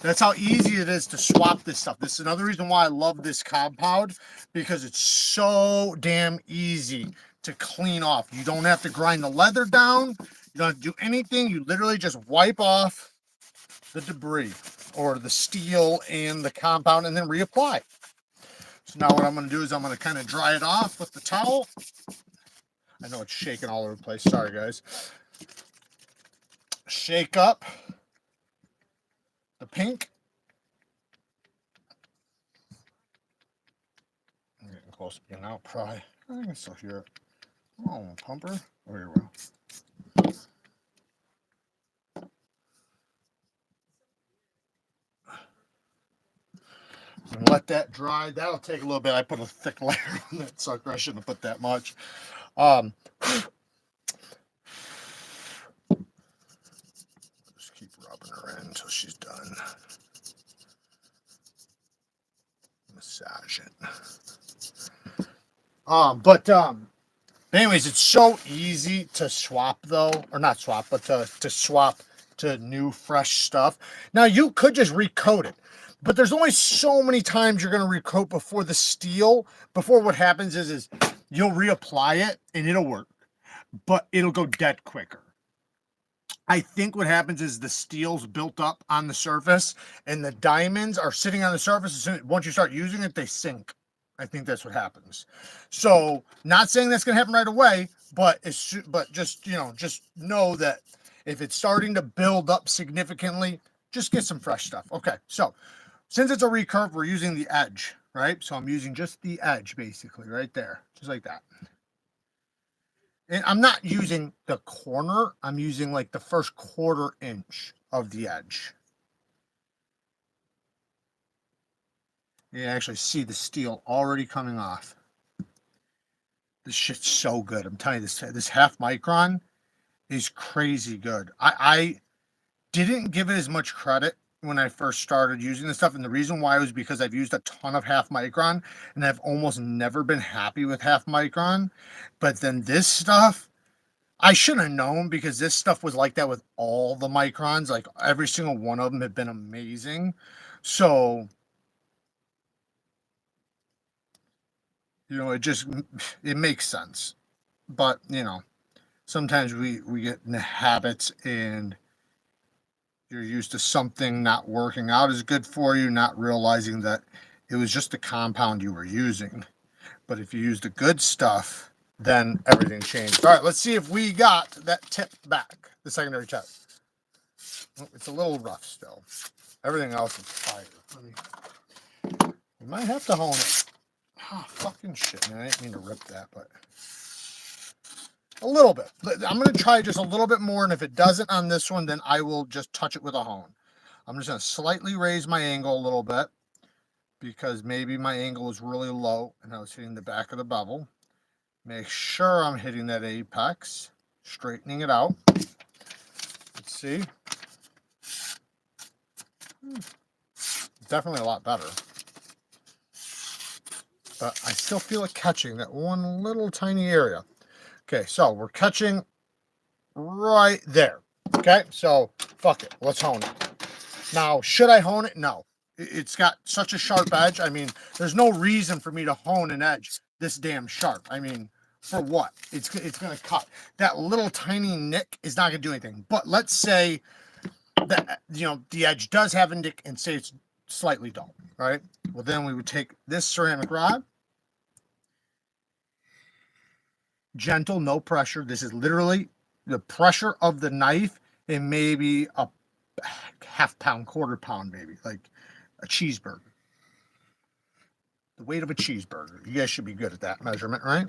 That's how easy it is to swap this stuff. This is another reason why I love this compound, because it's so damn easy to clean off. You don't have to grind the leather down. You don't have to do anything. You literally just wipe off the debris or the steel and the compound and then reapply. So now what I'm going to do is I'm going to kind of dry it off with the towel. I know it's shaking all over the place. Sorry, guys. Shake up the pink. I'm getting close to being out, probably. I can still hear it. Oh, pumper. Oh, here we go. And let that dry. That'll take a little bit. I put a thick layer on that sucker. I shouldn't have put that much. Just keep rubbing her in until she's done. Massage it. Anyways, it's so easy to swap though, or not swap, but to swap to new fresh stuff. Now you could just recoat it, but there's only so many times you're going to recoat before the steel. Before what happens is you'll reapply it and it'll work, but it'll go dead quicker. I think what happens is the steel's built up on the surface and the diamonds are sitting on the surface. Once you start using it, they sink. I think that's what happens. So not saying that's going to happen right away, but just, you know, just know that if it's starting to build up significantly, just get some fresh stuff. Okay. So since it's a recurve, we're using the edge, right? So I'm using just the edge basically right there, just like that. And I'm not using the corner. I'm using like the first 1/4 inch of the edge. You actually see the steel already coming off. This shit's so good. I'm telling you, this 1/2 micron is crazy good. I didn't give it as much credit when I first started using this stuff. And the reason why was because I've used a ton of 1/2 micron and I've almost never been happy with 1/2 micron. But then this stuff, I should have known, because this stuff was like that with all the microns. Like every single one of them had been amazing. So, you know, it makes sense. But, you know, sometimes we get in the habits and you're used to something not working out as good for you, not realizing that it was just the compound you were using. But if you use the good stuff, then everything changed. All right, let's see if we got that tip back, the secondary tip. Oh, it's a little rough still. Everything else is fire. We might have to hone it. Oh, fucking shit, man. I didn't mean to rip that, but a little bit. I'm going to try just a little bit more, and if it doesn't on this one, then I will just touch it with a hone. I'm just going to slightly raise my angle a little bit, because maybe my angle was really low and I was hitting the back of the bevel. Make sure I'm hitting that apex, straightening it out. Let's see. Definitely a lot better. But I still feel it catching that one little tiny area. Okay, so we're catching right there. Okay, so fuck it. Let's hone it. Now, should I hone it? No. It's got such a sharp edge. I mean, there's no reason for me to hone an edge this damn sharp. I mean, for what? It's going to cut. That little tiny nick is not going to do anything. But let's say that, you know, the edge does have a nick and say it's slightly dull, right? Well, then we would take this ceramic rod. Gentle, no pressure. This is literally the pressure of the knife and maybe a half pound, quarter pound, maybe like a cheeseburger. The weight of a cheeseburger. You guys should be good at that measurement, right?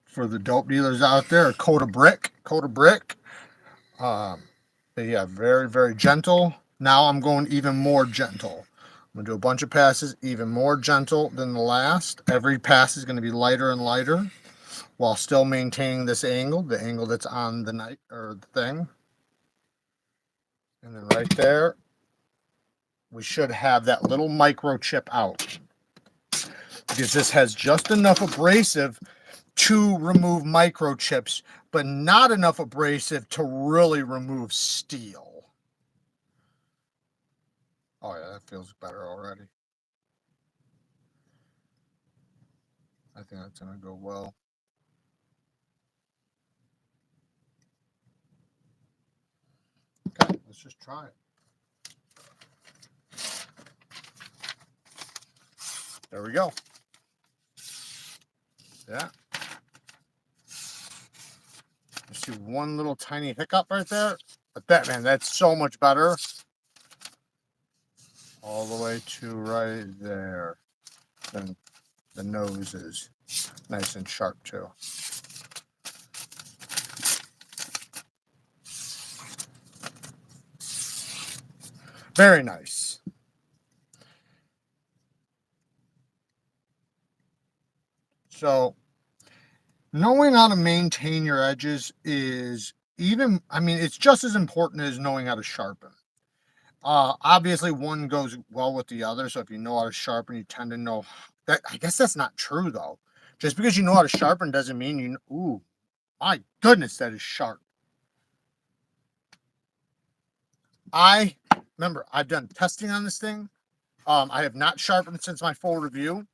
For the dope dealers out there, a coat of brick. But yeah, very, very gentle. Now I'm going even more gentle. I'm gonna do a bunch of passes, even more gentle than the last. Every pass is going to be lighter and lighter while still maintaining this angle, the angle that's on the knife or the thing. And then right there, we should have that little microchip out, because this has just enough abrasive to remove microchips, but not enough abrasive to really remove steel. Oh yeah, that feels better already. I think that's gonna go well. Okay, let's just try it. There we go. Yeah. You see one little tiny hiccup right there? But that, man, that's so much better. All the way to right there. Then the nose is nice and sharp too. Very nice. So knowing how to maintain your edges is even, I mean, it's just as important as knowing how to sharpen. Obviously one goes well with the other. So if you know how to sharpen, you tend to know that. I guess that's not true though. Just because you know how to sharpen doesn't mean you know, ooh, my goodness, that is sharp. I remember I've done testing on this thing. I have not sharpened since my full review,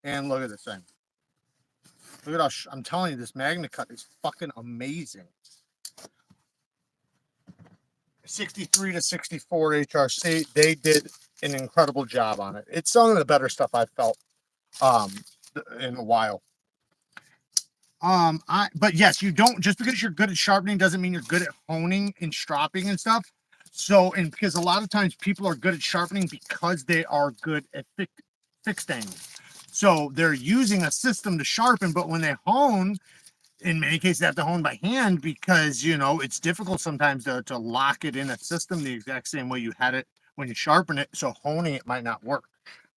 and look at this thing. Look at how I'm telling you, this MagnaCut is fucking amazing. 63 to 64 HRC, they did an incredible job on it. It's some of the better stuff I've felt in a while. But yes, you don't, just because you're good at sharpening doesn't mean you're good at honing and stropping and stuff. So, and because a lot of times people are good at sharpening because they are good at fixed angles. So they're using a system to sharpen, but when they hone, in many cases they have to hone by hand because, you know, it's difficult sometimes to lock it in a system the exact same way you had it when you sharpen it. So honing it might not work.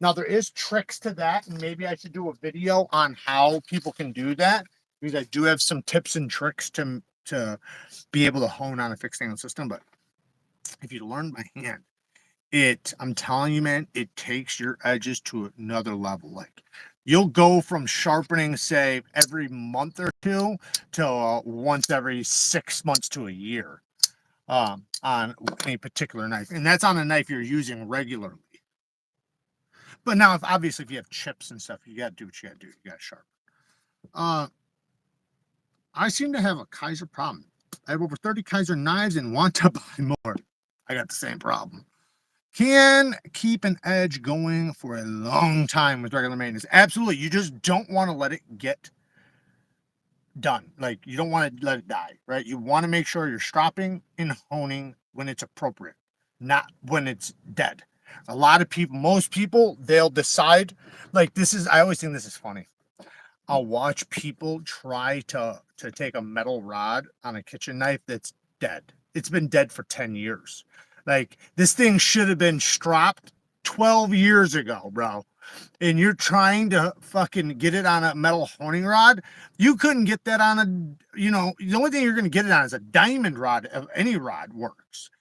Now there is tricks to that, and maybe I should do a video on how people can do that, because I do have some tips and tricks to be able to hone on a fixed angle system. But if you learn by hand, I'm telling you, man, it takes your edges to another level. Like, you'll go from sharpening, say, every month or two to once every 6 months to a year on any particular knife. And that's on a knife you're using regularly. But now, obviously, if you have chips and stuff, you got to do what you got to do. You got to sharpen. I seem to have a Kizer problem. I have over 30 Kizer knives and want to buy more. I got the same problem. Can keep an edge going for a long time with regular maintenance. Absolutely. You just don't want to let it get done. Like, you don't want to let it die, right? You want to make sure you're stropping and honing when it's appropriate, not when it's dead. A lot of people, most people, they'll decide, like, I always think this is funny. I'll watch people try to take a metal rod on a kitchen knife that's dead. It's been dead for 10 years. Like, this thing should have been stropped 12 years ago, bro. And you're trying to fucking get it on a metal honing rod. You couldn't get that on a, you know, the only thing you're going to get it on is a diamond rod. Any rod works.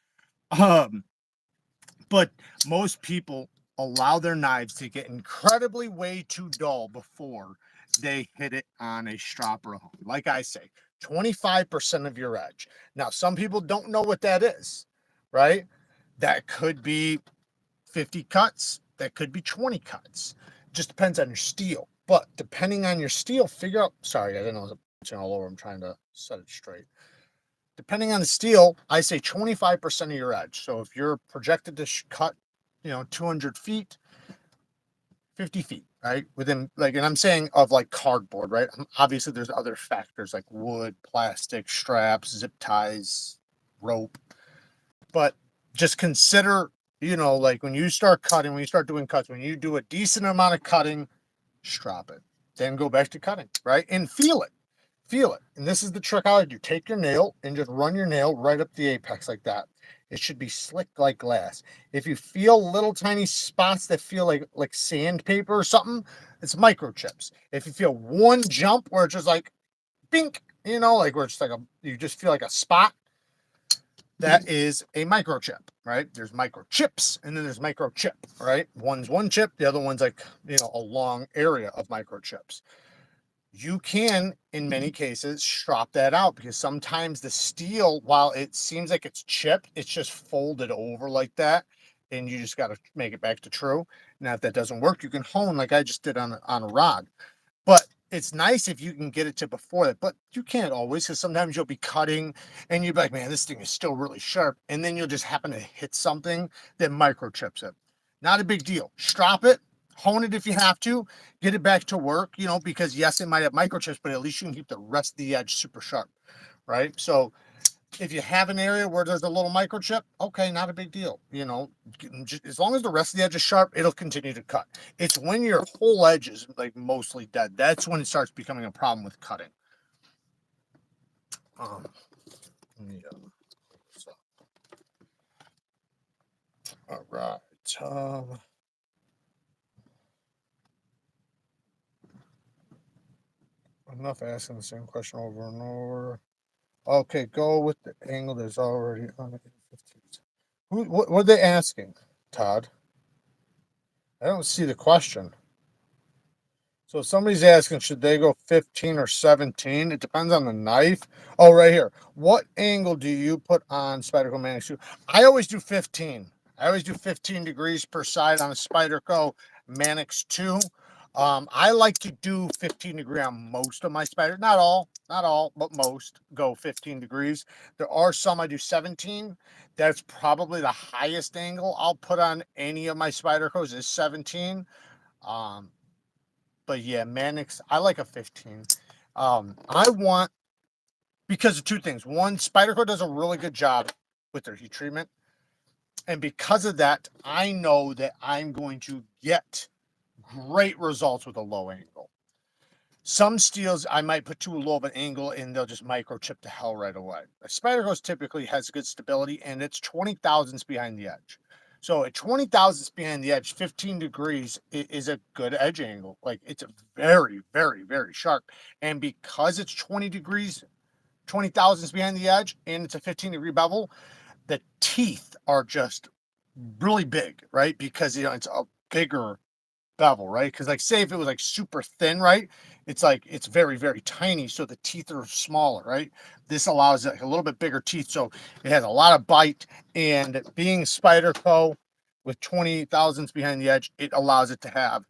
But most people allow their knives to get incredibly way too dull before they hit it on a strop or a hone. Like I say, 25% of your edge. Now, some people don't know what that is, right? That could be 50 cuts. That could be 20 cuts. Just depends on your steel. But depending on your steel, figure out, sorry, I didn't know it was bouncing all over. I'm trying to set it straight. Depending on the steel, I say 25% of your edge. So if you're projected to cut, 200 feet, 50 feet, right? Within, like, and I'm saying of like cardboard, right? Obviously, there's other factors like wood, plastic, straps, zip ties, rope. But just consider, like when you start cutting, when you start doing cuts, when you do a decent amount of cutting, strop it. Then go back to cutting, right? And feel it. Feel it. And this is the trick I would do. Take your nail and just run your nail right up the apex like that. It should be slick like glass. If you feel little tiny spots that feel like sandpaper or something, it's microchips. If you feel one jump where it's just like bink, like where it's like you just feel like a spot, that is a microchip, right? There's microchips and then there's microchip, right? One's one chip, the other one's like, a long area of microchips. You can, in many cases, strop that out because sometimes the steel, while it seems like it's chipped, it's just folded over like that. And you just got to make it back to true. Now, if that doesn't work, you can hone like I just did on a rod. But it's nice if you can get it to before that, but you can't always because sometimes you'll be cutting and you'll be like, man, this thing is still really sharp. And then you'll just happen to hit something that microchips it. Not a big deal. Strop it, hone it if you have to, get it back to work, because yes, it might have microchips, but at least you can keep the rest of the edge super sharp, right? So if you have an area where there's a little microchip, okay, not a big deal. As long as the rest of the edge is sharp, it'll continue to cut. It's when your whole edge is like mostly dead. That's when it starts becoming a problem with cutting. Yeah. So, all right. Enough asking the same question over and over. Okay, go with the angle that's already on the 15. What are they asking, Todd? I don't see the question. So somebody's asking, should they go 15 or 17? It depends on the knife. Oh, right here. What angle do you put on Spyderco Manix 2? I always do 15. I always do 15 degrees per side on a Spyderco Manix 2. I like to do 15 degree on most of my Spyder. Not all, but most go 15 degrees. There are some I do 17. That's probably the highest angle I'll put on any of my Spydercos is 17. But yeah, Manix, I like a 15. I want, because of two things. One, Spyderco does a really good job with their heat treatment. And because of that, I know that I'm going to get great results with a low angle. Some steels, I might put too low of an angle and they'll just microchip to hell right away. Spyderco typically has good stability and it's 20 thousandths behind the edge. So at 20 thousandths behind the edge, 15 degrees is a good edge angle. Like it's very, very, very sharp. And because it's 20 degrees, 20 thousandths behind the edge, and it's a 15-degree bevel, the teeth are just really big, right? Because, it's a bigger bevel, right? Because like say if it was like super thin, right? It's like it's very, very tiny, so the teeth are smaller, right? This allows like a little bit bigger teeth, so it has a lot of bite. And being Spyderco with 20 thousandths behind the edge, it allows it to have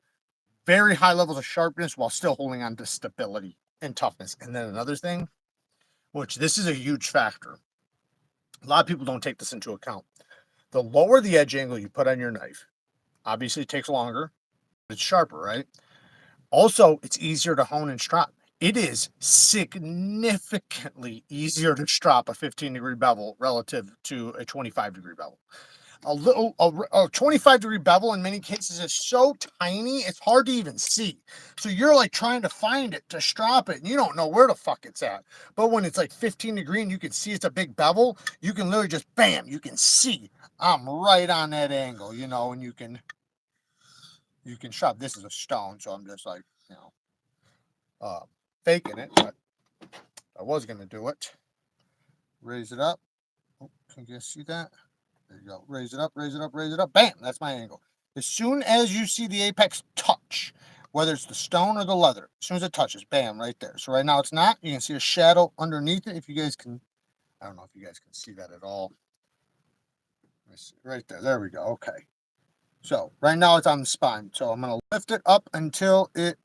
very high levels of sharpness while still holding on to stability and toughness. And then another thing, which this is a huge factor, a lot of people don't take this into account. The lower the edge angle you put on your knife, obviously it takes longer, it's sharper, right? Also, it's easier to hone and strop. It is significantly easier to strop a 15-degree bevel relative to a 25-degree bevel. A 25-degree bevel in many cases is so tiny, it's hard to even see. So you're like trying to find it to strop it, and you don't know where the fuck it's at. But when it's like 15 degree and you can see it's a big bevel, you can literally just, bam, you can see I'm right on that angle, and you can strop. This is a stone, so I'm just like, faking it, but I was going to do it. Raise it up. Oh, can you see that? There you go. Raise it up, raise it up, raise it up. Bam! That's my angle. As soon as you see the apex touch, whether it's the stone or the leather. As soon as it touches, bam, right there. So right now it's not. You can see a shadow underneath it. If you guys can, I don't know if you guys can see that at all. Let me see, right there. There we go. Okay. So right now it's on the spine. So I'm going to lift it up until it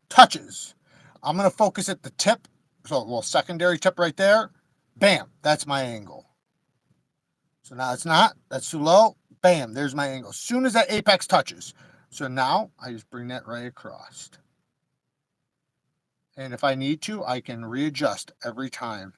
touches. I'm going to focus at the tip. So a little secondary tip right there. Bam, that's my angle. So now it's not. That's too low. Bam, there's my angle. As soon as that apex touches. So now I just bring that right across. And if I need to, I can readjust every time.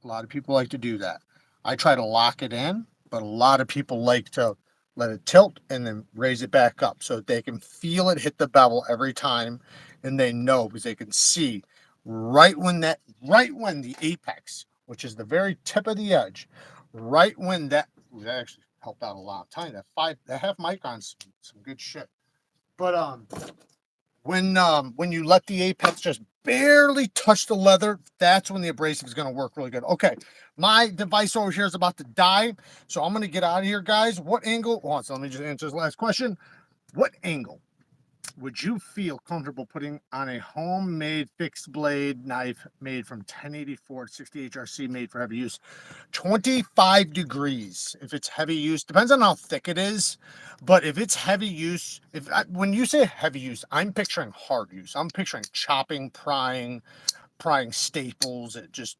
A lot of people like to do that. I try to lock it in, but a lot of people like to let it tilt and then raise it back up so that they can feel it hit the bevel every time, and they know because they can see right when the apex, which is the very tip of the edge, right when that actually helped out a lot. I'm telling you, that half micron's some good shit. But when you let the apex just barely touch the leather, that's when the abrasive is going to work really good. Okay, my device over here is about to die, so I'm going to get out of here, guys. What angle? Well, so let me just answer this last question. What angle would you feel comfortable putting on a homemade fixed blade knife made from 1084 to 60 HRC, made for heavy use? 25 degrees if it's heavy use. Depends on how thick it is, but if it's heavy use, when you say heavy use, I'm picturing hard use. I'm picturing chopping, prying staples. It just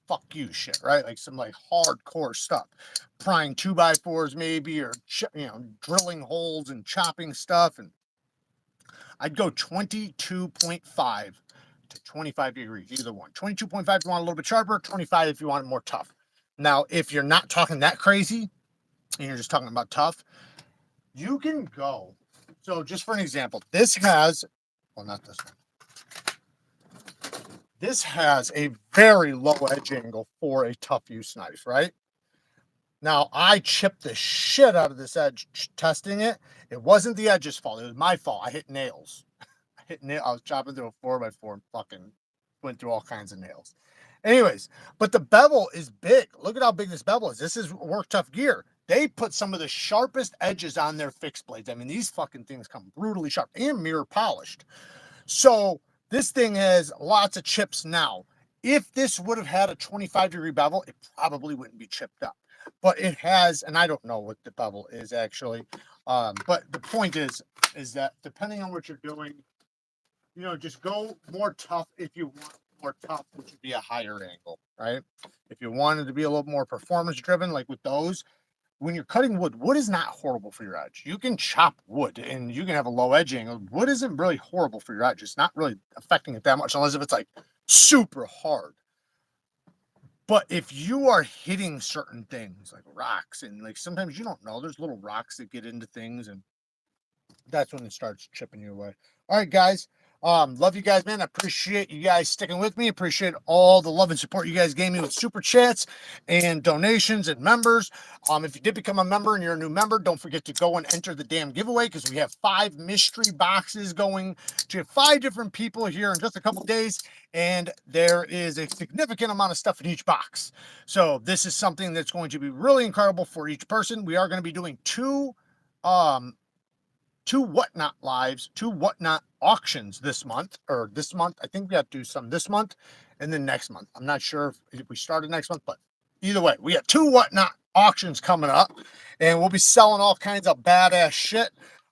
fuck you shit, right? Like some like hardcore stuff, prying 2x4s maybe, or drilling holes and chopping stuff. And I'd go 22.5 to 25 degrees, either one. 22.5 if you want a little bit sharper, 25 if you want it more tough. Now, if you're not talking that crazy and you're just talking about tough, you can go. So just for an example, this has, well, not this one. This has a very low edge angle for a tough use knife, right? Now, I chipped the shit out of this edge testing it. It wasn't the edge's fault. It was my fault. I hit nails. I was chopping through a 4x4 and fucking went through all kinds of nails. Anyways, but the bevel is big. Look at how big this bevel is. This is Work Tough gear. They put some of the sharpest edges on their fixed blades. I mean, these fucking things come brutally sharp and mirror polished. So this thing has lots of chips now. If this would have had a 25-degree bevel, it probably wouldn't be chipped up. But it has, and I don't know what the bevel is actually. But the point is that depending on what you're doing, just go more tough if you want more tough, which would be a higher angle, right? If you wanted to be a little more performance driven, like with those, when you're cutting wood is not horrible for your edge. You can chop wood and you can have a low edge angle. Wood isn't really horrible for your edge. It's not really affecting it that much unless if it's like super hard. But if you are hitting certain things like rocks, and like sometimes you don't know, there's little rocks that get into things, and that's when it starts chipping you away. All right, guys. Love you guys, man. I appreciate you guys sticking with me. Appreciate all the love and support you guys gave me with super chats and donations and members. If you did become a member and you're a new member, don't forget to go and enter the damn giveaway, because we have 5 mystery boxes going to 5 different people here in just a couple days, and there is a significant amount of stuff in each box. So this is something that's going to be really incredible for each person. We are going to be doing two Whatnot lives, 2 Whatnot auctions this month. I think we have to do some this month and then next month. I'm not sure if we started next month, but either way, we got 2 Whatnot auctions coming up, and we'll be selling all kinds of badass shit.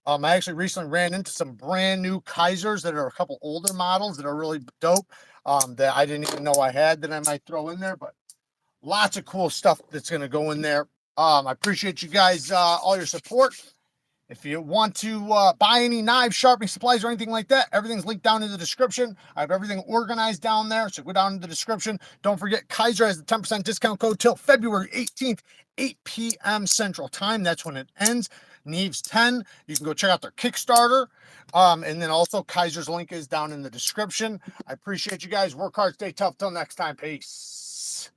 I actually recently ran into some brand new Kizers that are a couple older models that are really dope, that I didn't even know I had, that I might throw in there, but lots of cool stuff that's going to go in there. I appreciate you guys, all your support. If you want to buy any knives, sharpening supplies, or anything like that, everything's linked down in the description. I have everything organized down there, so go down in the description. Don't forget, Kizer has the 10% discount code till February 18th, 8 p.m. Central Time. That's when it ends. Neeves 10. You can go check out their Kickstarter. And then also, Kizer's link is down in the description. I appreciate you guys. Work hard, stay tough. Till next time. Peace.